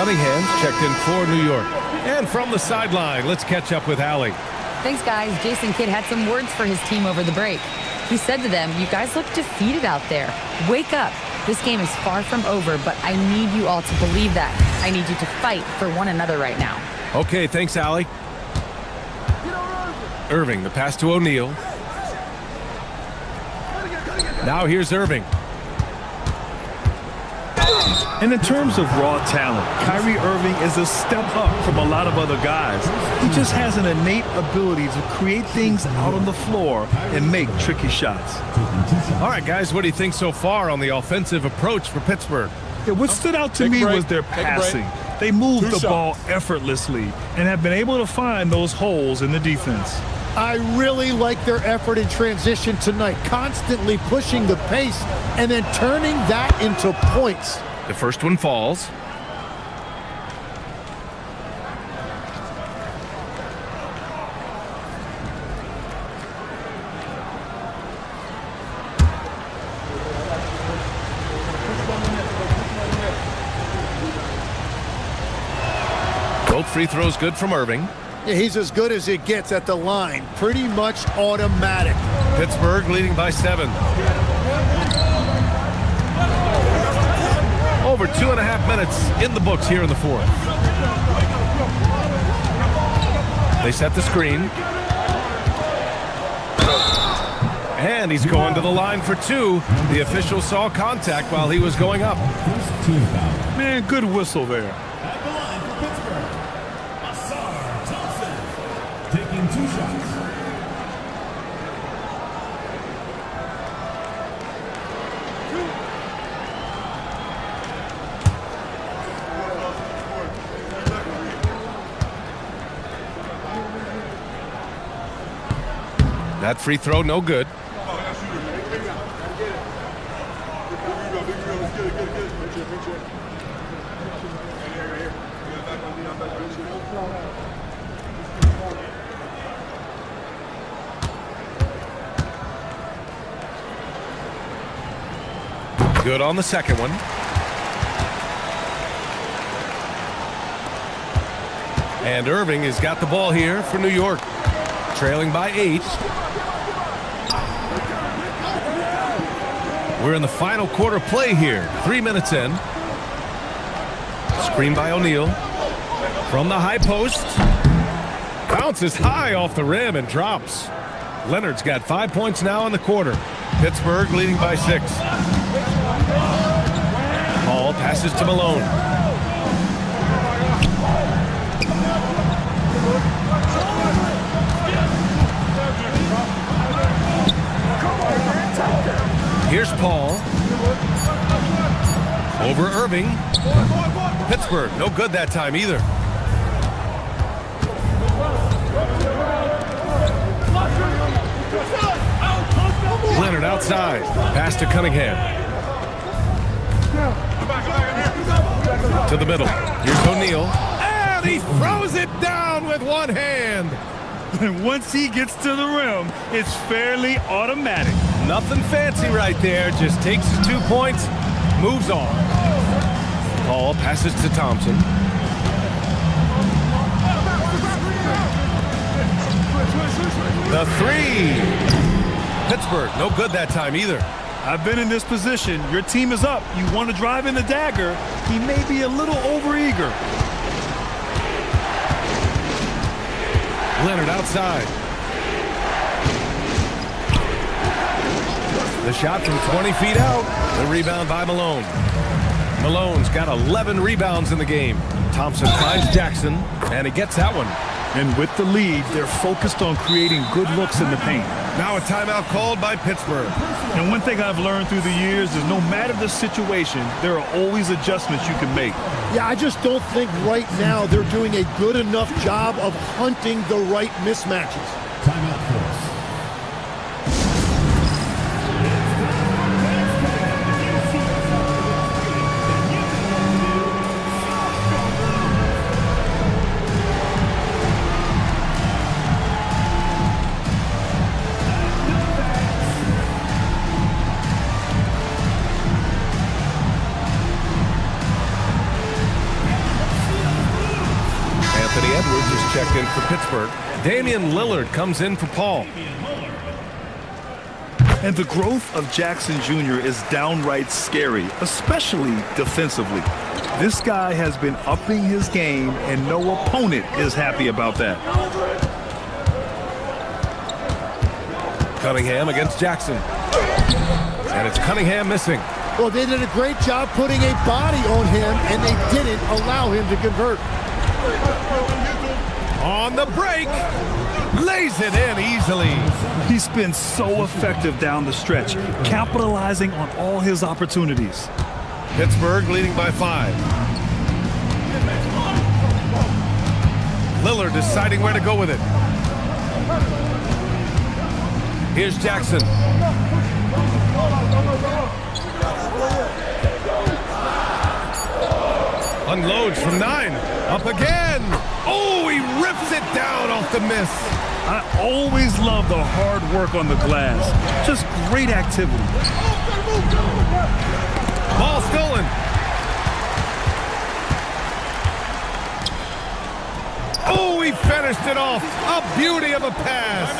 Cunningham's checked in for New York. And from the sideline, let's catch up with Allie. Thanks, guys. Jason Kidd had some words for his team over the break. He said to them, "You guys look defeated out there. Wake up. This game is far from over, but I need you all to believe that. I need you to fight for one another right now." Okay, thanks, Allie. Irving, the pass to O'Neal. Now here's Irving. And in terms of raw talent, Kyrie Irving is a step up from a lot of other guys. He just has an innate ability to create things out on the floor and make tricky shots. All right, guys, what do you think so far on the offensive approach for Pittsburgh? Yeah, what stood out to me was their passing. They moved the ball effortlessly and have been able to find those holes in the defense. I really like their effort in transition tonight, constantly pushing the pace and then turning that into points. The first one falls. Both free throws good from Irving. Yeah, he's as good as it gets at the line. Pretty much automatic. Pittsburgh leading by 7. Over 2.5 minutes in the books here in the fourth. They set the screen. And he's going to the line for 2. The official saw contact while he was going up. Man, good whistle there. At the line for Pittsburgh, taking 2 shots. That free throw, no good. Good on the second one. And Irving has got the ball here for New York. Trailing by 8. We're in the final quarter play here. 3 minutes in. Screen by O'Neal. From the high post. Bounces high off the rim and drops. Leonard's got 5 points now in the quarter. Pittsburgh leading by 6. Paul passes to Malone. Here's Paul. Over Irving. Pittsburgh, no good that time either. Leonard outside. Pass to Cunningham. To the middle. Here's O'Neal. And he throws it down with one hand. And once he gets to the rim, it's fairly automatic. Nothing fancy right there. Just takes his 2 points, moves on. Paul passes to Thompson. The 3. Pittsburgh, no good that time either. I've been in this position. Your team is up. You want to drive in the dagger. He may be a little overeager. Leonard outside. The shot from 20 feet out. The rebound by Malone. Malone's got 11 rebounds in the game. Thompson finds Jackson, and he gets that one. And with the lead, they're focused on creating good looks in the paint. Now a timeout called by Pittsburgh. And one thing I've learned through the years is no matter the situation, there are always adjustments you can make. Yeah, I just don't think right now they're doing a good enough job of hunting the right mismatches. Timeout force. Anthony Edwards is checked in for Pittsburgh. Damian Lillard comes in for Paul. And the growth of Jackson Jr. is downright scary, especially defensively. This guy has been upping his game, and no opponent is happy about that. Cunningham against Jackson. And it's Cunningham missing. Well, they did a great job putting a body on him, and they didn't allow him to convert. On the break, lays it in easily. He's been so effective down the stretch, capitalizing on all his opportunities. Pittsburgh leading by 5. Lillard deciding where to go with it. Here's Jackson. Unloads from 9. Up again. Oh, he rips it down off the miss. I always love the hard work on the glass. Just great activity. Ball stolen. Oh, he finished it off. A beauty of a pass.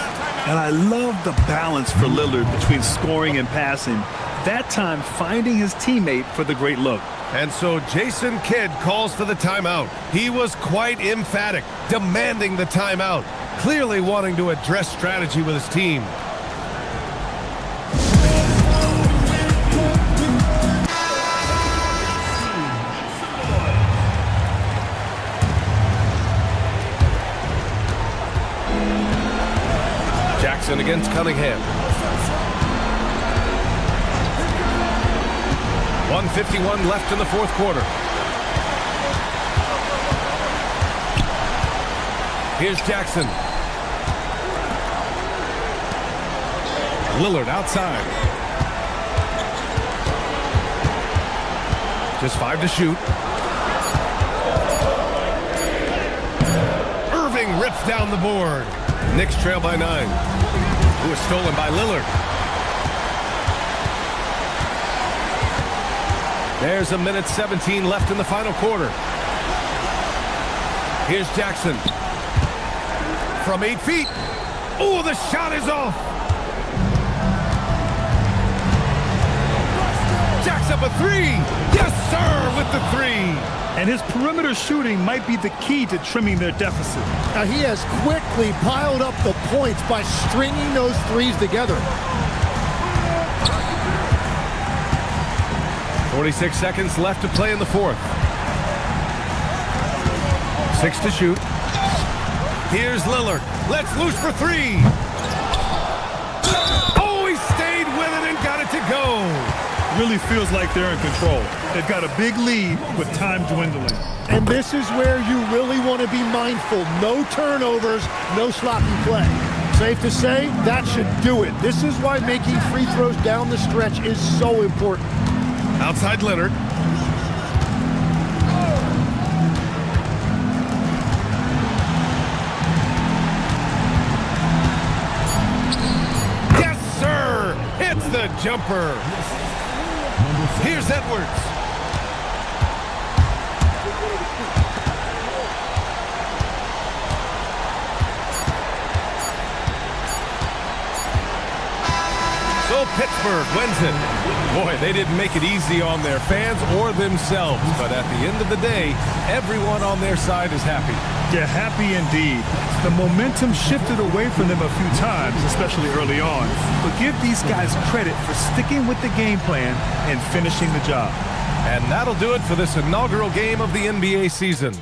And I love the balance for Lillard between scoring and passing. That time finding his teammate for the great look. And so Jason Kidd calls for the timeout. He was quite emphatic, demanding the timeout, clearly wanting to address strategy with his team. Jackson against Cunningham. 1:51 left in the fourth quarter. Here's Jackson. Lillard outside. Just 5 to shoot. Irving rips down the board. Knicks trail by 9. Who is stolen by Lillard. There's 1:17 left in the final quarter. Here's Jackson. From 8 feet. Oh, the shot is off. Jacks up a 3. Yes, sir, with the 3. And his perimeter shooting might be the key to trimming their deficit. Now, he has quickly piled up the points by stringing those threes together. 46 seconds left to play in the fourth. 6 to shoot. Here's Lillard. Let's loose for 3. Oh, he stayed with it and got it to go. Really feels like they're in control. They've got a big lead with time dwindling. And this is where you really want to be mindful. No turnovers, no sloppy play. Safe to say, that should do it. This is why making free throws down the stretch is so important. Outside Leonard. Yes, sir! Hits the jumper. Here's Edwards. So Pittsburgh wins it. Boy, they didn't make it easy on their fans or themselves, but at the end of the day, everyone on their side is happy. Yeah, happy indeed. The momentum shifted away from them a few times, especially early on. But give these guys credit for sticking with the game plan and finishing the job. And that'll do it for this inaugural game of the NBA season.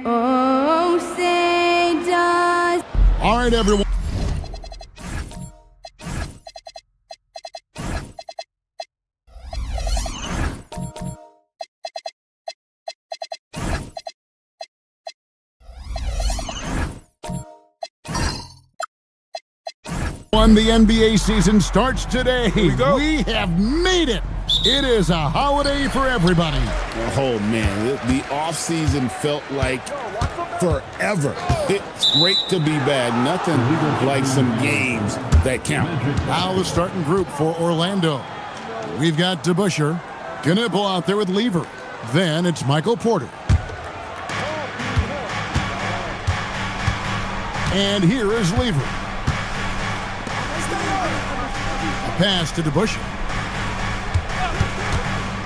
Oh, say does. All right, everyone. The NBA season starts today. We have made it. It is a holiday for everybody. Oh, man, the offseason felt like forever. It's great to be back. Nothing like some games that count. Now the starting group for Orlando. We've got DeBusschere, Knipple out there with Lever. Then it's Michael Porter. And here is Lever. Pass to DeBusschere.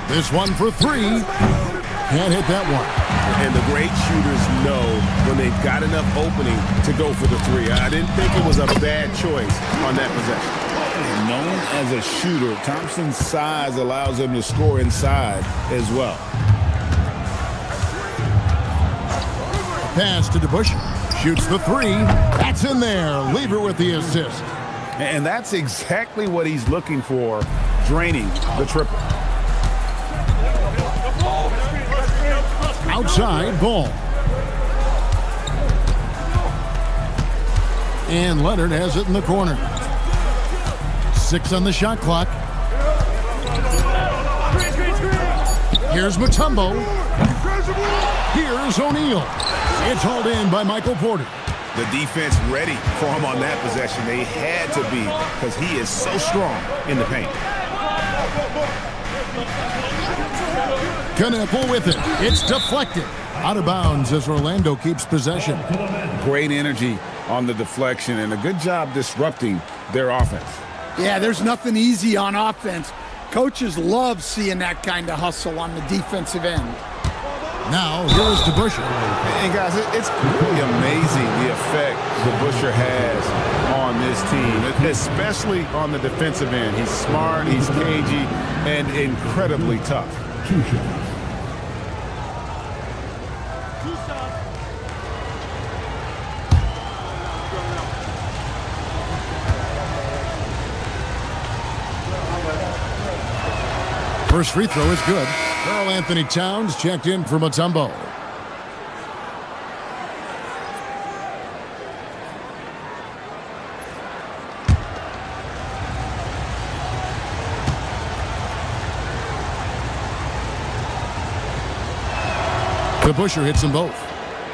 This one for three. Can't hit that one. And the great shooters know when they've got enough opening to go for the three. I didn't think it was a bad choice on that possession. Known as a shooter, Thompson's size allows him to score inside as well. Pass to DeBusschere. Shoots the three. That's in there. Lever with the assist. And that's exactly what he's looking for, draining the triple. Outside ball. And Leonard has it in the corner. 6 on the shot clock. Here's Mutombo. Here's O'Neal. It's hauled in by Michael Porter. The defense ready for him on that possession. They had to be because he is so strong in the paint. Knipple with it. It's deflected. Out of bounds as Orlando keeps possession. Great energy on the deflection and a good job disrupting their offense. Yeah, there's nothing easy on offense. Coaches love seeing that kind of hustle on the defensive end. Now, here's DeBusschere. And guys, it's really amazing the effect DeBusschere has on this team, especially on the defensive end. He's smart, he's cagey, and incredibly tough. First free throw is good. Karl-Anthony Towns checked in for Mutombo. DeBusschere hits them both.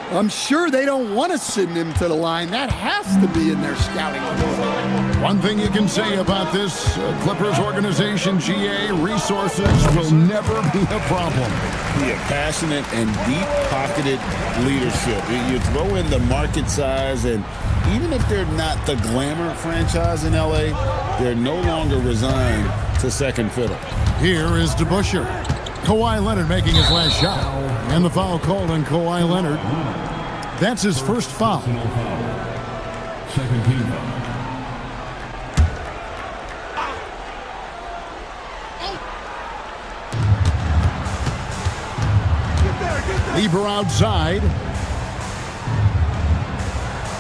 I'm sure they don't want to send him to the line. That has to be in their scouting report. One thing you can say about this Clippers organization, GA, resources will never be a problem. Yeah, passionate and deep-pocketed leadership. You throw in the market size, and even if they're not the glamour franchise in LA, they're no longer resigned to second fiddle. Here is DeBusschere. Kawhi Leonard making his last shot. And the foul called on Kawhi Leonard. That's his first foul. Second team foul. Lever outside.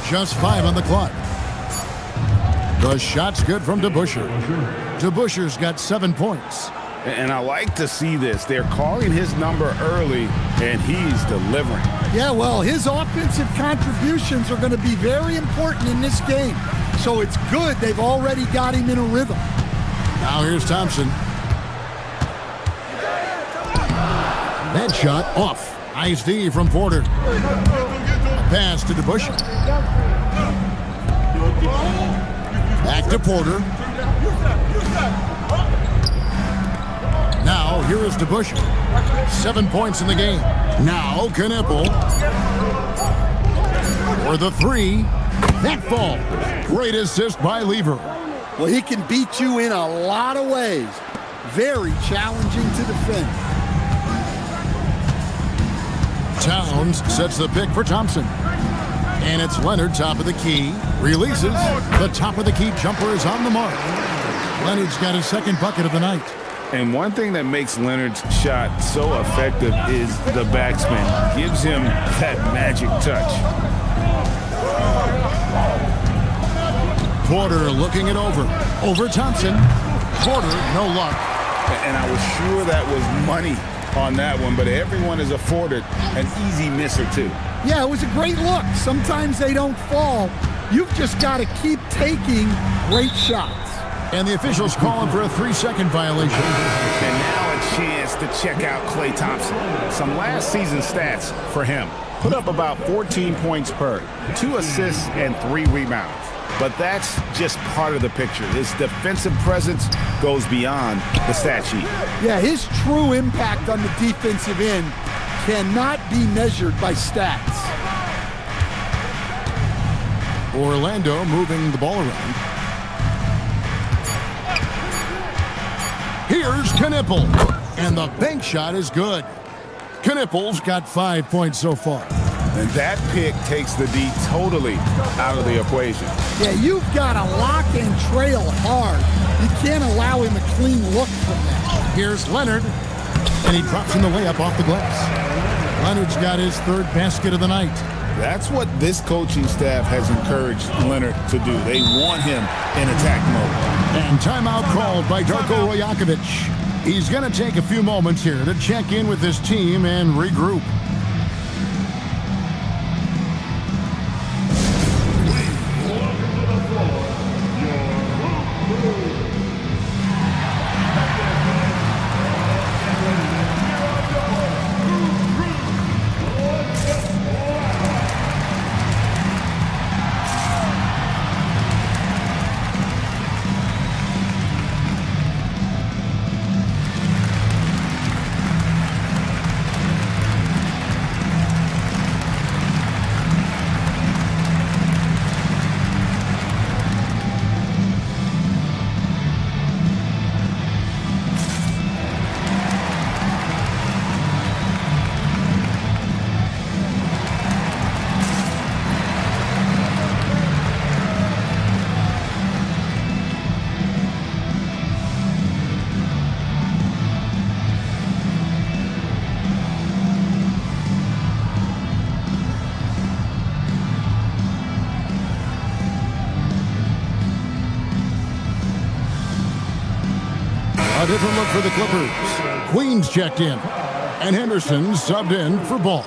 Just 5 on the clock. The shot's good from DeBusschere. DeBusschere's got 7 points. And I like to see this. They're calling his number early, and he's delivering. Yeah, well, his offensive contributions are going to be very important in this game. So it's good they've already got him in a rhythm. Now here's Thompson. That shot off. Nice D from Porter. A pass to DeBusschere. Back to Porter. Now, here is DeBusschere. 7 points in the game. Now, Knipple. For the three. That fall. Great assist by Lever. Well, he can beat you in a lot of ways. Very challenging to defend. Towns sets the pick for Thompson. And it's Leonard, top of the key. Releases. The top of the key jumper is on the mark. Leonard's got his second bucket of the night. And one thing that makes Leonard's shot so effective is the backspin. Gives him that magic touch. Porter looking it over. Over Thompson. Porter, no luck. And I was sure that was money on that one, but everyone is afforded an easy miss or two. Yeah, it was a great look. Sometimes they don't fall. You've just got to keep taking great shots. And the officials calling for a 3-second violation. And now a chance to check out Klay Thompson. Some last season stats for him. Put up about 14 points per, 2 assists and 3 rebounds. But that's just part of the picture. His defensive presence goes beyond the stat sheet. Yeah, his true impact on the defensive end cannot be measured by stats. Orlando moving the ball around. Here's Knipple, and the bank shot is good. Knipple's got 5 points so far. And that pick takes the D totally out of the equation. Yeah, you've got to lock and trail hard. You can't allow him a clean look from that. Here's Leonard, and he drops in the layup off the glass. Leonard's got his 3rd basket of the night. That's what this coaching staff has encouraged Leonard to do. They want him in attack mode. And timeout called by Darko Rajakovic. He's going to take a few moments here to check in with his team and regroup. A different look for the Clippers. Queens checked in, and Henderson subbed in for Ball.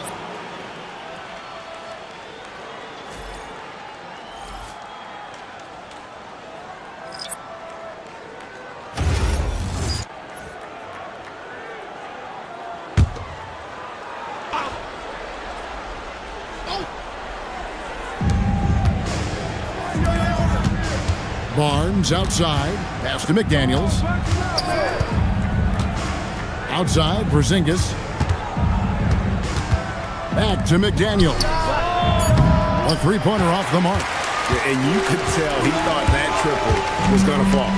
Barnes outside, pass to McDaniels. Outside, Porzingis. Back to McDaniel. A 3-pointer off the mark. And you could tell he thought that triple was going to fall.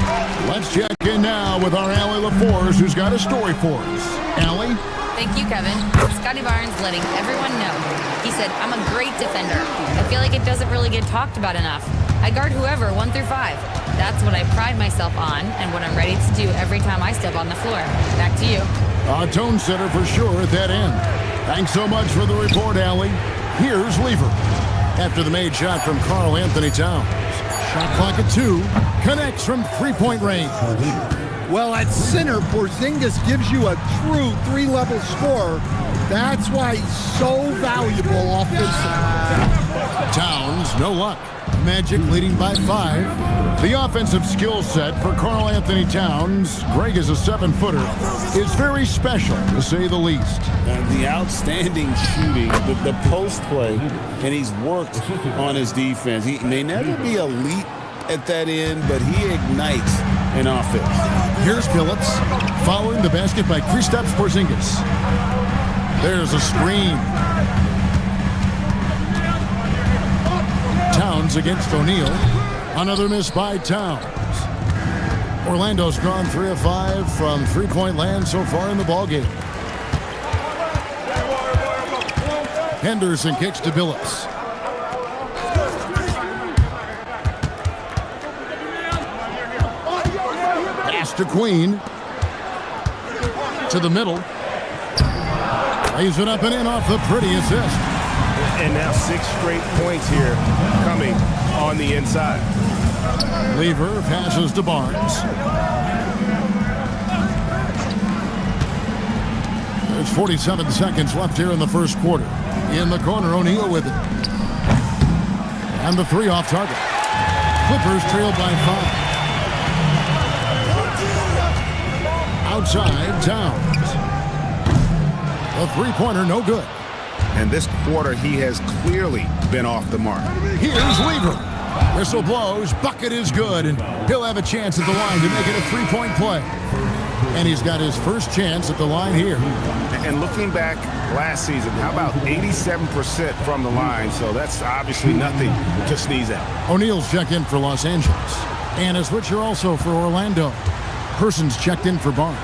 Let's check in now with our Allie LaForce, who's got a story for us. Allie? Thank you, Kevin. Scotty Barnes letting everyone know. He said, I'm a great defender. I feel like it doesn't really get talked about enough. I guard whoever, 1 through 5. That's what I pride myself on and what I'm ready to do every time I step on the floor. Back to you. A tone setter for sure at that end. Thanks so much for the report, Allie. Here's Lever. After the made shot from Karl Anthony Towns. Shot clock at 2. Connects from 3-point range. Well, at center, Porzingis gives you a true 3-level scorer. That's why he's so valuable offensively. Towns, no luck. Magic leading by 5. The offensive skill set for Karl Anthony Towns, Greg is a 7-footer, is very special, to say the least. The outstanding shooting, the post play, and he's worked on his defense. He may never be elite at that end, but he ignites an offense. Here's Billups, following the basket by Kristaps Porzingis. There's a screen. Towns against O'Neal. Another miss by Towns. Orlando's gone 3 of 5 from 3-point land so far in the ballgame. Henderson kicks to Billups. Pass to Queen. to the middle. Lays it up and in off the pretty assist. And now 6 straight points here coming on the inside. Lever passes to Barnes. There's 47 seconds left here in the first quarter. In the corner, O'Neal with it. And the 3 off target. Clippers trailed by 5. Outside, Towns. A 3-pointer, no good. And this quarter, he has clearly been off the mark. Here's Lever. Whistle blows, bucket is good, and he'll have a chance at the line to make it a 3-point play. And he's got his first chance at the line here. And looking back last season, how about 87% from the line? So that's obviously nothing to sneeze at. O'Neal's checked in for Los Angeles. And a switcher also for Orlando. Person's checked in for Barnes.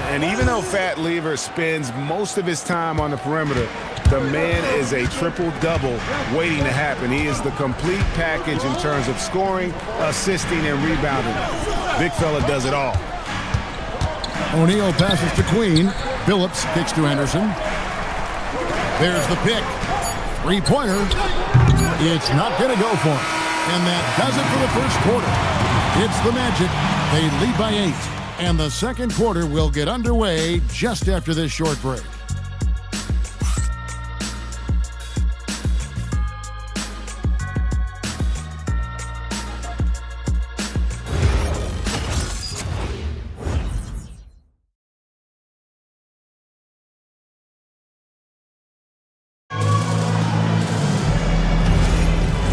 And even though Fat Lever spends most of his time on the perimeter, the man is a triple-double waiting to happen. He is the complete package in terms of scoring, assisting, and rebounding. Big fella does it all. O'Neal passes to Queen. Phillips kicks to Anderson. There's the pick. 3-pointer. It's not going to go for him. And that does it for the first quarter. It's the Magic. They lead by 8. And the second quarter will get underway just after this short break.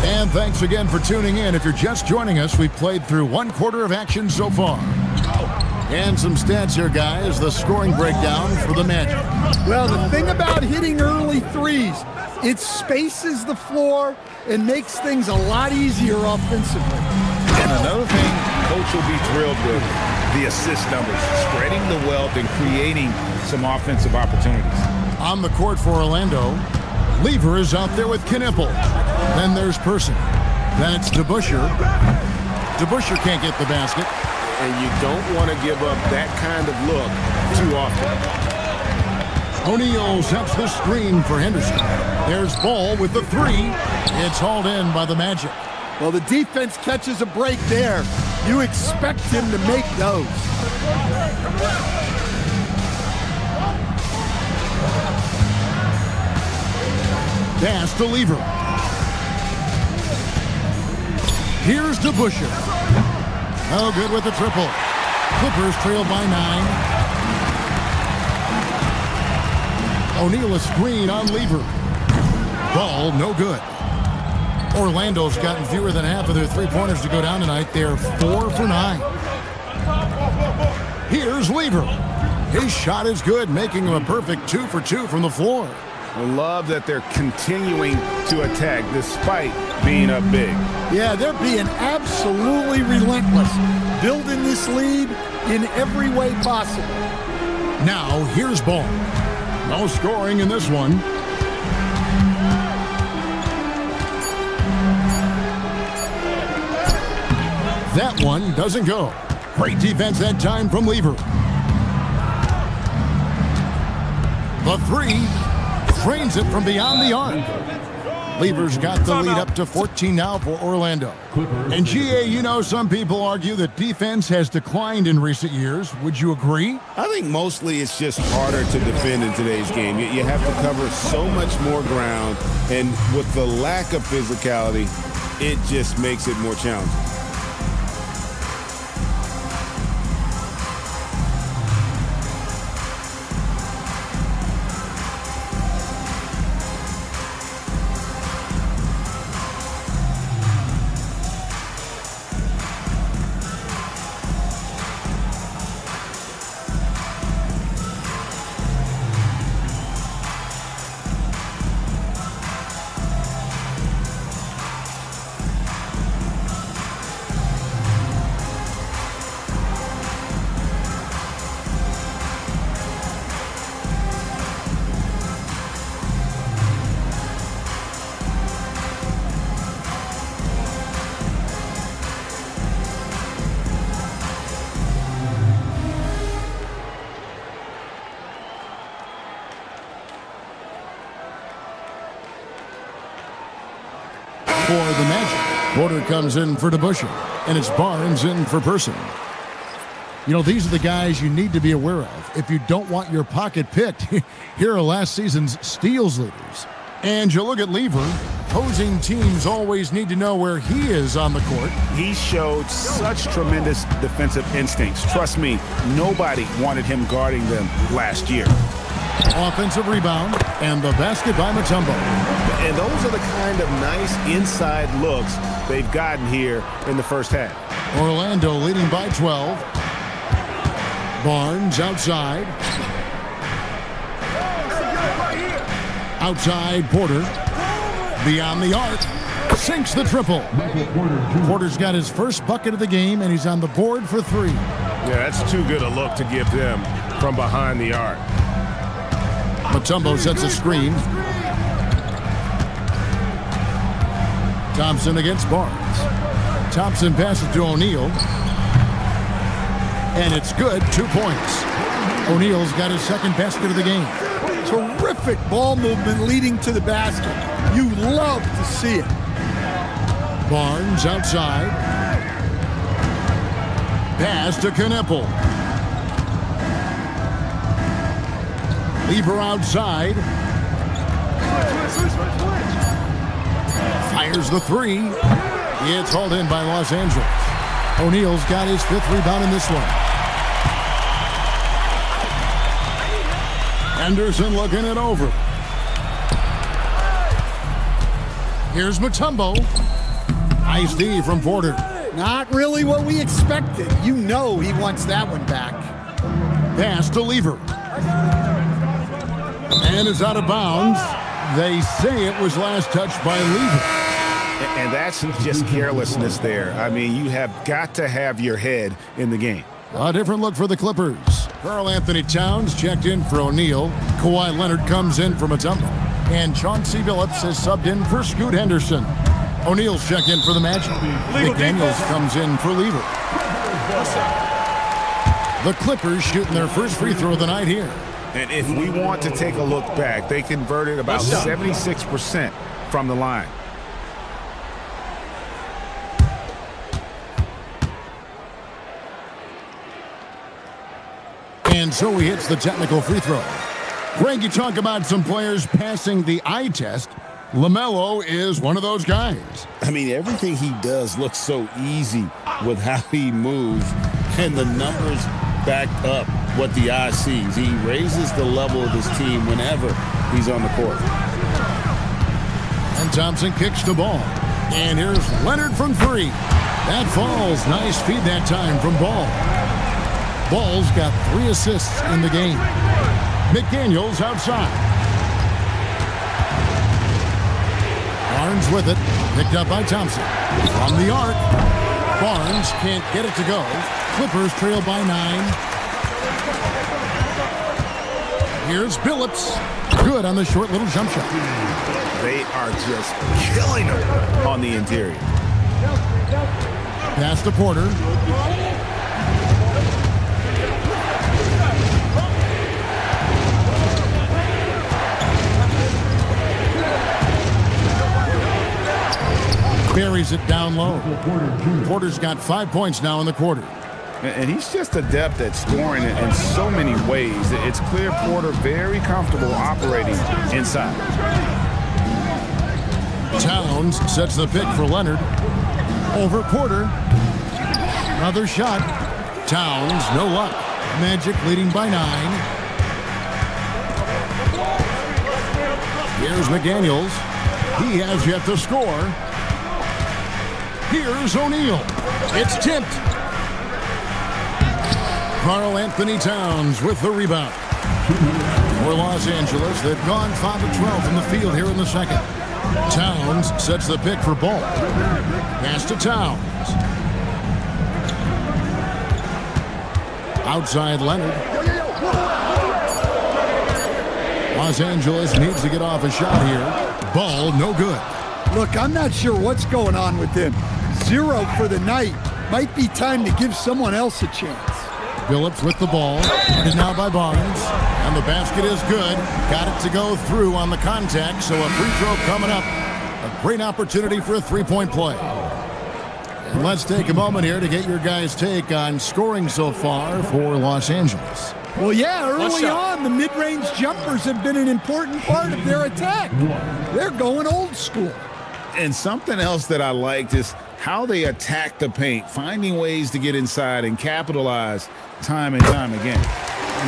And thanks again for tuning in. If you're just joining us, we've played through 1 quarter of action so far. And some stats here, guys. The scoring breakdown for the Magic. Well, the thing about hitting early threes, it spaces the floor and makes things a lot easier offensively. And another thing Coach will be thrilled with, the assist numbers, spreading the wealth and creating some offensive opportunities. On the court for Orlando, Lever is out there with Knipple. Then there's Person. Then it's DeBusschere. DeBusschere can't get the basket. And you don't want to give up that kind of look too often. O'Neal sets the screen for Henderson. There's Ball with the 3. It's hauled in by the Magic. Well, the defense catches a break there. You expect him to make those. Pass to Lever. Here's DeBusschere. Oh, good with the triple. Clippers trail by 9. O'Neal a screen on Lever. Ball, no good. Orlando's gotten fewer than half of their 3-pointers to go down tonight. They're 4 for 9. Here's Lever. His shot is good, making him a perfect 2 for 2 from the floor. I love that they're continuing to attack despite being up big. Yeah, they're being absolutely relentless, building this lead in every way possible. Now, here's Ball. No scoring in this one. That one doesn't go. Great defense that time from Lever. The 3 trains it from beyond the arc. Lever's got the lead up to 14 now for Orlando. And GA, you know, some people argue that defense has declined in recent years. Would you agree? I think mostly it's just harder to defend in today's game. You have to cover so much more ground, and with the lack of physicality, it just makes it more challenging. Porter comes in for DeBusschere, and it's Barnes in for Person. You know, these are the guys you need to be aware of if you don't want your pocket picked. Here are last season's steals leaders. And you look at Lever. Opposing teams always need to know where he is on the court. He showed such tremendous defensive instincts. Trust me, nobody wanted him guarding them last year. Offensive rebound, and the basket by Mutombo. And those are the kind of nice inside looks they've gotten here in the first half. Orlando leading by 12. Barnes outside. Outside Porter. Beyond the arc. Sinks the triple. Porter's got his first bucket of the game, and he's on the board for 3. Yeah, that's too good a look to give them from behind the arc. Mutombo sets a screen. Thompson against Barnes. Thompson passes to O'Neal. And it's good, 2 points. O'Neal's got his second basket of the game. Terrific ball movement leading to the basket. You love to see it. Barnes outside. Pass to Kneppel. Lever outside. Fires the 3. It's hauled in by Los Angeles. O'Neal's got his 5th rebound in this one. Anderson looking it over. Here's Mutombo. Nice D from Porter. Not really what we expected. You know he wants that one back. Pass to Lever. And it's out of bounds. They say it was last touched by Lever. And that's just carelessness there. I mean, you have got to have your head in the game. A different look for the Clippers. Karl-Anthony Towns checked in for O'Neal. Kawhi Leonard comes in for Mutombo. And Chauncey Billups is subbed in for Scoot Henderson. O'Neal's checked in for the Magic. McDaniels comes in for Lever. The Clippers shooting their first free throw of the night here. And if we want to take a look back, they converted about 76% from the line. And so he hits the technical free throw. Greg, you talk about some players passing the eye test. LaMelo is one of those guys. I mean, everything he does looks so easy with how he moves, and the numbers back up what the eye sees. He raises the level of his team whenever he's on the court. And Thompson kicks the ball. And here's Leonard from 3. That falls. Nice feed that time from Ball. Ball's got 3 assists in the game. McDaniels outside. Barnes with it. Picked up by Thompson. From the arc. Barnes can't get it to go. Clippers trail by 9. Here's Billups. Good on the short little jump shot. They are just killing them on the interior. Pass to Porter. Buries it down low. Porter's got 5 points now in the quarter. And he's just adept at scoring it in so many ways. It's clear Porter very comfortable operating inside. Towns sets the pick for Leonard. Over Porter. Another shot. Towns, no luck. Magic leading by 9. Here's McDaniels. He has yet to score. Here's O'Neal. It's tipped. Karl-Anthony Towns with the rebound. For Los Angeles, they've gone 5 of 12 from the field here in the second. Towns sets the pick for Ball. Pass to Towns. Outside Leonard. Los Angeles needs to get off a shot here. Ball, no good. Look, I'm not sure what's going on with him. 0 for the night. Might be time to give someone else a chance. Billups with the ball. And now by Barnes. And the basket is good. Got it to go through on the contact, so a free throw coming up. A great opportunity for a 3-point play. Let's take a moment here to get your guys' take on scoring so far for Los Angeles. Well, yeah, early on, the mid-range jumpers have been an important part of their attack. They're going old school. And something else that I liked is how they attack the paint, finding ways to get inside and capitalize time and time again.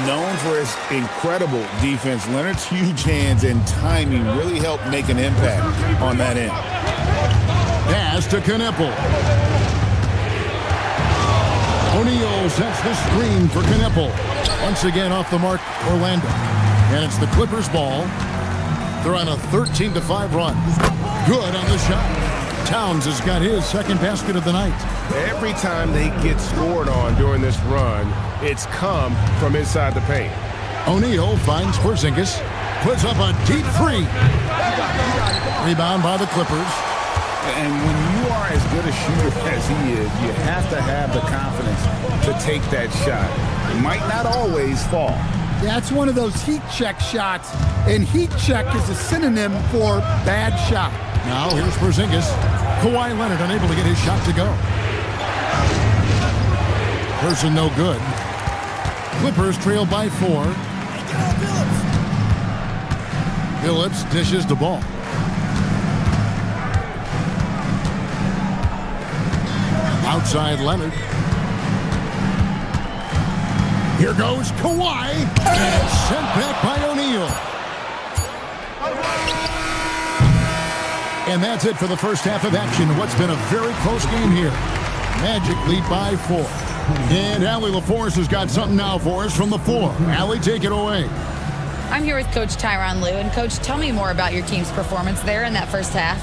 Known for his incredible defense, Leonard's huge hands and timing really helped make an impact on that end. Pass to Kneppel. O'Neal sets the screen for Kneppel. Once again off the mark, Orlando. And it's the Clippers' ball. They're on a 13-5 run. Good on the shot. Towns has got his second basket of the night. Every time they get scored on during this run, it's come from inside the paint. O'Neal finds Porzingis. Puts up a deep three. Rebound by the Clippers. And when you are as good a shooter as he is, you have to have the confidence to take that shot. It might not always fall. Yeah, it's one of those heat check shots, and heat check is a synonym for bad shot. Now here's Porzingis. Kawhi Leonard unable to get his shot to go. Person no good. Clippers trail by 4. Phillips dishes the ball. Outside Leonard. Here goes Kawhi. And it's sent back by O'Neal. And that's it for the first half of action. What's been a very close game here. Magic lead by 4. And AtLvSCin has got something now for us from the floor. Allie, take it away. I'm here with Coach Tyronn Lue. And, Coach, tell me more about your team's performance there in that first half.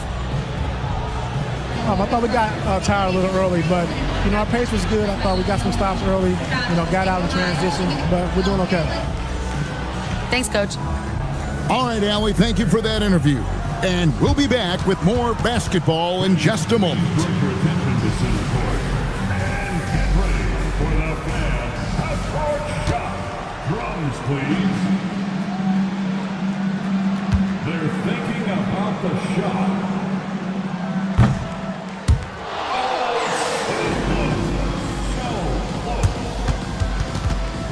I thought we got tired a little early, but, our pace was good. I thought we got some stops early, got out in transition, but we're doing okay. Thanks, Coach. All right, Allie, thank you for that interview. And we'll be back with more basketball in just a moment. Drums, please. They're thinking about the shot.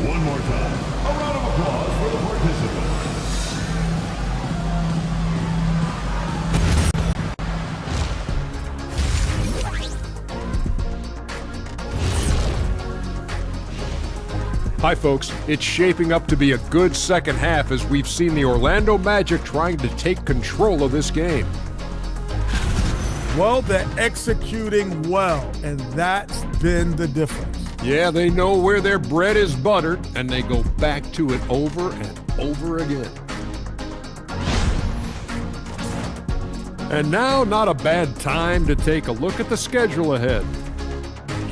One more time. A round of applause for the participants. Hi, folks. It's shaping up to be a good second half as we've seen the Orlando Magic trying to take control of this game. Well, they're executing well, and that's been the difference. Yeah, they know where their bread is buttered, and they go back to it over and over again. And now, not a bad time to take a look at the schedule ahead.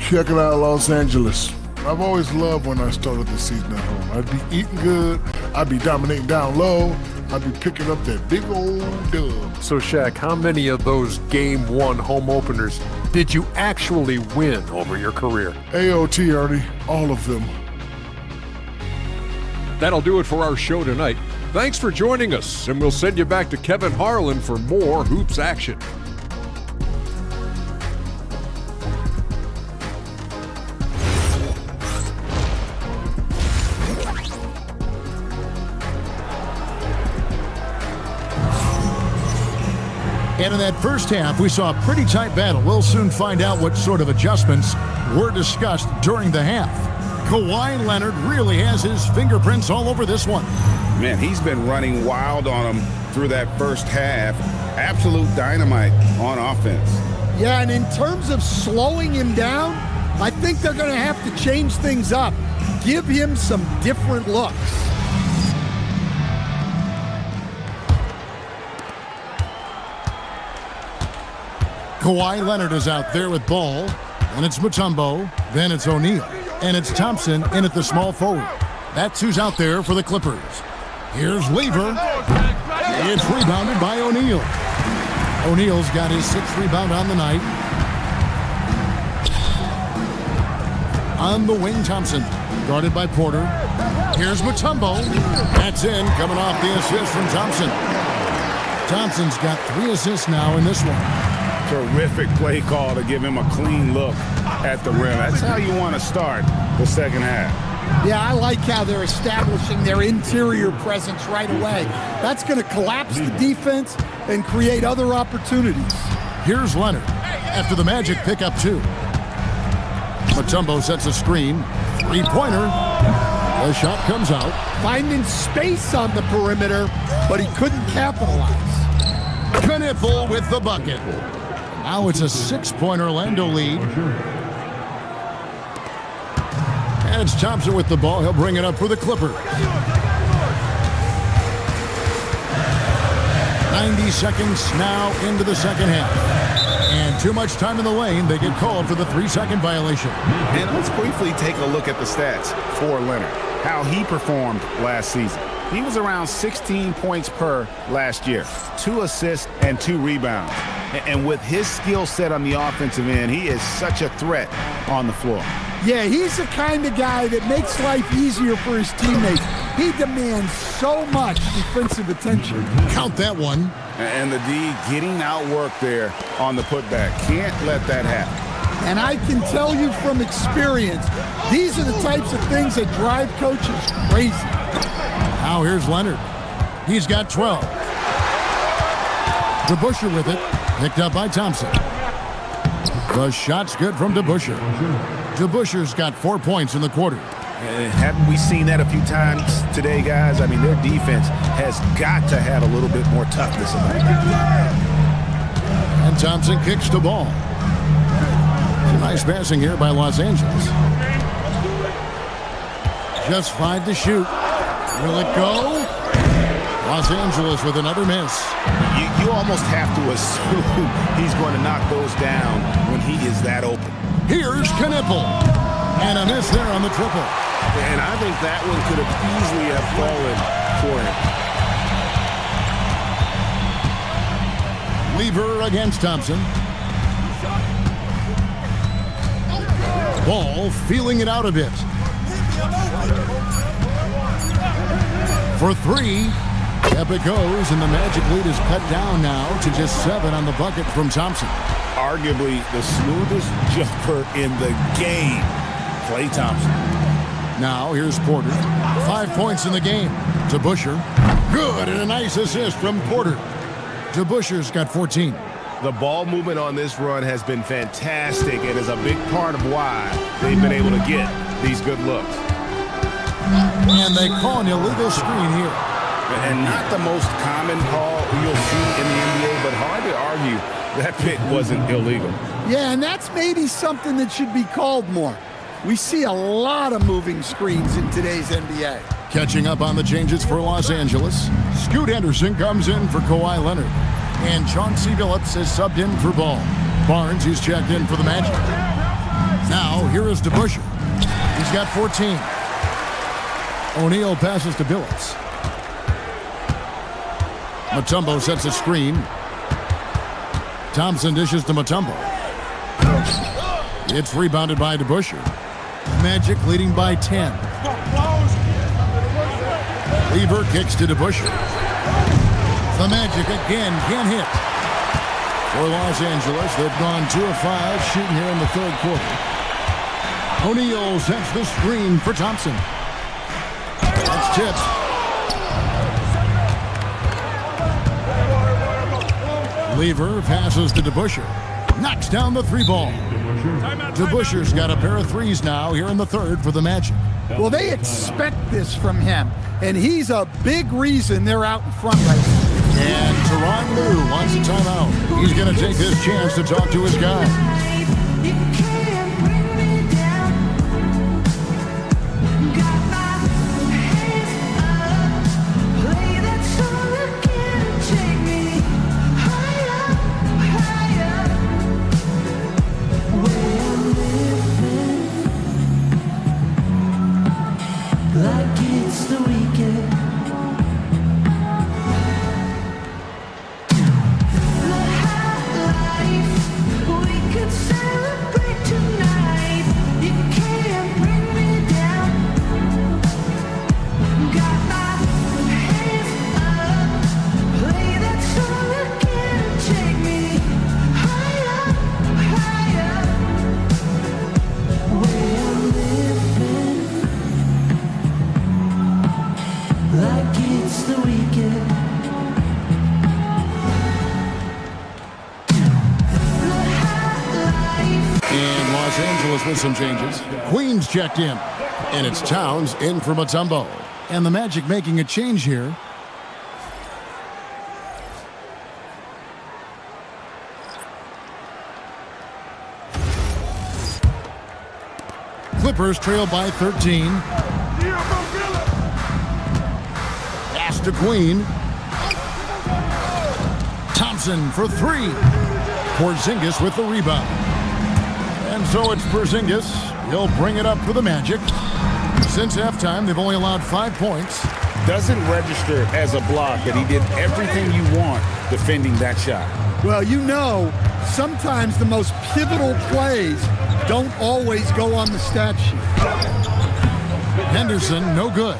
Check it out, Los Angeles. I've always loved when I started the season at home. I'd be eating good, I'd be dominating down low, I'd be picking up that big old dub. So, Shaq, how many of those Game 1 home openers did you actually win over your career? AOT, Ernie, all of them. That'll do it for our show tonight. Thanks for joining us, and we'll send you back to Kevin Harlan for more Hoops action. And in that first half, we saw a pretty tight battle. We'll soon find out what sort of adjustments were discussed during the half. Kawhi Leonard really has his fingerprints all over this one. Man, he's been running wild on him through that first half. Absolute dynamite on offense. Yeah, and in terms of slowing him down, I think they're going to have to change things up. Give him some different looks. Kawhi Leonard is out there with ball. And it's Mutombo. Then it's O'Neal. And it's Thompson in at the small forward. That's who's out there for the Clippers. Here's Lever. It's rebounded by O'Neal. O'Neal's got his 6th rebound on the night. On the wing, Thompson. Guarded by Porter. Here's Mutombo. That's in, coming off the assist from Thompson. Thompson's got 3 assists now in this one. Terrific play call to give him a clean look at the rim. That's how you want to start the second half. Yeah, I like how they're establishing their interior presence right away. That's going to collapse the defense and create other opportunities. Here's Leonard after the Magic pick up 2. Mutombo sets a screen. Three-pointer. The shot comes out. Finding space on the perimeter, but he couldn't capitalize. Knipple with the bucket. Now it's a 6-point Orlando lead. And it's Thompson with the ball. He'll bring it up for the Clippers. 90 seconds now into the second half. And too much time in the lane. They get called for the 3-second violation. And let's briefly take a look at the stats for Leonard, how he performed last season. He was around 16 points per last year, 2 assists and 2 rebounds. And with his skill set on the offensive end, he is such a threat on the floor. Yeah, he's the kind of guy that makes life easier for his teammates. He demands so much defensive attention. Count that one. And the D getting outworked there on the putback. Can't let that happen. And I can tell you from experience, these are the types of things that drive coaches crazy. Now here's Leonard. He's got 12. DeBusschere with it. Picked up by Thompson. The shot's good from DeBusschere. DeBusschere's got 4 points in the quarter. And haven't we seen that a few times today, guys? I mean, their defense has got to have a little bit more toughness about it. And Thompson kicks the ball. Nice passing here by Los Angeles. Just 5 to shoot. Will it go? Los Angeles with another miss. You almost have to assume he's going to knock those down when he is that open. Here's Knipple. And a miss there on the triple. And I think that one could have easily have fallen for him. Lever against Thompson. Ball feeling it out a bit. For 3. Up it goes, and the Magic lead is cut down now to just 7 on the bucket from Thompson. Arguably the smoothest jumper in the game, Klay Thompson. Now here's Porter. 5 points in the game. DeBusschere. Good, and a nice assist from Porter. DeBusschere's got 14. The ball movement on this run has been fantastic and is a big part of why they've been able to get these good looks. And they call an illegal screen here. And not the most common call you'll see in the NBA, but hard to argue that pick wasn't illegal. Yeah, and that's maybe something that should be called more. We see a lot of moving screens in today's NBA. Catching up on the changes for Los Angeles, Scoot Henderson comes in for Kawhi Leonard. And Chauncey Billups is subbed in for Ball. Barnes, he's checked in for the Magic. Now, here is DeBusschere. He's got 14. O'Neal passes to Billups. Mutombo sets a screen. Thompson dishes to Mutombo. It's rebounded by DeBusschere. Magic leading by 10. Lever kicks to DeBusschere. The Magic again can't hit. For Los Angeles, they've gone 2 of 5 shooting here in the third quarter. O'Neal sets the screen for Thompson. That's tipped. Lever passes to DeBusschere. Knocks down the 3-ball. DeBusschere's got a pair of 3s now here in the third for the Magic. Well, they expect this from him, and he's a big reason they're out in front right now. And Tyronn Lue wants a timeout. He's going to take this chance to talk to his guy. some changes. Queen's checked in. And it's Towns in for Mutombo. And the Magic making a change here. Clippers trail by 13. Pass to Queen. Thompson for three. Porzingis with the rebound. And so it's Porzingis. He'll bring it up for the Magic. Since halftime, they've only allowed 5 points. Doesn't register as a block that he did everything you want defending that shot. Well, you know, sometimes the most pivotal plays don't always go on the stat sheet. Henderson, no good.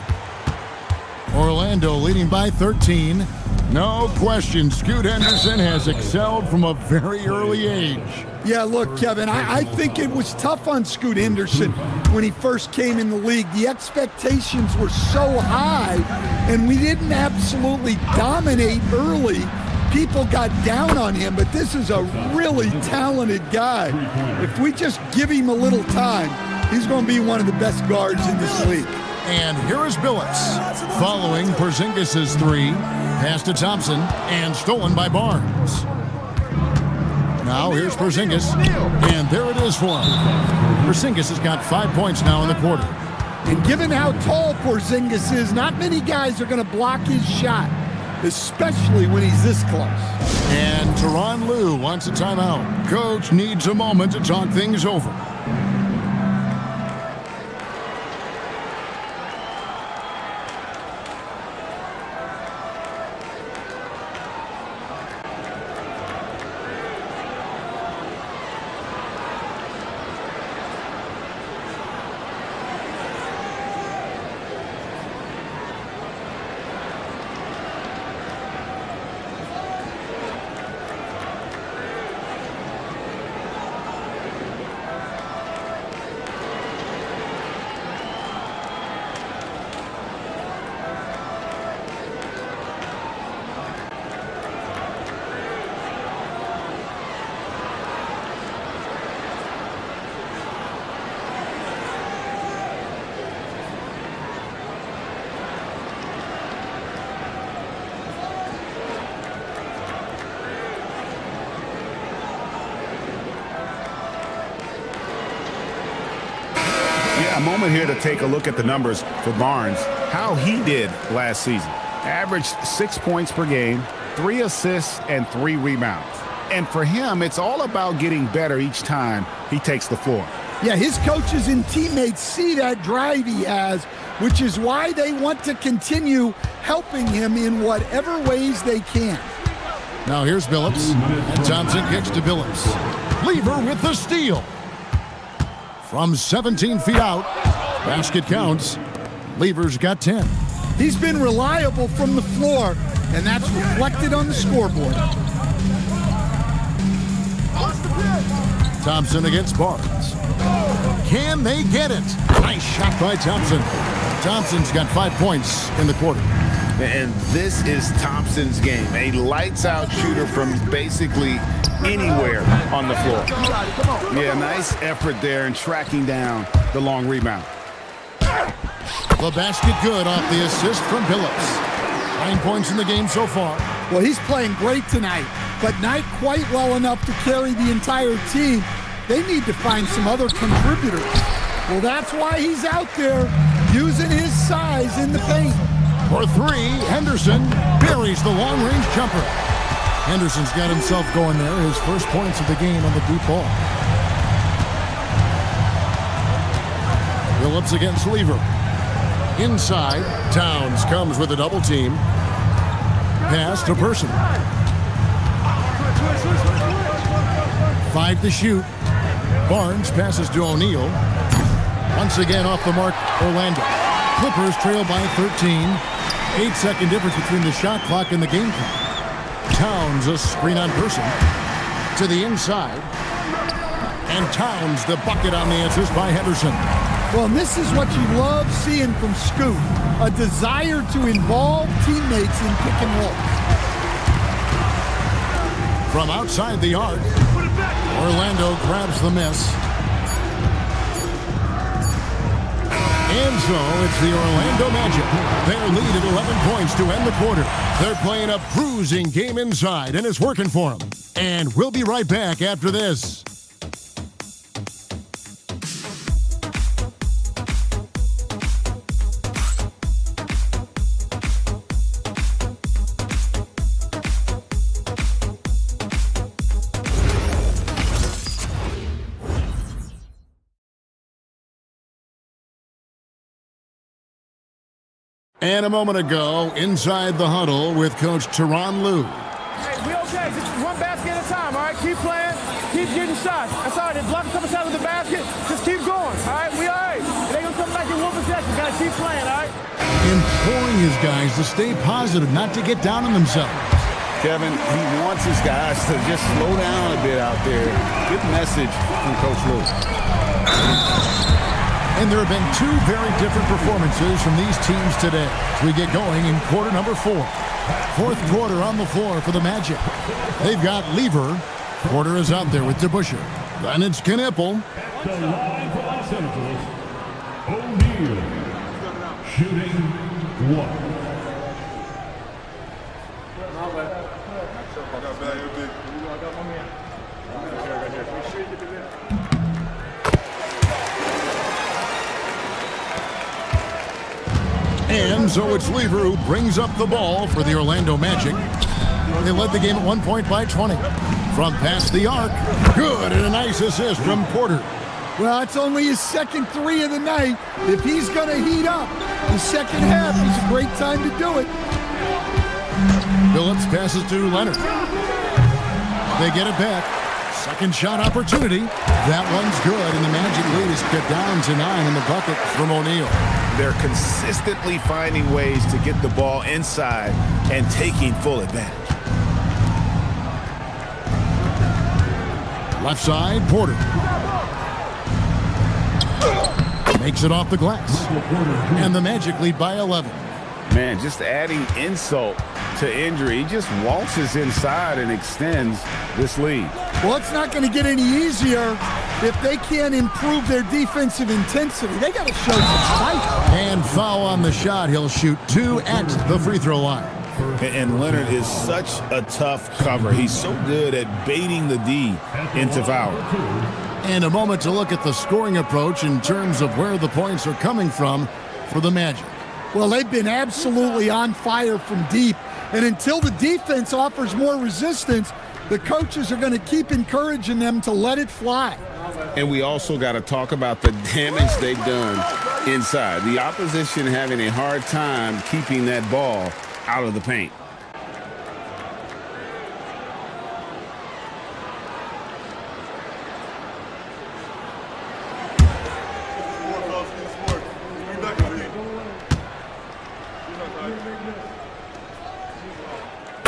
Orlando leading by 13. No question, Scoot Henderson has excelled from a very early age. Yeah, look, Kevin, I think it was tough on Scoot Henderson when he first came in the league. The expectations were so high, and we didn't absolutely dominate early. People got down on him, but this is a really talented guy. If we just give him a little time, he's going to be one of the best guards in this league. And here is Billups following Porzingis' three. Pass to Thompson and stolen by Barnes. Now here's Porzingis, and there it is for him. Porzingis has got 5 points now in the quarter. And given how tall Porzingis is, not many guys are going to block his shot, especially when he's this close. And Tyronn Lue wants a timeout. Coach needs a moment to talk things over. Yeah, a moment here to take a look at the numbers for Barnes, how he did last season. Averaged 6 points per game, 3 assists, and 3 rebounds. And for him, it's all about getting better each time he takes the floor. Yeah, his coaches and teammates see that drive he has, which is why they want to continue helping him in whatever ways they can. Now here's Billups. And Thompson kicks to Billups. Lever with the steal. From 17 feet out, basket counts. Lever's got 10. He's been reliable from the floor, and that's reflected on the scoreboard. Thompson against Barnes. Can they get it? Nice shot by Thompson. Thompson's got 5 points in the quarter. And this is Thompson's game. A lights-out shooter from basically anywhere on the floor. Yeah, nice effort there in tracking down the long rebound. The basket good off the assist from Billups. 9 points in the game so far. Well, he's playing great tonight, but not quite well enough to carry the entire team. They need to find some other contributors. Well, that's why he's out there using his size in the paint. For three, Henderson buries the long-range jumper. Henderson's got himself going there. His first points of the game on the deep ball. Billups against Lever. Inside, Towns comes with a double team. Pass to Person. 5 to shoot. Barnes passes to O'Neal. Once again off the mark, Orlando. Clippers trail by 13. 8-second difference between the shot clock and the game clock. Towns a screen on Person. To the inside. And Towns the bucket on the assist by Henderson. Well, and this is what you love seeing from Scoot. A desire to involve teammates in pick and roll. From outside the arc, Orlando grabs the miss. And so it's the Orlando Magic. Their lead at 11 points to end the quarter. They're playing a bruising game inside, and it's working for them. And we'll be right back after this. And a moment ago, inside the huddle with Coach Tyronn Lue. Hey, we okay. Just one basket at a time, all right? Keep playing. Keep getting shots. That's all right. They block a couple shots with the basket. Just keep going, all right? We all right. It ain't going to come back in one possession. Got to keep playing, all right? Imploring his guys to stay positive, not to get down on themselves. Kevin, he wants his guys to just slow down a bit out there. Good message from Coach Lue. And there have been two very different performances from these teams today as we get going in quarter number 4. Fourth quarter on the floor for the Magic. They've got Lever. Porter is out there with DeBusschere. Then it's Knippel. The line for Los Angeles, O'Neal. Shooting 1. And so it's Lever who brings up the ball for the Orlando Magic. They led the game at 1 point by 20. From past the arc, good, and a nice assist from Porter. Well, it's only his second 3 of the night. If he's going to heat up the second half, is a great time to do it. Phillips passes to Leonard. They get it back. Second shot opportunity. That one's good, and the Magic lead is cut down to 9 in the bucket from O'Neal. They're consistently finding ways to get the ball inside and taking full advantage. Left side, Porter. Makes it off the glass. And the Magic lead by 11. Man, just adding insult to injury. He just waltzes inside and extends this lead. Well, it's not going to get any easier if they can't improve their defensive intensity. They got to show some fight. And foul on the shot. He'll shoot 2 at the free throw line. And Leonard is such a tough cover. He's so good at baiting the D into foul. And a moment to look at the scoring approach in terms of where the points are coming from for the Magic. Well, they've been absolutely on fire from deep. And until the defense offers more resistance, the coaches are going to keep encouraging them to let it fly. And we also got to talk about the damage they've done inside. The opposition having a hard time keeping that ball out of the paint.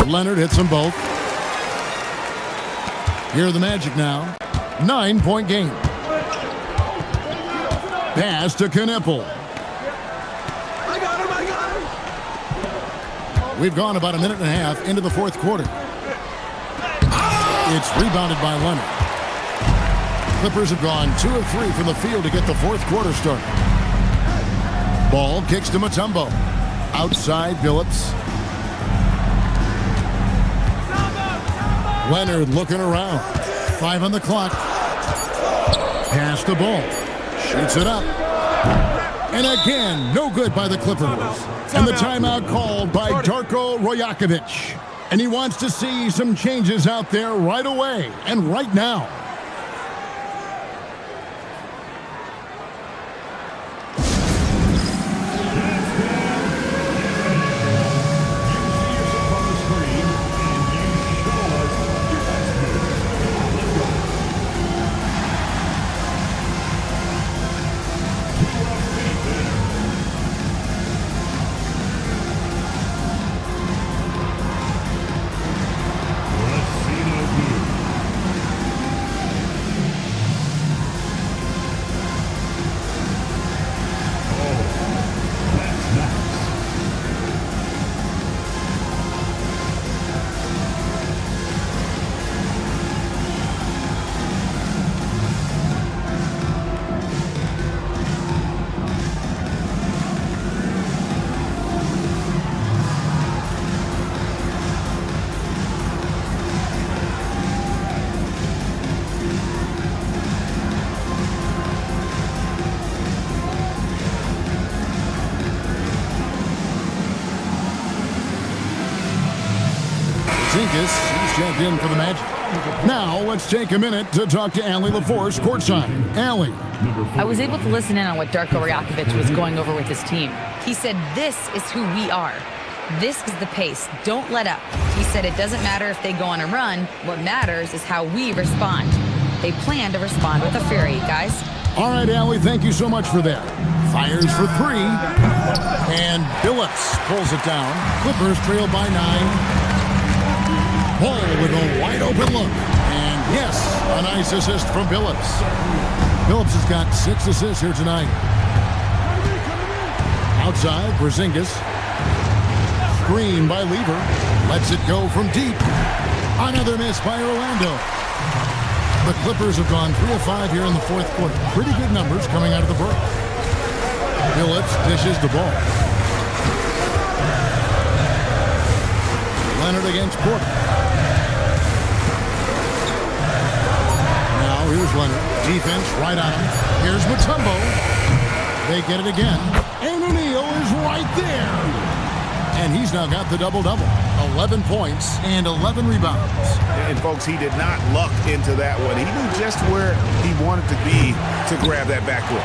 Leonard hits them both. Here are the Magic now. 9-point game. Pass to Knippel. We've gone about a minute and a half into the fourth quarter. It's rebounded by Leonard. Clippers have gone 2 of 3 from the field to get the fourth quarter started. Ball kicks to Mutombo. Outside Phillips. Leonard looking around. 5 on the clock. Pass the ball. Shoots it up. And again, no good by the Clippers. And the timeout called by Darko Rajakovic. And he wants to see some changes out there right away and right now. Porzingis, he's checked in for the Magic. Now, let's take a minute to talk to AtLvSCin courtside. Allie. I was able to listen in on what Darko Rajakovic was going over with his team. He said, this is who we are. This is the pace. Don't let up. He said it doesn't matter if they go on a run. What matters is how we respond. They plan to respond with a fury, guys. All right, Allie, thank you so much for that. Fires for 3. And Billups pulls it down. Clippers trail by 9. Ball with a wide open look. And yes, a nice assist from Billups. Billups has got 6 assists here tonight. Outside, Porzingis. Screen by Lever. Lets it go from deep. Another miss by Orlando. The Clippers have gone 3 of 5 here in the fourth quarter. Pretty good numbers coming out of the break. Billups dishes the ball. Leonard against Porter. Now here's Leonard. Defense right on him. Here's Mutombo. They get it again. And O'Neal is right there. And he's now got the double-double. 11 points and 11 rebounds. And folks, he did not luck into that one. He knew just where he wanted to be to grab that backcourt.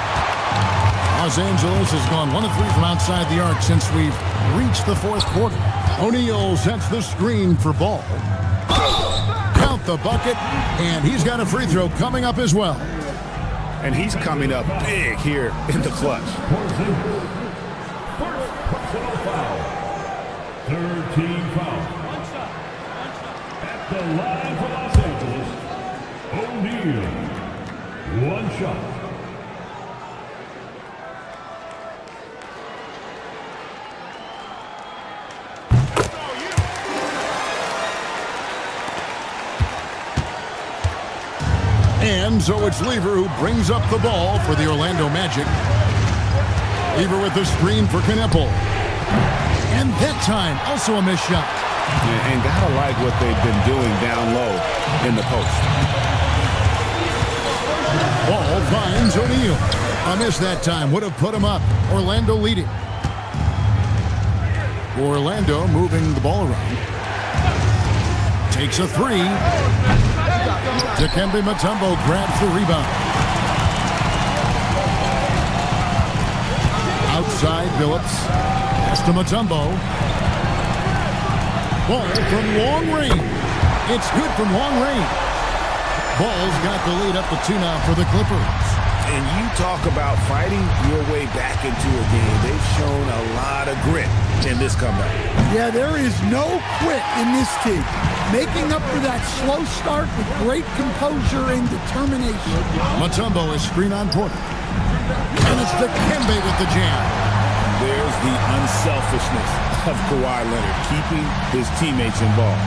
Los Angeles has gone 1 of 3 from outside the arc since we've reached the fourth quarter. O'Neal sets the screen for Ball. Count the bucket, and he's got a free throw coming up as well. And he's coming up big here in the clutch. 13 foul. At the line for Los Angeles, O'Neal. 1 shot. And so it's Lever who brings up the ball for the Orlando Magic. Lever with the screen for Kneppel. And that time, also a missed shot. And gotta like what they've been doing down low in the post. Ball finds O'Neal. A miss that time would have put him up. Orlando leading. Orlando moving the ball around. Takes a 3. Dikembe Mutombo grabs the rebound. Outside, Billups. Pass to Mutombo. Ball from long range. It's good from long range. Ball's got the lead up to 2 now for the Clippers. And you talk about fighting your way back into a game. They've shown a lot of grit in this comeback. Yeah, there is no quit in this team. Making up for that slow start with great composure and determination. Mutombo is screen on Porter. And it's Dikembe with the jam. There's the unselfishness of Kawhi Leonard, keeping his teammates involved.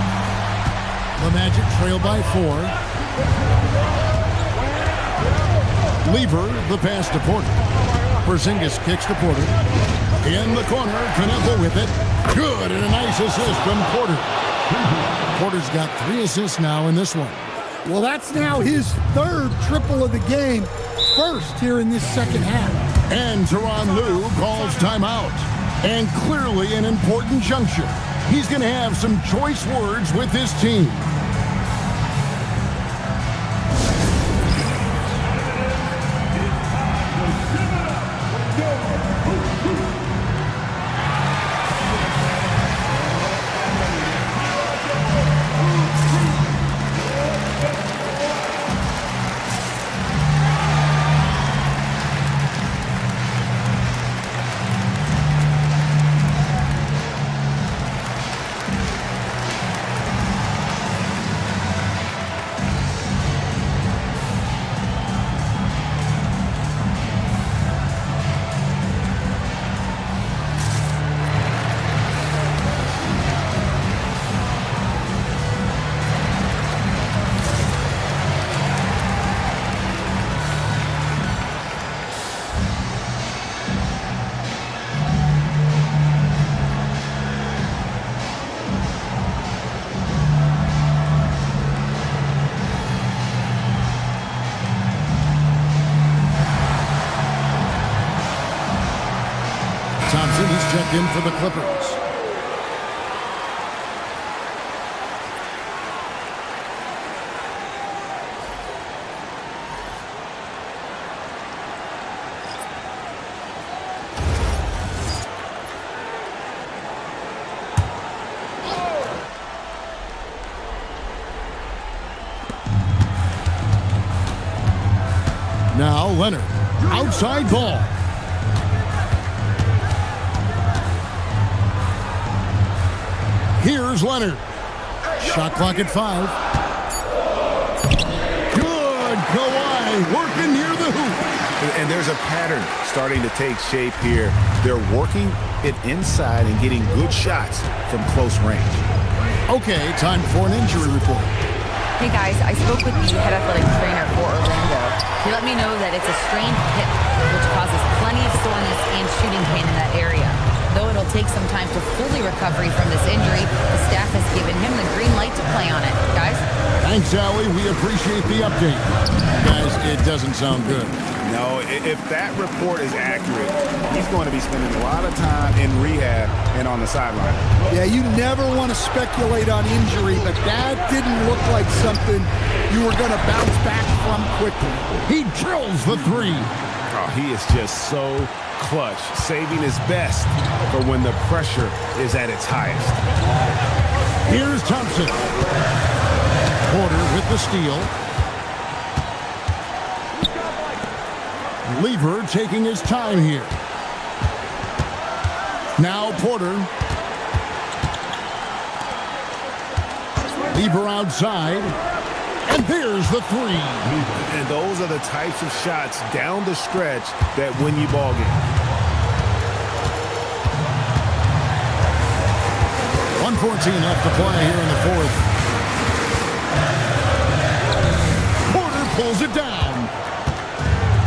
The Magic trail by 4. Lever, the pass to Porter. Porzingis kicks to Porter. In the corner, Kneppel with it. Good, and a nice assist from Porter. Porter's got 3 assists now in this one. Well, that's now his 3rd triple of the game. First here in this second half. And Tyronn Lue calls timeout. And clearly an important juncture. He's going to have some choice words with his team. Thompson, he's checked in for the Clippers. Leonard. Outside ball. Here's Leonard. Shot clock at 5. Good. Kawhi working near the hoop. And there's a pattern starting to take shape here. They're working it inside and getting good shots from close range. Okay, time for an injury report. Hey guys, I spoke with the head athletic trainer for Orlando. He let me know that it's a strained hip, which causes plenty of soreness and shooting pain in that area. Though it'll take some time to fully recovery from this injury, the staff has given him the green light to play on it. Guys? Thanks, Allie. We appreciate the update. Guys, it doesn't sound good. No, if that report is accurate, he's going to be spending a lot of time in rehab and on the sideline. Yeah, you never want to speculate on injury, but that didn't look like something you were going to bounce back from quickly. He drills the 3. Oh, he is just so clutch, saving his best for when the pressure is at its highest. Here's Thompson. Porter with the steal. Lever taking his time here. Now Porter. Lever outside. And there's the 3. And those are the types of shots down the stretch that win you ball games. 1:14 left to play here in the 4th. Porter pulls it down.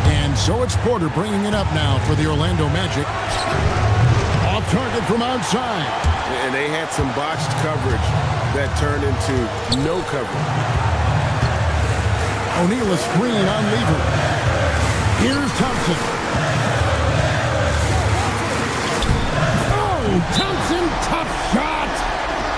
And so it's Porter bringing it up now for the Orlando Magic. Off target from outside. And they had some botched coverage that turned into no coverage. O'Neal a screen on Lever. Here's Thompson. Oh, Thompson, tough shot.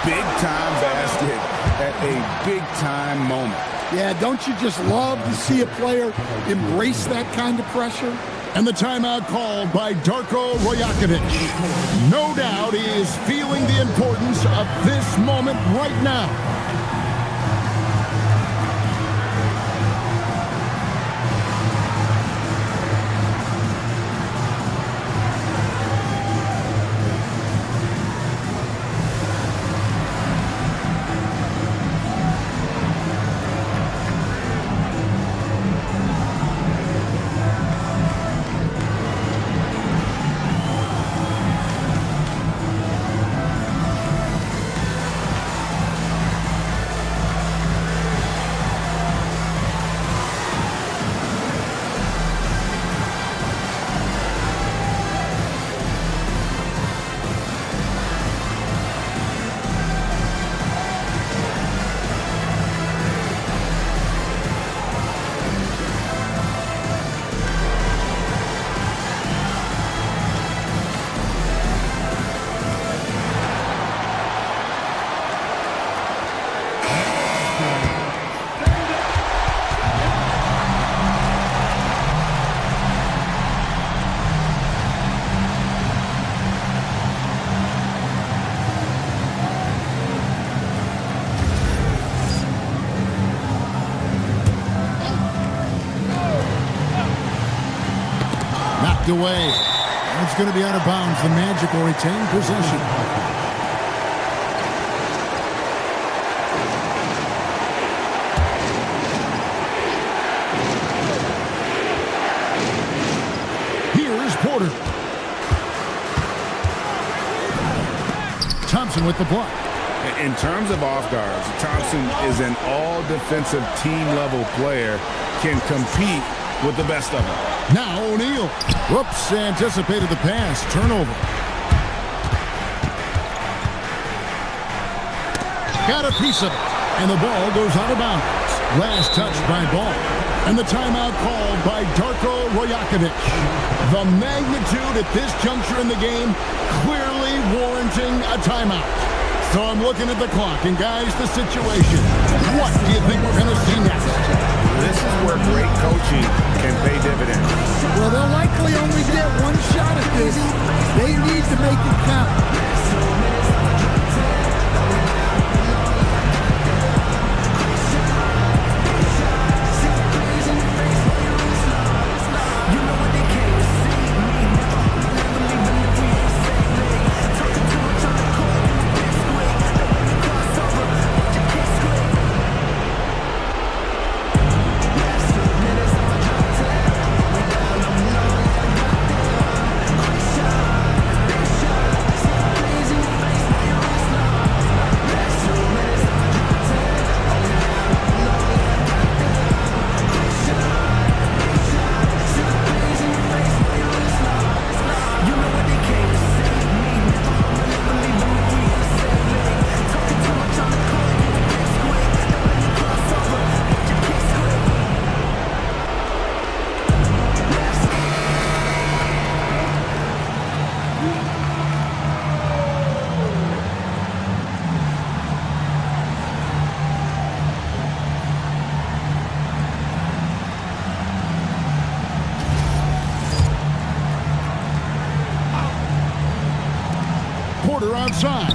Big time basket at a big time moment. Yeah, don't you just love to see a player embrace that kind of pressure? And the timeout called by Darko Rajakovic. No doubt he is feeling the importance of this moment right now. Away. It's going to be out of bounds. The Magic will retain possession. Here's Porter. Thompson with the block. In terms of off guards, Thompson is an all-defensive team-level player, can compete with the best of them. Now O'Neal. Whoops, anticipated the pass. Turnover. Got a piece of it. And the ball goes out of bounds. Last touch by Ball. And the timeout called by Darko Rajakovic. The magnitude at this juncture in the game clearly warranting a timeout. So I'm looking at the clock, and guys, the situation. What do you think we're going to see next? This is where great coaching can pay dividends. Well, they'll likely only get one shot at this. They need to make it count. Porter outside.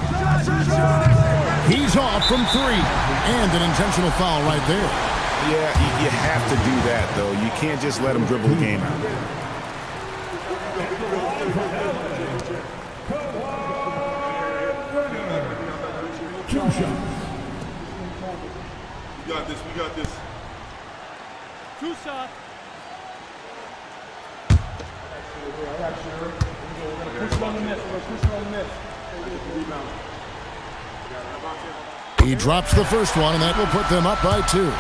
He's off from 3. And an intentional foul right there. Yeah, you have to do that, though. You can't just let him dribble the game out. We got this. We got this. 2 shots. He drops the first one, and that will put them up by 2.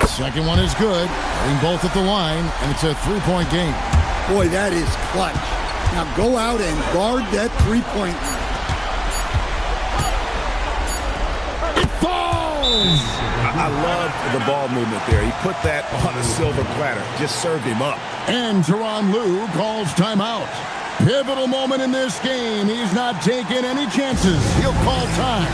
Second one is good. Hitting both at the line, and it's a 3-point game. Boy, that is clutch. Now go out and guard that 3-point. It falls! I love the ball movement there. He put that on a silver platter. Just served him up. And Tyronn Lue calls timeout. Pivotal moment in this game. He's not taking any chances. He'll call time.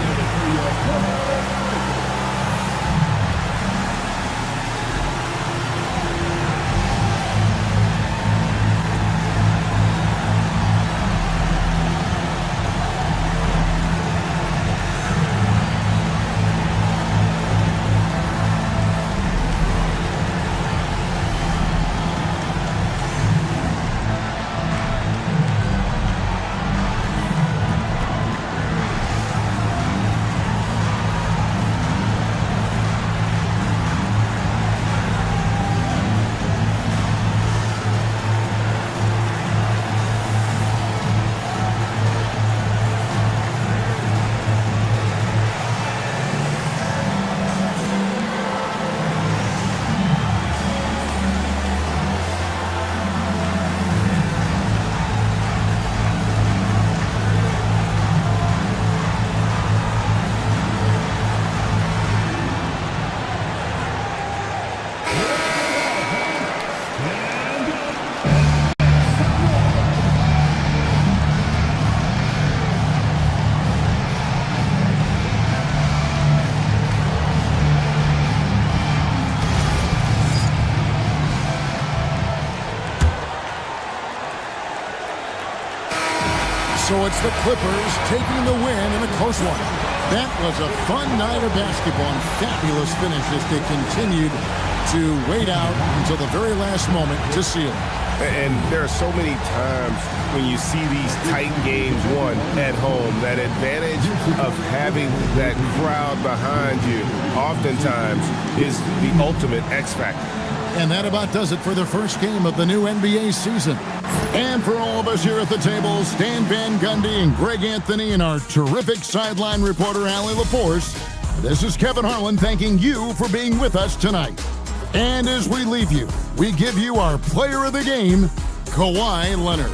So it's the Clippers taking the win in a close one. That was a fun night of basketball and fabulous finish as they continued to wait out until the very last moment to seal. And there are so many times when you see these tight games won at home, that advantage of having that crowd behind you oftentimes is the ultimate X factor. And that about does it for the first game of the new NBA season. And for all of us here at the table, Stan Van Gundy and Greg Anthony and our terrific sideline reporter, Allie LaForce, this is Kevin Harlan thanking you for being with us tonight. And as we leave you, we give you our player of the game, Kawhi Leonard.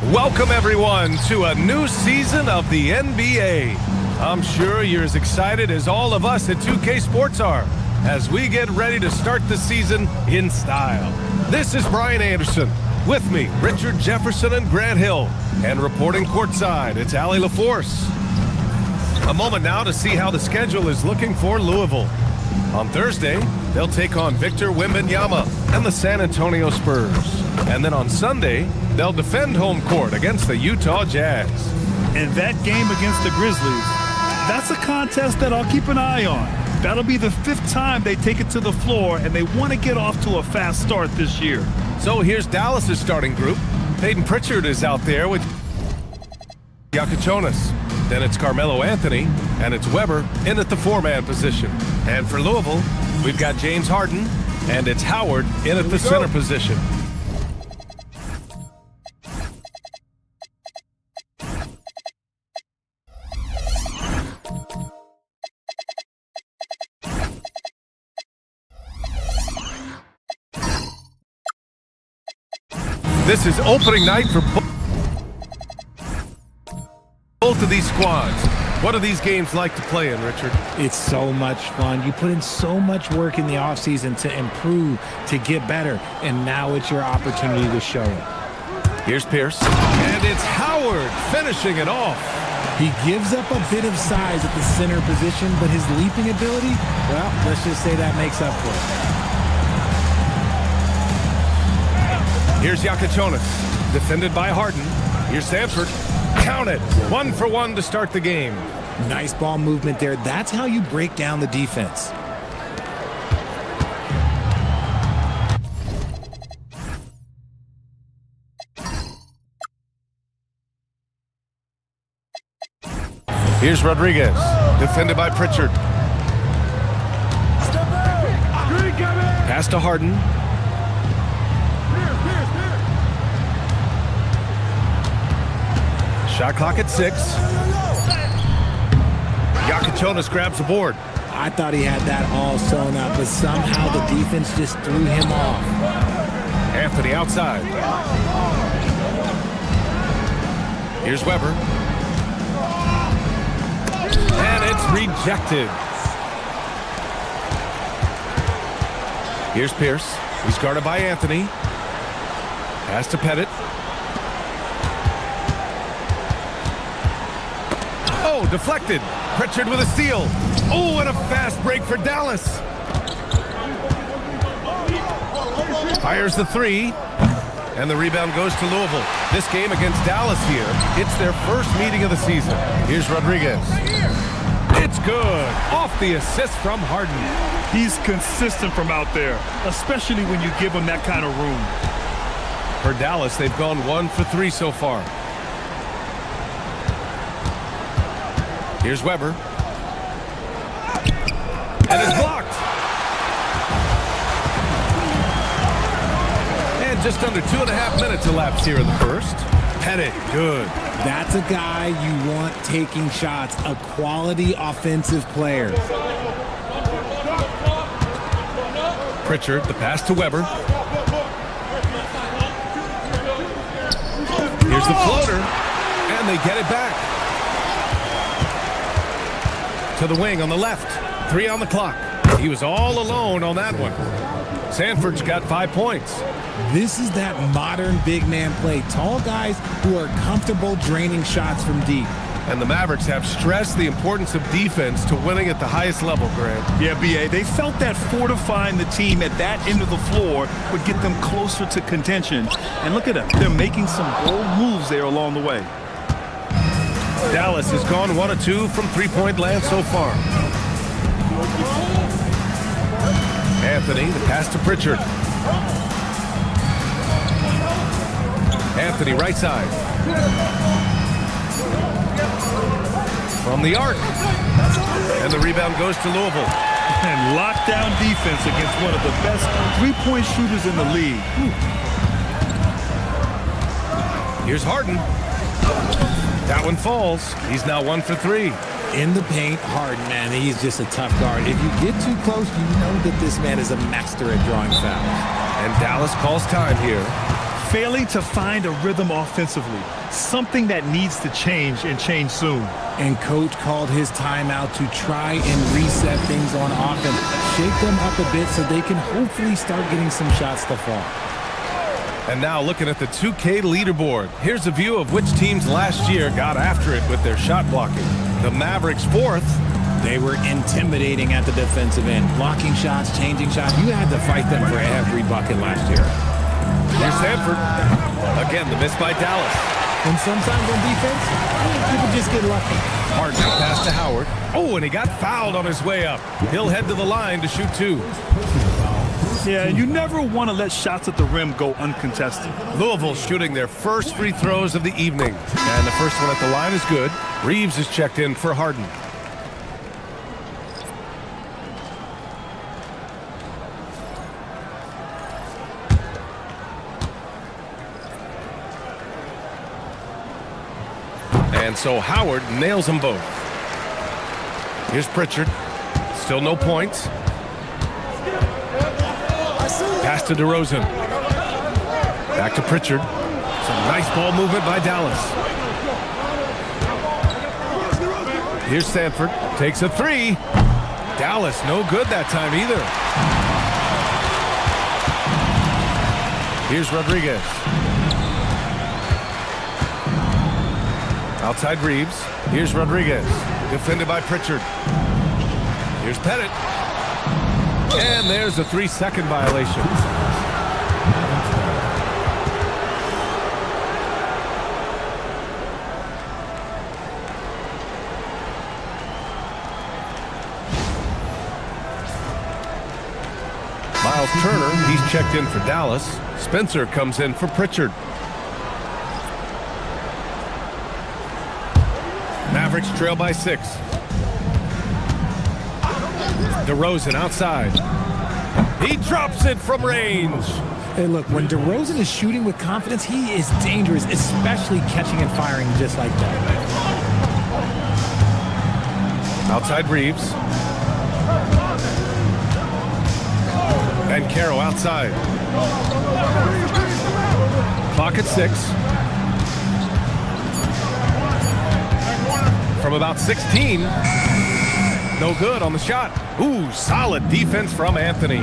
Welcome, everyone, to a new season of the NBA. I'm sure you're as excited as all of us at 2K Sports are as we get ready to start the season in style. This is Brian Anderson. With me, Richard Jefferson and Grant Hill. And reporting courtside, it's Allie LaForce. A moment now to see how the schedule is looking for Louisville. On Thursday, they'll take on Victor Wembanyama and the San Antonio Spurs. And then on Sunday, they'll defend home court against the Utah Jazz. And that game against the Grizzlies, that's a contest that I'll keep an eye on. That'll be the 5th time they take it to the floor, and they want to get off to a fast start this year. So here's Dallas's starting group. Peyton Pritchard is out there with Yakichonis. Then it's Carmelo Anthony, and it's Weber in at the 4-man position. And for Louisville, we've got James Harden, and it's Howard in at the center position. This is opening night for both of these squads. What are these games like to play in, Richard? It's so much fun. You put in so much work in the offseason to improve, to get better, and now it's your opportunity to show it. Here's Pierce, and it's Howard finishing it off. He gives up a bit of size at the center position, but his leaping ability, well, let's just say that makes up for it. Here's Yakichonis, defended by Harden. Here's Sanford. Count it. 1 for 1 to start the game. Nice ball movement there. That's how you break down the defense. Here's Rodriguez, defended by Pritchard. Pass to Harden. Shot clock at 6. Yakichonis grabs the board. I thought he had that all sewn up, but somehow the defense just threw him off. Anthony outside. Here's Weber. And it's rejected. Here's Pierce. He's guarded by Anthony. Pass to Pettit. Oh, deflected. Pritchard with a steal. Oh, and a fast break for Dallas. Fires the 3. And the rebound goes to Louisville. This game against Dallas here, it's their first meeting of the season. Here's Rodriguez. It's good. Off the assist from Harden. He's consistent from out there, especially when you give him that kind of room. For Dallas, they've gone 1 for 3 so far. Here's Weber. And it's blocked. And just under 2.5 minutes elapsed here in the first. Pettit, good. That's a guy you want taking shots, a quality offensive player. Pritchard, the pass to Weber. Here's the floater, and they get it back. To the wing on the left. 3 on the clock. He was all alone on that one. Sanford's got 5 points. This is that modern big man play. Tall guys who are comfortable draining shots from deep. And the Mavericks have stressed the importance of defense to winning at the highest level, Grant. Yeah, B.A., they felt that fortifying the team at that end of the floor would get them closer to contention. And look at them. They're making some bold moves there along the way. Dallas has gone 1 of 2 from three-point land so far. Anthony, the pass to Pritchard. Anthony, right side. From the arc. And the rebound goes to Louisville. And lockdown defense against one of the best three-point shooters in the league. Here's Harden. That one falls. He's now 1 for 3. In the paint, Harden, man, he's just a tough guard. If you get too close, you know that this man is a master at drawing fouls. And Dallas calls time here. failing to find a rhythm offensively, something that needs to change and change soon. And coach called his timeout to try and reset things on offense, shake them up a bit so they can hopefully start getting some shots to fall. And now looking at the 2K leaderboard, here's a view of which teams last year got after it with their shot blocking. The Mavericks 4th. They were intimidating at the defensive end, blocking shots, changing shots. You had to fight them for every bucket last year. Here's Sanford. Again, the miss by Dallas. And sometimes on defense, people just get lucky. Harden pass to Howard. Oh, and he got fouled on his way up. He'll head to the line to shoot 2. Yeah, you never want to let shots at the rim go uncontested. Louisville shooting their first free throws of the evening. And the first one at the line is good. Reeves is checked in for Harden. And so Howard nails them both. Here's Pritchard. Still no points. Pass to DeRozan. Back to Pritchard. Some nice ball movement by Dallas. Here's Sanford. Takes a 3. Dallas no good that time either. Here's Rodriguez. Outside Reeves. Here's Rodriguez. Defended by Pritchard. Here's Pettit. And there's a 3-second violation. Miles Turner, he's checked in for Dallas. Spencer comes in for Pritchard. Mavericks trail by 6. DeRozan outside. He drops it from range. Hey, look, when DeRozan is shooting with confidence, he is dangerous, especially catching and firing just like that. Outside Reeves. And Caro outside. Clock at 6. From about 16. No good on the shot. Ooh, solid defense from Anthony.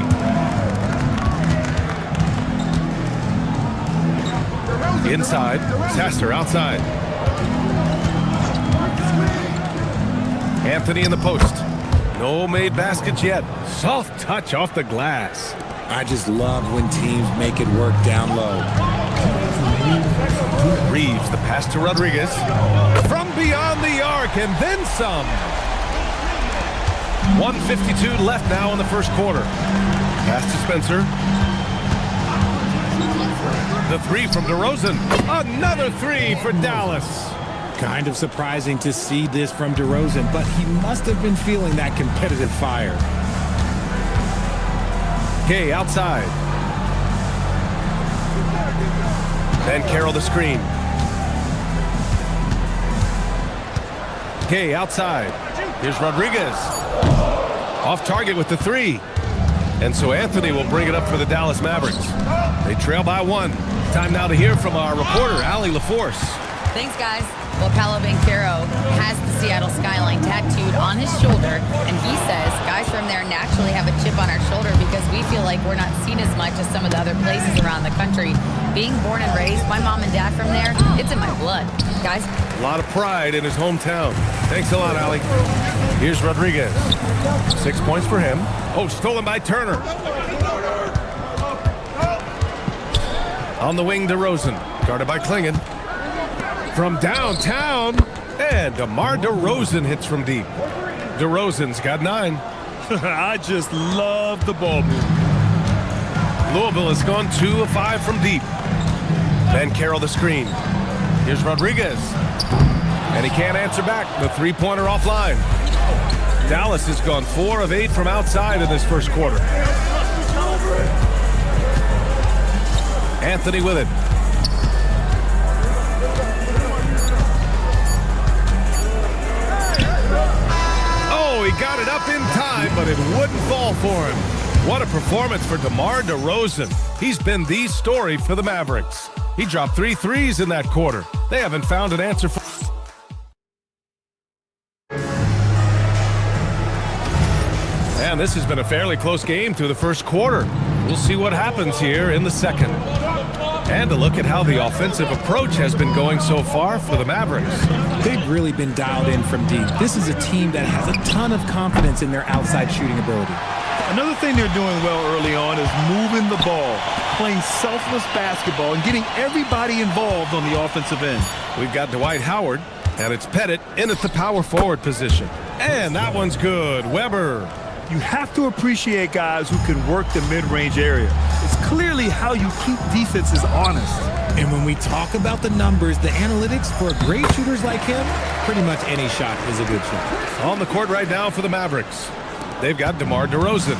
Inside. Sasser outside. Anthony in the post. No made baskets yet. Soft touch off the glass. I just love when teams make it work down low. Reeves, the pass to Rodriguez. From beyond the arc and then some. 1:52 left now in the first quarter. Pass to Spencer. The 3 from DeRozan. Another 3 for Dallas. Kind of surprising to see this from DeRozan, but he must have been feeling that competitive fire. Gay outside. Then Carroll the screen. Gay outside. Here's Rodriguez. Off target with the 3. And so Anthony will bring it up for the Dallas Mavericks. They trail by 1. Time now to hear from our reporter, Allie LaForce. Thanks, guys. Well, Paolo Banchero has the Seattle skyline tattooed on his shoulder, and he says guys from there naturally have a chip on our shoulder because we feel like we're not seen as much as some of the other places around the country. Being born and raised, my mom and dad from there, it's in my blood. Guys? A lot of pride in his hometown. Thanks a lot, Allie. Here's Rodriguez. 6 points for him. Oh, stolen by Turner. On the wing, DeRozan. Guarded by Klingon. From downtown, and DeMar DeRozan hits from deep. DeRozan's got 9. I just love the ball movement. Louisville has gone 2 of 5 from deep. Then Carroll the screen. Here's Rodriguez. And he can't answer back. The 3-pointer offline. Dallas has gone 4 of 8 from outside in this first quarter. Anthony with it. He got it up in time, but it wouldn't fall for him. What a performance for DeMar DeRozan. He's been the story for the Mavericks. He dropped 3 threes in that quarter. They haven't found an answer for... And this has been a fairly close game through the first quarter. We'll see what happens here in the second. And a look at how the offensive approach has been going so far for the Mavericks. They've really been dialed in from deep. This is a team that has a ton of confidence in their outside shooting ability. Another thing they're doing well early on is moving the ball, playing selfless basketball, and getting everybody involved on the offensive end. We've got Dwight Howard, and it's Pettit in at the power forward position. And that one's good. Weber. You have to appreciate guys who can work the mid-range area. It's clearly how you keep defenses honest. And when we talk about the numbers, the analytics for great shooters like him, pretty much any shot is a good shot. On the court right now for the Mavericks, they've got DeMar DeRozan.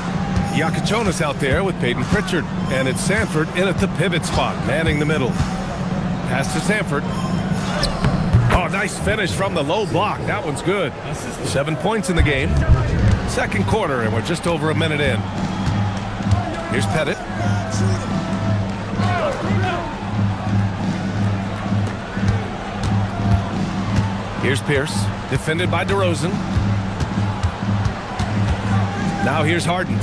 Iacochonis out there with Peyton Pritchard. And it's Sanford in at the pivot spot, manning the middle. Pass to Sanford. Oh, nice finish from the low block. That one's good. 7 points in the game. Second quarter, and we're just over a minute in. Here's Pettit. Here's Pierce, defended by DeRozan. Now here's Harden.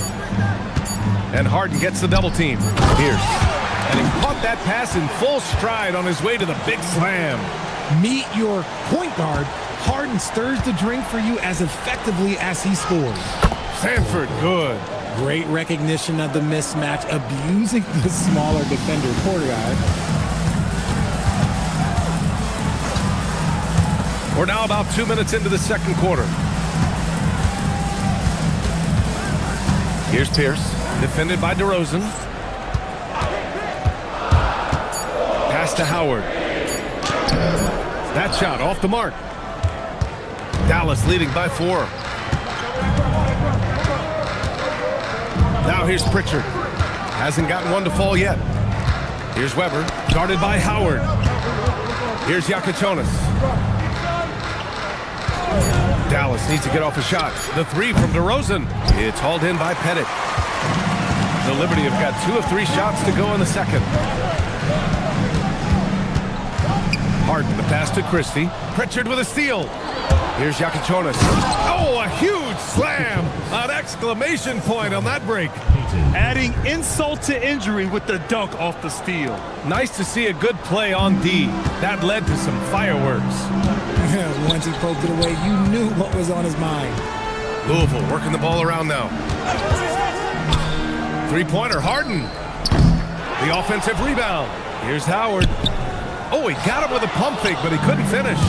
And Harden gets the double team. Pierce. And he caught that pass in full stride on his way to the big slam. Meet your point guard. Harden stirs the drink for you as effectively as he scores. Sanford, good. Great recognition of the mismatch, abusing the smaller defender, Porter guy. We're now about 2 minutes into the second quarter. Here's Pierce, defended by DeRozan. Pass to Howard. That shot off the mark. Dallas leading by 4. Now here's Pritchard. Hasn't gotten one to fall yet. Here's Weber, guarded by Howard. Here's Iacochonis. Dallas needs to get off a shot. The 3 from DeRozan. It's hauled in by Pettit. The Liberty have got 2 of 3 shots to go in the second. Harden, the pass to Christie. Pritchard with a steal. Here's Iacochonis. Oh, a huge slam! An exclamation point on that break. Adding insult to injury with the dunk off the steal. Nice to see a good play on D. That led to some fireworks. Once he poked it away, you knew what was on his mind. Louisville working the ball around now. 3-pointer, Harden. The offensive rebound. Here's Howard. Oh, he got him with a pump fake, but he couldn't finish.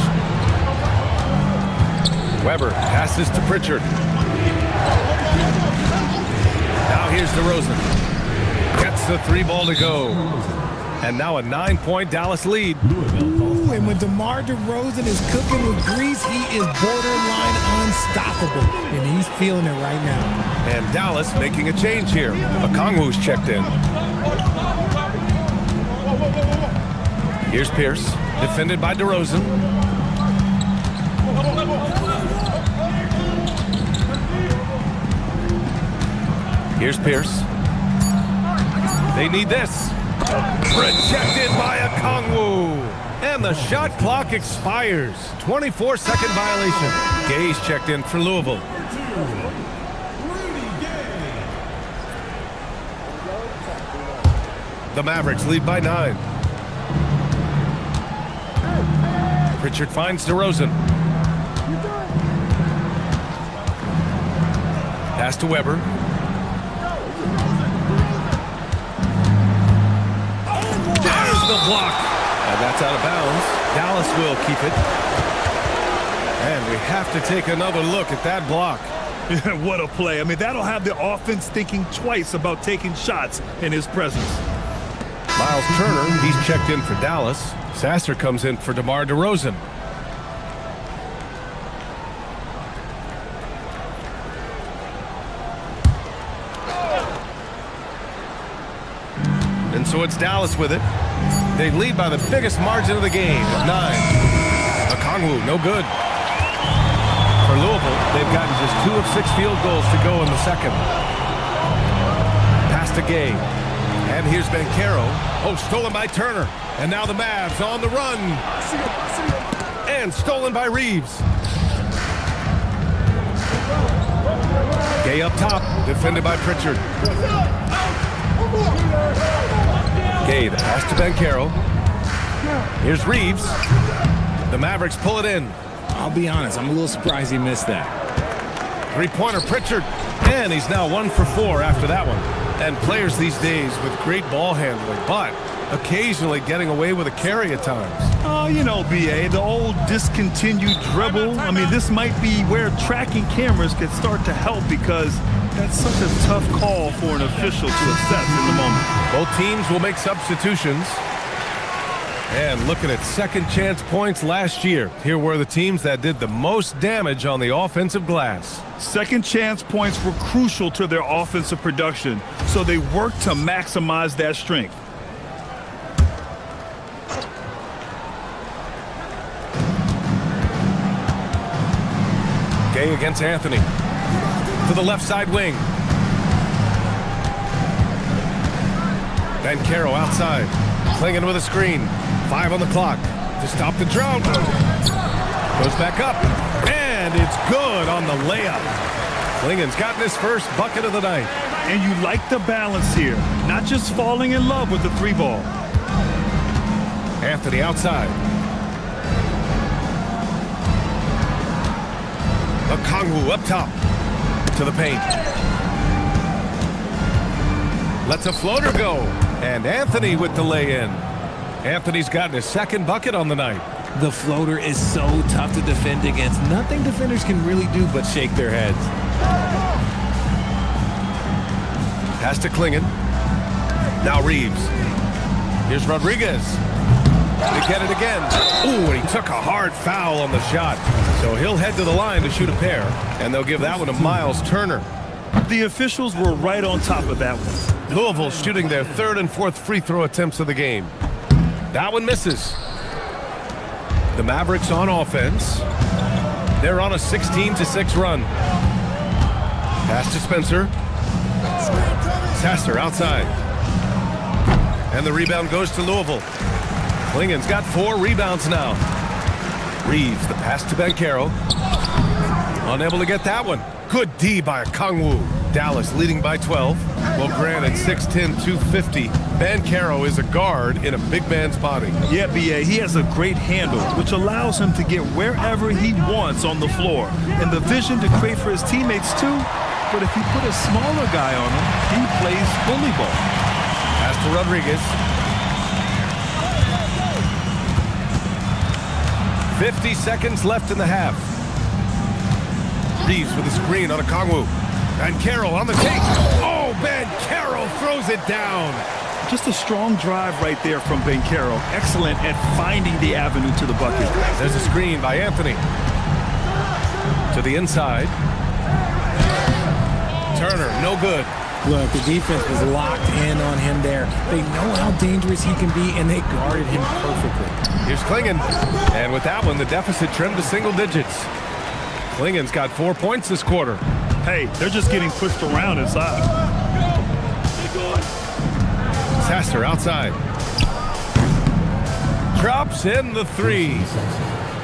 Weber passes to Pritchard. Now here's DeRozan. Gets the 3 ball to go. And now a 9-point Dallas lead. Ooh, and when DeMar DeRozan is cooking with grease, he is borderline unstoppable. And he's feeling it right now. And Dallas making a change here. Okongwu's checked in. Here's Pierce, defended by DeRozan. Here's Pierce. They need this. Rejected by Okongwu. And the shot clock expires. 24-second violation. Gay's checked in for Louisville. The Mavericks lead by 9. Pritchard finds DeRozan. Pass to Weber. There's the block. And that's out of bounds. Dallas will keep it. And we have to take another look at that block. What a play. I mean, that'll have the offense thinking twice about taking shots in his presence. Miles Turner, he's checked in for Dallas. Sasser comes in for DeMar DeRozan. And so it's Dallas with it. They lead by the biggest margin of the game of 9. Okongwu, no good. For Louisville, they've gotten just 2 of 6 field goals to go in the second. Pass to Gay. And here's Banchero. Oh, stolen by Turner. And now the Mavs on the run. And stolen by Reeves. Gay up top, defended by Pritchard. Gay, the pass to Banchero. Here's Reeves. The Mavericks pull it in. I'll be honest, I'm a little surprised he missed that. Three-pointer Pritchard. And he's now 1 for 4 after that one. And players these days with great ball handling, but occasionally getting away with a carry at times. Oh, you know, BA, the old discontinued dribble. I mean, this might be where tracking cameras could start to help because that's such a tough call for an official to assess in the moment. Both teams will make substitutions. And looking at second chance points last year, here were the teams that did the most damage on the offensive glass. Second chance points were crucial to their offensive production, so they worked to maximize that strength. Gay against Anthony. To the left side wing. Banchero outside. Clinging with a screen. 5 on the clock to stop the drought. Goes back up. And it's good on the layup. Klingen's gotten his first bucket of the night. And you like the balance here. Not just falling in love with the three ball. Anthony outside. Okongwu up top to the paint. Lets a floater go. And Anthony with the lay-in. Anthony's gotten his second bucket on the night. The floater is so tough to defend against. Nothing defenders can really do but shake their heads. Pass to Klingen. Now Reeves. Here's Rodriguez. They get it again. Ooh, and he took a hard foul on the shot. So he'll head to the line to shoot a pair. And they'll give that one to Miles Turner. The officials were right on top of that one. Louisville shooting their third and fourth free throw attempts of the game. That one misses. The Mavericks on offense. They're on a 16-6 run. Pass to Spencer. Sasser outside. And the rebound goes to Louisville. Klingen's got 4 rebounds now. Reeves, the pass to Banchero. Unable to get that one. Good D by Okongwu. Dallas leading by 12. Well, granted, 6'10", 250. Banchero is a guard in a big man's body. Yeah, BA, he has a great handle, which allows him to get wherever he wants on the floor. And the vision to create for his teammates, too. But if you put a smaller guy on him, he plays bully ball. Pass to Rodriguez. 50 seconds left in the half. Reeves with a screen on Okongwu. Banchero on the take. Oh, Banchero throws it down. Just a strong drive right there from Banchero. Excellent at finding the avenue to the bucket. There's a screen by Anthony. To the inside. Turner, no good. Look, the defense was locked in on him there. They know how dangerous he can be, and they guarded him perfectly. Here's Klingen. And with that one, the deficit trimmed to single digits. Klingen's got 4 points this quarter. Hey, they're just getting pushed around inside. Sasser outside. Drops in the 3.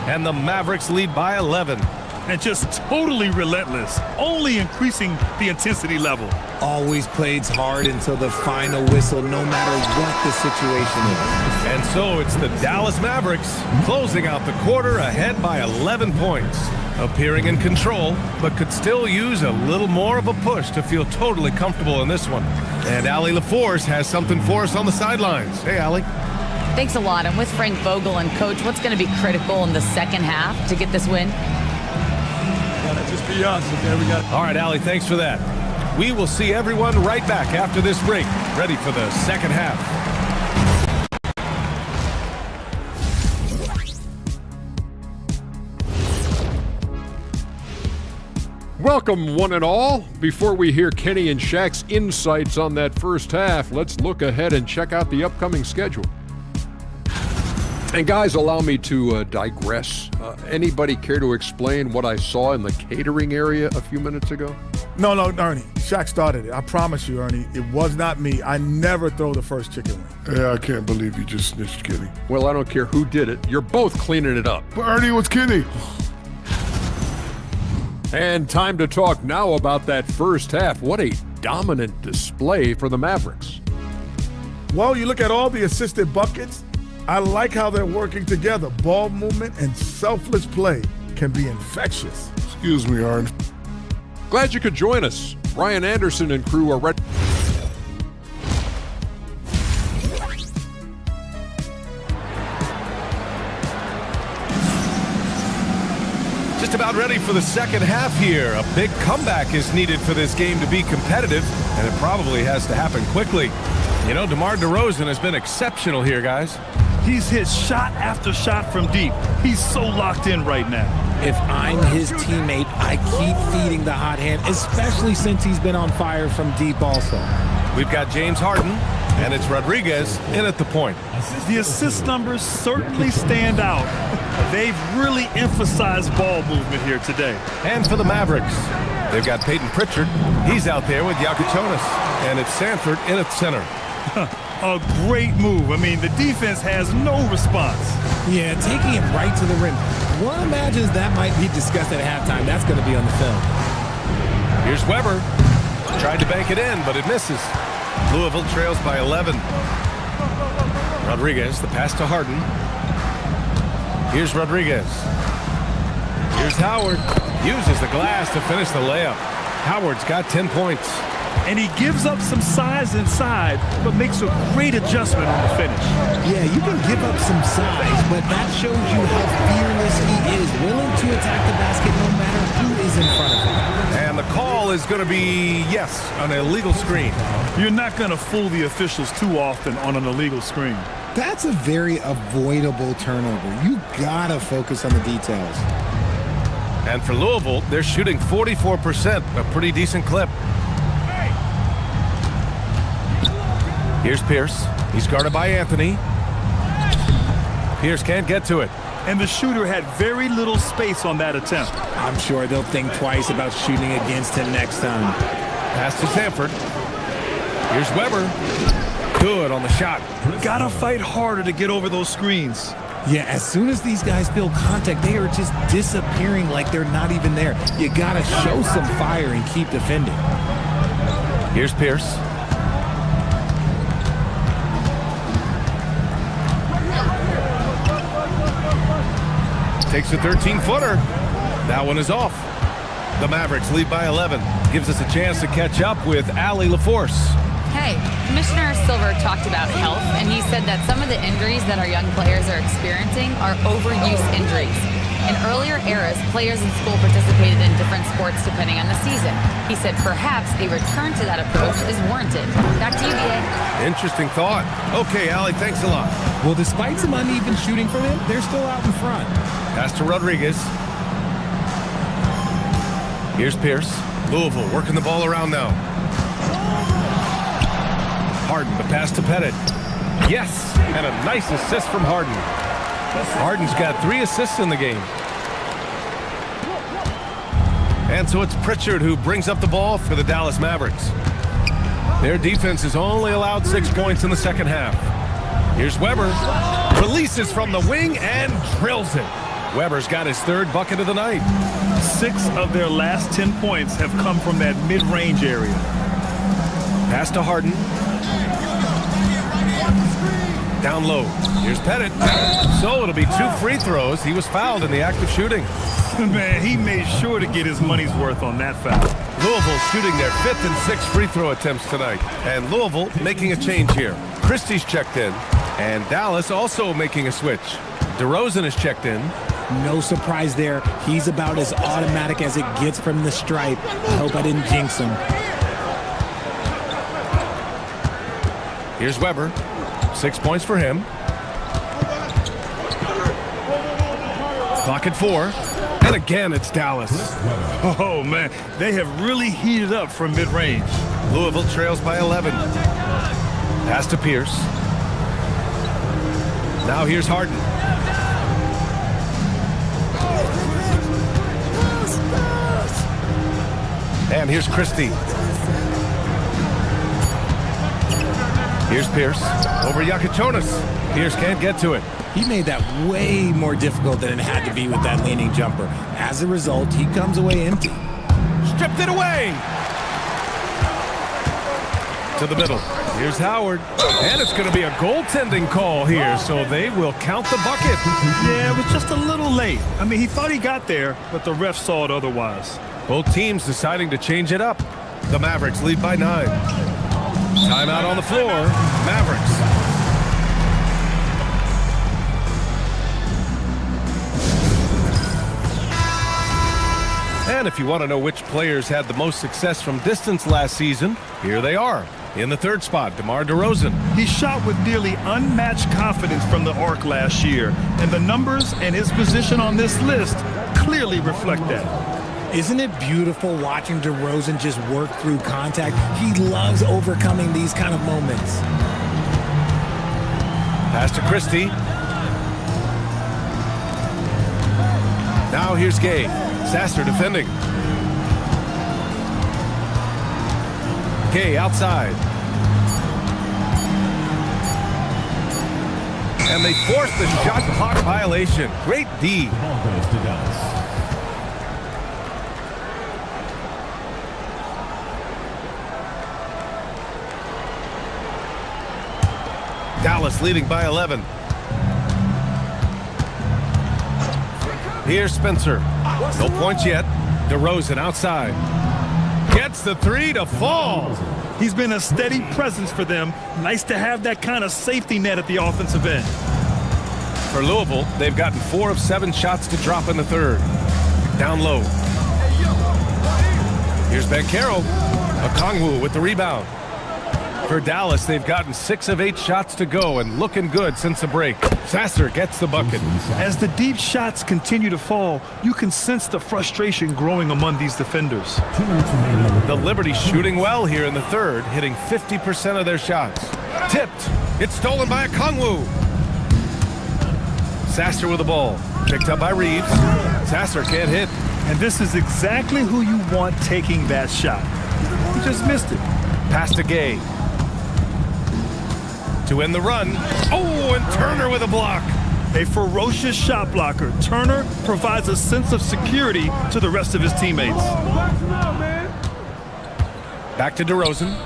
And the Mavericks lead by 11. And just totally relentless, only increasing the intensity level. Always plays hard until the final whistle, no matter what the situation is. And so it's the Dallas Mavericks closing out the quarter ahead by 11 points. Appearing in control, but could still use a little more of a push to feel totally comfortable in this one. And Allie LaForce has something for us on the sidelines. Hey, Allie. Thanks a lot. I'm with Frank Vogel. And, Coach, what's going to be critical in the second half to get this win? Just be us, okay? We got. All right, Allie, thanks for that. We will see everyone right back after this break, ready for the second half. Welcome, one and all. Before we hear Kenny and Shaq's insights on that first half, let's look ahead and check out the upcoming schedule. And guys, allow me to digress. Anybody care to explain what I saw in the catering area a few minutes ago? No, Ernie. Shaq started it. I promise you, Ernie, it was not me. I never throw the first chicken wing. Yeah, I can't believe you just snitched Kenny. Well, I don't care who did it. You're both cleaning it up. But Ernie was Kenny. And time to talk now about that first half. What a dominant display for the Mavericks. Well, you look at all the assisted buckets, I like how they're working together. Ball movement and selfless play can be infectious. Excuse me, Arn. Glad you could join us. Ryan Anderson and crew are ready. Just about ready for the second half here. A big comeback is needed for this game to be competitive, and it probably has to happen quickly. You know, DeMar DeRozan has been exceptional here, guys. He's hit shot after shot from deep. He's so locked in right now. If I'm his teammate, I keep feeding the hot hand, especially since he's been on fire from deep also. We've got James Harden, and it's Rodriguez in at the point. The assist numbers certainly stand out. They've really emphasized ball movement here today. And for the Mavericks, they've got Peyton Pritchard. He's out there with Yakuchonis, and it's Sanford in at center. A great move. I mean, the defense has no response. Yeah, taking it right to the rim. One imagines that might be discussed at halftime. That's going to be on the film. Here's Weber. Tried to bank it in, but it misses. Louisville trails by 11. Rodriguez, the pass to Harden. Here's Rodriguez. Here's Howard. Uses the glass to finish the layup. Howard's got 10 points. And he gives up some size inside, but makes a great adjustment on the finish. Yeah, you can give up some size, but that shows you how fearless he is, willing to attack the basket no matter who is in front of him. And the call is going to be, yes, an illegal screen. You're not going to fool the officials too often on an illegal screen. That's a very avoidable turnover. You got to focus on the details. And for Louisville, they're shooting 44%, a pretty decent clip. Here's Pierce. He's guarded by Anthony. Pierce can't get to it. And the shooter had very little space on that attempt. I'm sure they'll think twice about shooting against him next time. Pass to Sanford. Here's Weber. Good on the shot. Gotta fight harder to get over those screens. Yeah, as soon as these guys feel contact, they are just disappearing like they're not even there. You gotta show some fire and keep defending. Here's Pierce. Takes a 13-footer. That one is off. The Mavericks lead by 11. Gives us a chance to catch up with Allie LaForce. Hey, Commissioner Silver talked about health, and he said that some of the injuries that our young players are experiencing are overuse injuries. In earlier eras, players in school participated in different sports depending on the season. He said perhaps a return to that approach is warranted. Back to you, BA. Interesting thought. Okay, Allie, thanks a lot. Well, despite some uneven shooting from him, they're still out in front. Pass to Rodriguez. Here's Pierce. Louisville working the ball around now. Harden, the pass to Pettit. Yes, and a nice assist from Harden. Harden's got 3 assists in the game. And so it's Pritchard who brings up the ball for the Dallas Mavericks. Their defense has only allowed 6 points in the second half. Here's Weber. Releases from the wing and drills it. Weber's got his 3rd bucket of the night. 6 of their last 10 points have come from that mid-range area. Pass to Harden. Down low. Here's Pettit. So it'll be 2 free throws. He was fouled in the act of shooting. Man, he made sure to get his money's worth on that foul. Louisville shooting their 5th and 6th free throw attempts tonight. And Louisville making a change here. Christie's checked in. And Dallas also making a switch. DeRozan is checked in. No surprise there. He's about as automatic as it gets from the stripe. I hope I didn't jinx him. Here's Weber. 6 points for him. Clock at 4. And again, it's Dallas. Oh, man. They have really heated up from mid-range. Louisville trails by 11. Pass to Pierce. Now here's Harden. here's Christie. Here's Pierce. Over Yakuchonis. Pierce can't get to it. He made that way more difficult than it had to be with that leaning jumper. As a result, he comes away empty. Stripped it away. To the middle. Here's Howard. And it's going to be a goaltending call here, so they will count the bucket. Yeah, it was just a little late. I mean, he thought he got there, but the ref saw it otherwise. Both teams deciding to change it up. The Mavericks lead by 9. Timeout on the floor. Mavericks. And if you want to know which players had the most success from distance last season, here they are. In the third spot, DeMar DeRozan. He shot with nearly unmatched confidence from the arc last year, and the numbers and his position on this list clearly reflect that. Isn't it beautiful watching DeRozan just work through contact? He loves overcoming these kind of moments. Pass to Christie. Now here's Gay. Sasser defending. Gay outside. And they force the shot clock violation. Great D. Ball goes to Dallas. Dallas leading by 11. Here's Spencer. No points yet. DeRozan outside. Gets the three to fall. He's been a steady presence for them. Nice to have that kind of safety net at the offensive end. For Louisville, they've gotten 4 of 7 shots to drop in the third. Down low. Here's Banchero. Okongwu with the rebound. For Dallas, they've gotten 6 of 8 shots to go and looking good since the break. Sasser gets the bucket. As the deep shots continue to fall, you can sense the frustration growing among these defenders. The Liberty shooting well here in the third, hitting 50% of their shots. Tipped. It's stolen by Okongwu. Sasser with the ball. Picked up by Reeves. Sasser can't hit. And this is exactly who you want taking that shot. He just missed it. Pass to Gay. To end the run. Oh, and Turner with a block. A ferocious shot blocker. Turner provides a sense of security to the rest of his teammates. Back to DeRozan.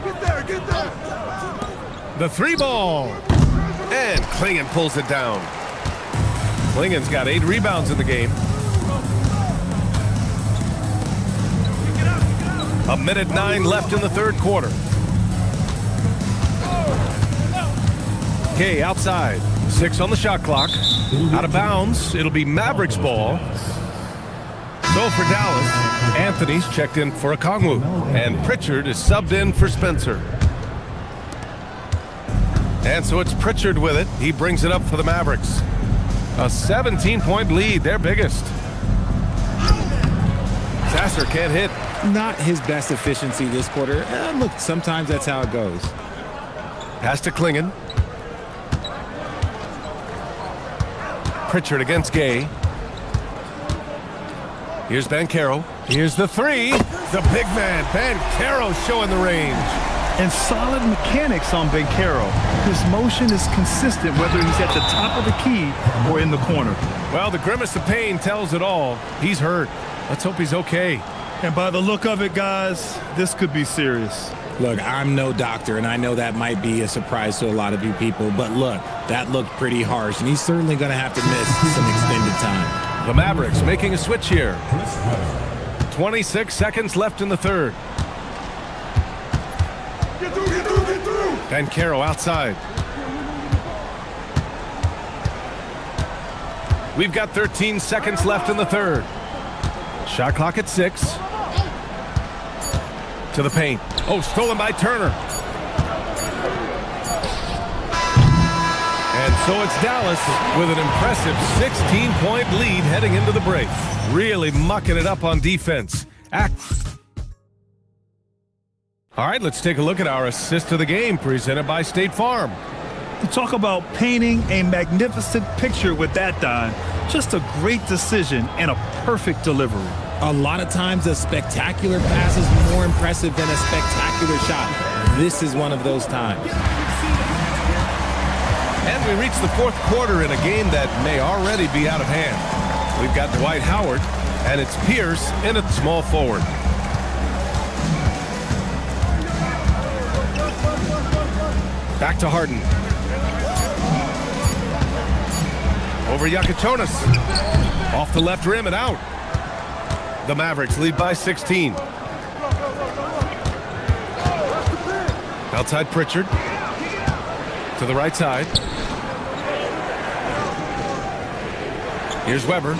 Get there. The 3 ball. And Klingon pulls it down. Klingon's got 8 rebounds in the game. A minute 9 left in the third quarter. Gay outside. 6 on the shot clock. Out of bounds. It'll be Mavericks ball. So for Dallas, Anthony's checked in for Okongwu. And Pritchard is subbed in for Spencer. And so it's Pritchard with it. He brings it up for the Mavericks. A 17-point lead, their biggest. Sasser can't hit. Not his best efficiency this quarter. Look, sometimes that's how it goes. Pass to Klingon. Pritchard against Gay. Here's Banchero. Here's the 3. The big man, Banchero, showing the range. And solid mechanics on Banchero. His motion is consistent whether he's at the top of the key or in the corner. Well, the grimace of pain tells it all. He's hurt. Let's hope he's okay. And by the look of it, guys, this could be serious. Look, I'm no doctor, and I know that might be a surprise to a lot of you people, but look, that looked pretty harsh, and he's certainly going to have to miss some extended time. The Mavericks making a switch here. 26 seconds left in the third. Get through. Banchero outside. We've got 13 seconds left in the third. Shot clock at 6. To the paint. Oh, stolen by Turner. And so it's Dallas with an impressive 16-point lead heading into the break. Really mucking it up on defense. All right, let's take a look at our assist of the game presented by State Farm. You talk about painting a magnificent picture with that dime. Just a great decision and a perfect delivery. A lot of times a spectacular pass is more impressive than a spectacular shot. This is one of those times. And we reach the fourth quarter in a game that may already be out of hand. We've got Dwight Howard, and it's Pierce in at small forward. Back to Harden. Over Yakatonis. Off the left rim and out. The Mavericks lead by 16. Outside Pritchard. To the right side. Here's Weber.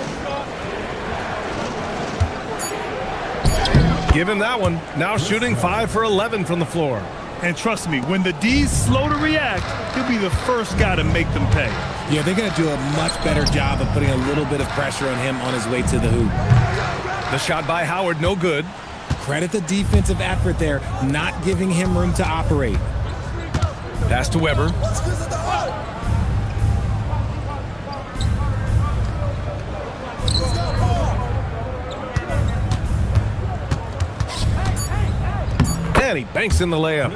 Give him that one. Now shooting 5 for 11 from the floor. And trust me, when the D's slow to react, he'll be the first guy to make them pay. Yeah, they're going to do a much better job of putting a little bit of pressure on him on his way to the hoop. The shot by Howard, no good. Credit the defensive effort there, not giving him room to operate. Pass to Weber. And he banks in the layup.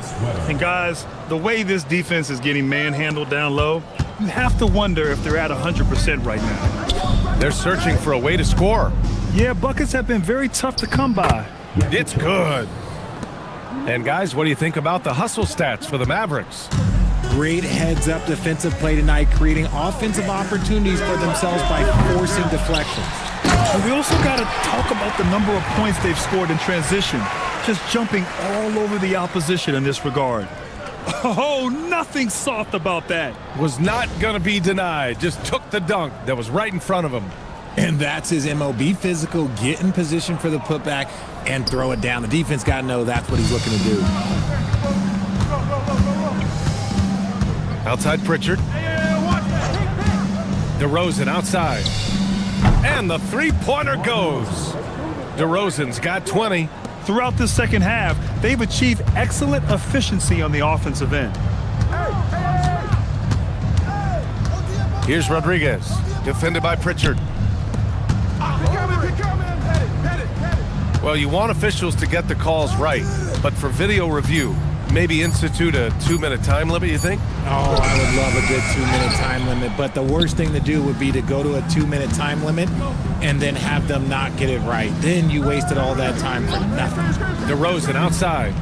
And guys, the way this defense is getting manhandled down low, you have to wonder if they're at 100% right now. They're searching for a way to score. Yeah, buckets have been very tough to come by. It's good. And guys, what do you think about the hustle stats for the Mavericks? Great heads-up defensive play tonight, creating offensive opportunities for themselves by forcing deflections. And we also got to talk about the number of points they've scored in transition, just jumping all over the opposition in this regard. Oh, nothing soft about that. Was not going to be denied. Just took the dunk that was right in front of him. And that's his MO. Be physical, get in position for the putback, and throw it down. The defense got to know that's what he's looking to do. Outside Pritchard. DeRozan outside. And the three-pointer goes. DeRozan's got 20. Throughout the second half, they've achieved excellent efficiency on the offensive end. Here's Rodriguez, defended by Pritchard. Well, you want officials to get the calls right, but for video review, maybe institute a 2-minute time limit, you think? Oh, I would love a good 2-minute time limit, but the worst thing to do would be to go to a 2-minute time limit and then have them not get it right. Then you wasted all that time for nothing. DeRozan outside.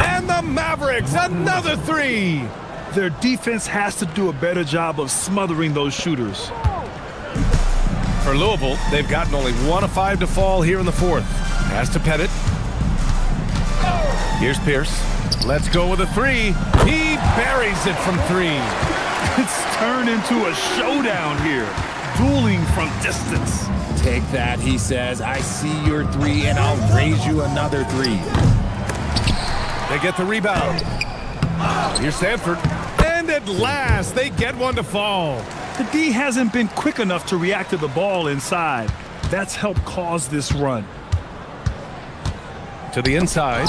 And the Mavericks, another three! Their defense has to do a better job of smothering those shooters. For Louisville, they've gotten only 1 of 5 to fall here in the fourth. Pass to Pettit. Here's Pierce. Let's go with a three. He buries it from 3. It's turned into a showdown here. Dueling from distance. Take that, he says. I see your 3, and I'll raise you another 3. They get the rebound. Here's Sanford. And at last, they get one to fall. The D hasn't been quick enough to react to the ball inside. That's helped cause this run. To the inside.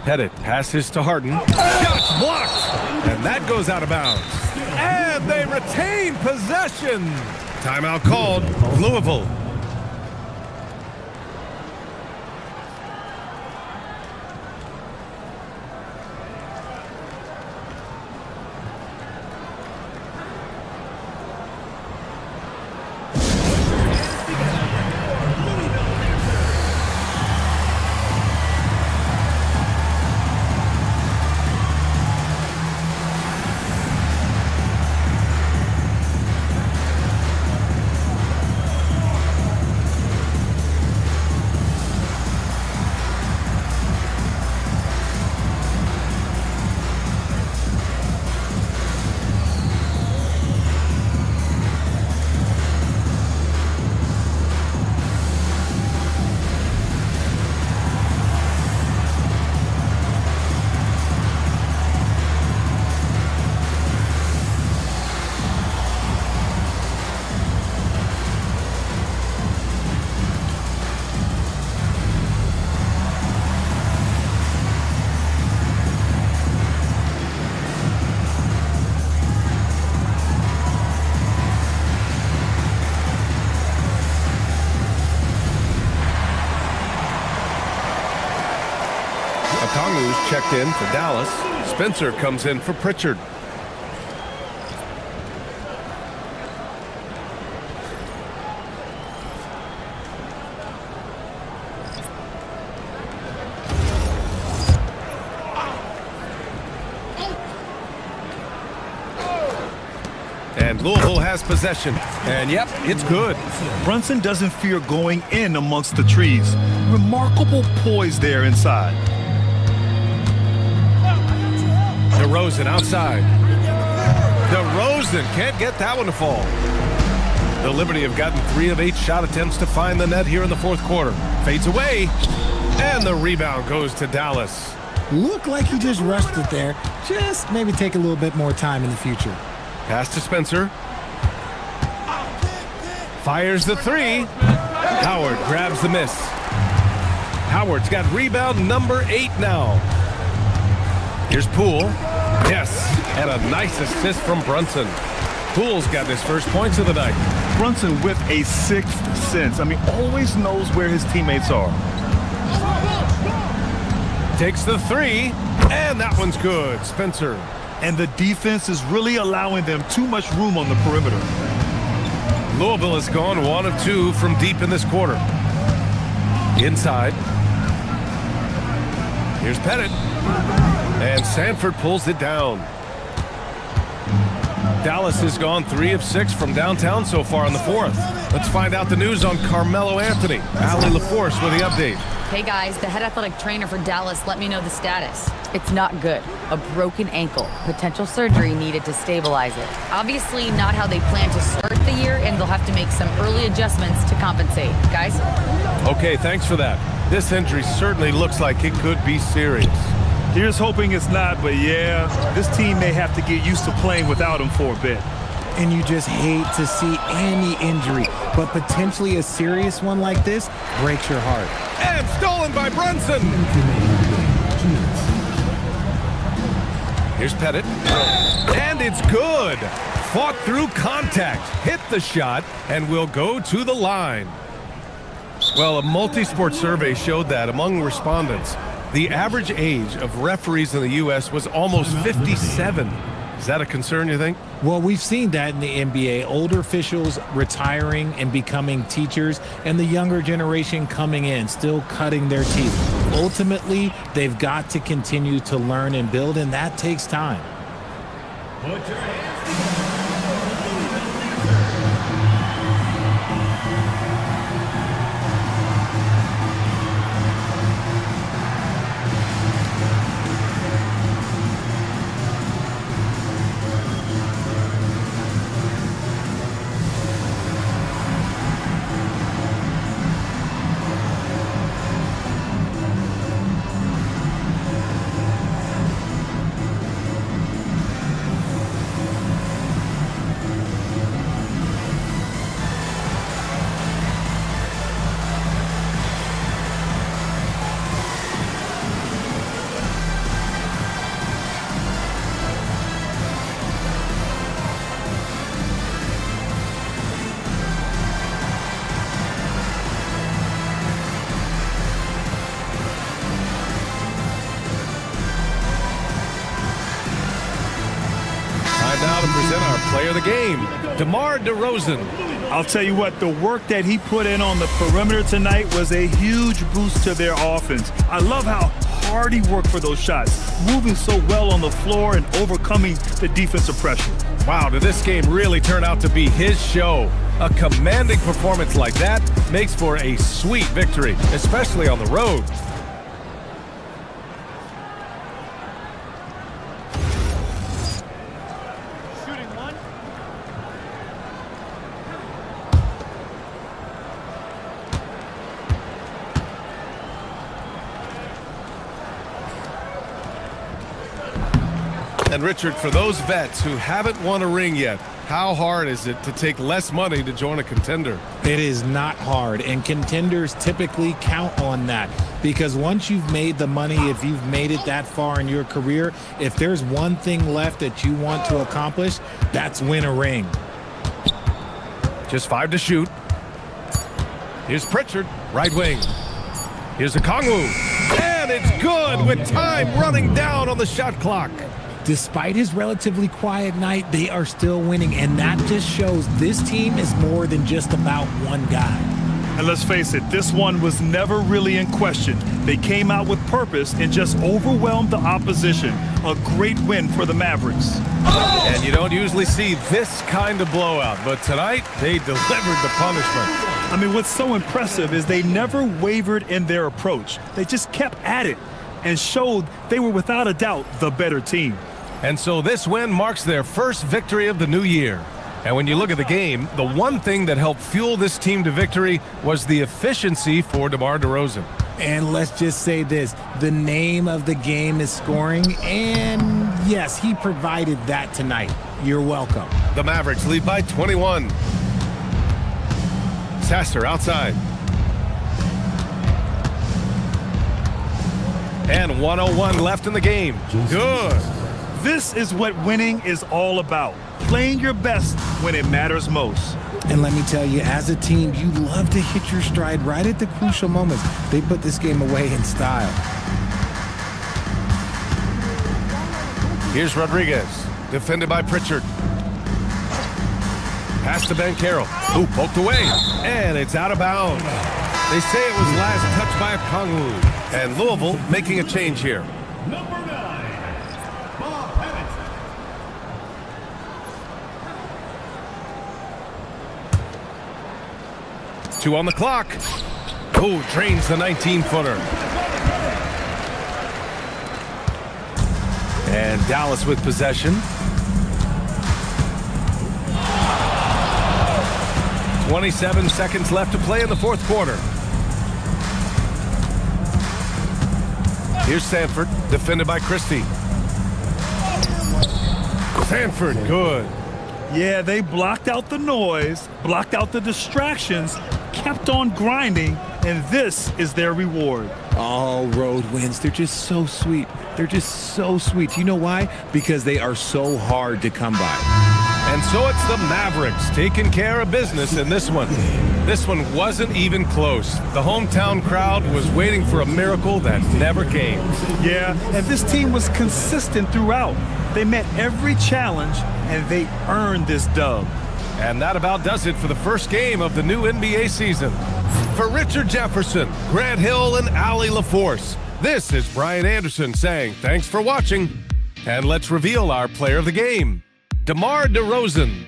Pettit passes to Harden. Shots blocked. And that goes out of bounds. And they retain possession. Timeout called. Louisville. Okongwu's checked in for Dallas. Spencer comes in for Pritchard. And Louisville has possession. And yep, it's good. Brunson doesn't fear going in amongst the trees. Remarkable poise there inside. DeRozan outside. DeRozan can't get that one to fall. The Liberty have gotten 3 of 8 shot attempts to find the net here in the fourth quarter. Fades away. And the rebound goes to Dallas. Looked like he just rushed it there. Just maybe take a little bit more time in the future. Pass to Spencer. Fires the 3. Howard grabs the miss. Howard's got rebound number 8 now. Here's Poole. Yes, and a nice assist from Brunson. Poole's got his first points of the night. Brunson with a sixth sense. I mean, always knows where his teammates are. Takes the 3, and that one's good. Spencer. And the defense is really allowing them too much room on the perimeter. Louisville has gone 1 of 2 from deep in this quarter. Inside. Here's Pettit. And Sanford pulls it down. Dallas has gone 3 of 6 from downtown so far in the fourth. Let's find out the news on Carmelo Anthony. Allie LaForce with the update. Hey guys, the head athletic trainer for Dallas let me know the status. It's not good. A broken ankle. Potential surgery needed to stabilize it. Obviously not how they plan to start the year, and they'll have to make some early adjustments to compensate. Guys? Okay, thanks for that. This injury certainly looks like it could be serious. Here's hoping it's not, but yeah, this team may have to get used to playing without him for a bit. And you just hate to see any injury, but potentially a serious one like this breaks your heart. And stolen by Brunson. Here's Pettit. And it's good. Fought through contact, hit the shot, and will go to the line. Well, a multi-sport survey showed that among respondents, the average age of referees in the U.S. was almost 57. Is that a concern, you think? Well, we've seen that in the NBA. Older officials retiring and becoming teachers, and the younger generation coming in, still cutting their teeth. Ultimately, they've got to continue to learn and build, and that takes time. Now to present our player of the game, DeMar DeRozan. I'll tell you what, the work that he put in on the perimeter tonight was a huge boost to their offense. I love how hard he worked for those shots, moving so well on the floor and overcoming the defensive pressure. Wow, did this game really turn out to be his show? A commanding performance like that makes for a sweet victory, especially on the road. And Richard, for those vets who haven't won a ring yet, how hard is it to take less money to join a contender? It is not hard, and contenders typically count on that, because once you've made the money, if you've made it that far in your career, if there's one thing left that you want to accomplish, that's win a ring. Just 5 to shoot. Here's Pritchard, right wing. Here's Okongwu. And it's good with time running down on the shot clock. Despite his relatively quiet night, they are still winning, and that just shows this team is more than just about one guy. And let's face it, this one was never really in question. They came out with purpose and just overwhelmed the opposition. A great win for the Mavericks. And you don't usually see this kind of blowout, but tonight they delivered the punishment. I mean, what's so impressive is they never wavered in their approach. They just kept at it and showed they were without a doubt the better team. And so this win marks their first victory of the new year. And when you look at the game, the one thing that helped fuel this team to victory was the efficiency for DeMar DeRozan. And let's just say this, the name of the game is scoring, and yes, he provided that tonight. You're welcome. The Mavericks lead by 21. Sasser outside. And 1:01 left in the game. Good. This is what winning is all about. Playing your best when it matters most. And let me tell you, as a team, you love to hit your stride right at the crucial moments. They put this game away in style. Here's Rodriguez, defended by Pritchard. Pass to Banchero, who poked away, and it's out of bounds. They say it was last touched by Okongwu, and Louisville making a change here. Two on the clock. Oh, drains the 19-footer. And Dallas with possession. 27 seconds left to play in the fourth quarter. Here's Sanford, defended by Christie. Sanford, good. Yeah, they blocked out the noise, blocked out the distractions, kept on grinding, and this is their reward. All road wins, they're just so sweet. They're just so sweet. You know why? Because they are so hard to come by. And so it's the Mavericks taking care of business in this one. This one wasn't even close. The hometown crowd was waiting for a miracle that never came. Yeah, and this team was consistent throughout. They met every challenge, and they earned this dub. And that about does it for the first game of the new NBA season. For Richard Jefferson, Grant Hill, and Allie LaForce, this is Brian Anderson saying thanks for watching. And let's reveal our player of the game, DeMar DeRozan.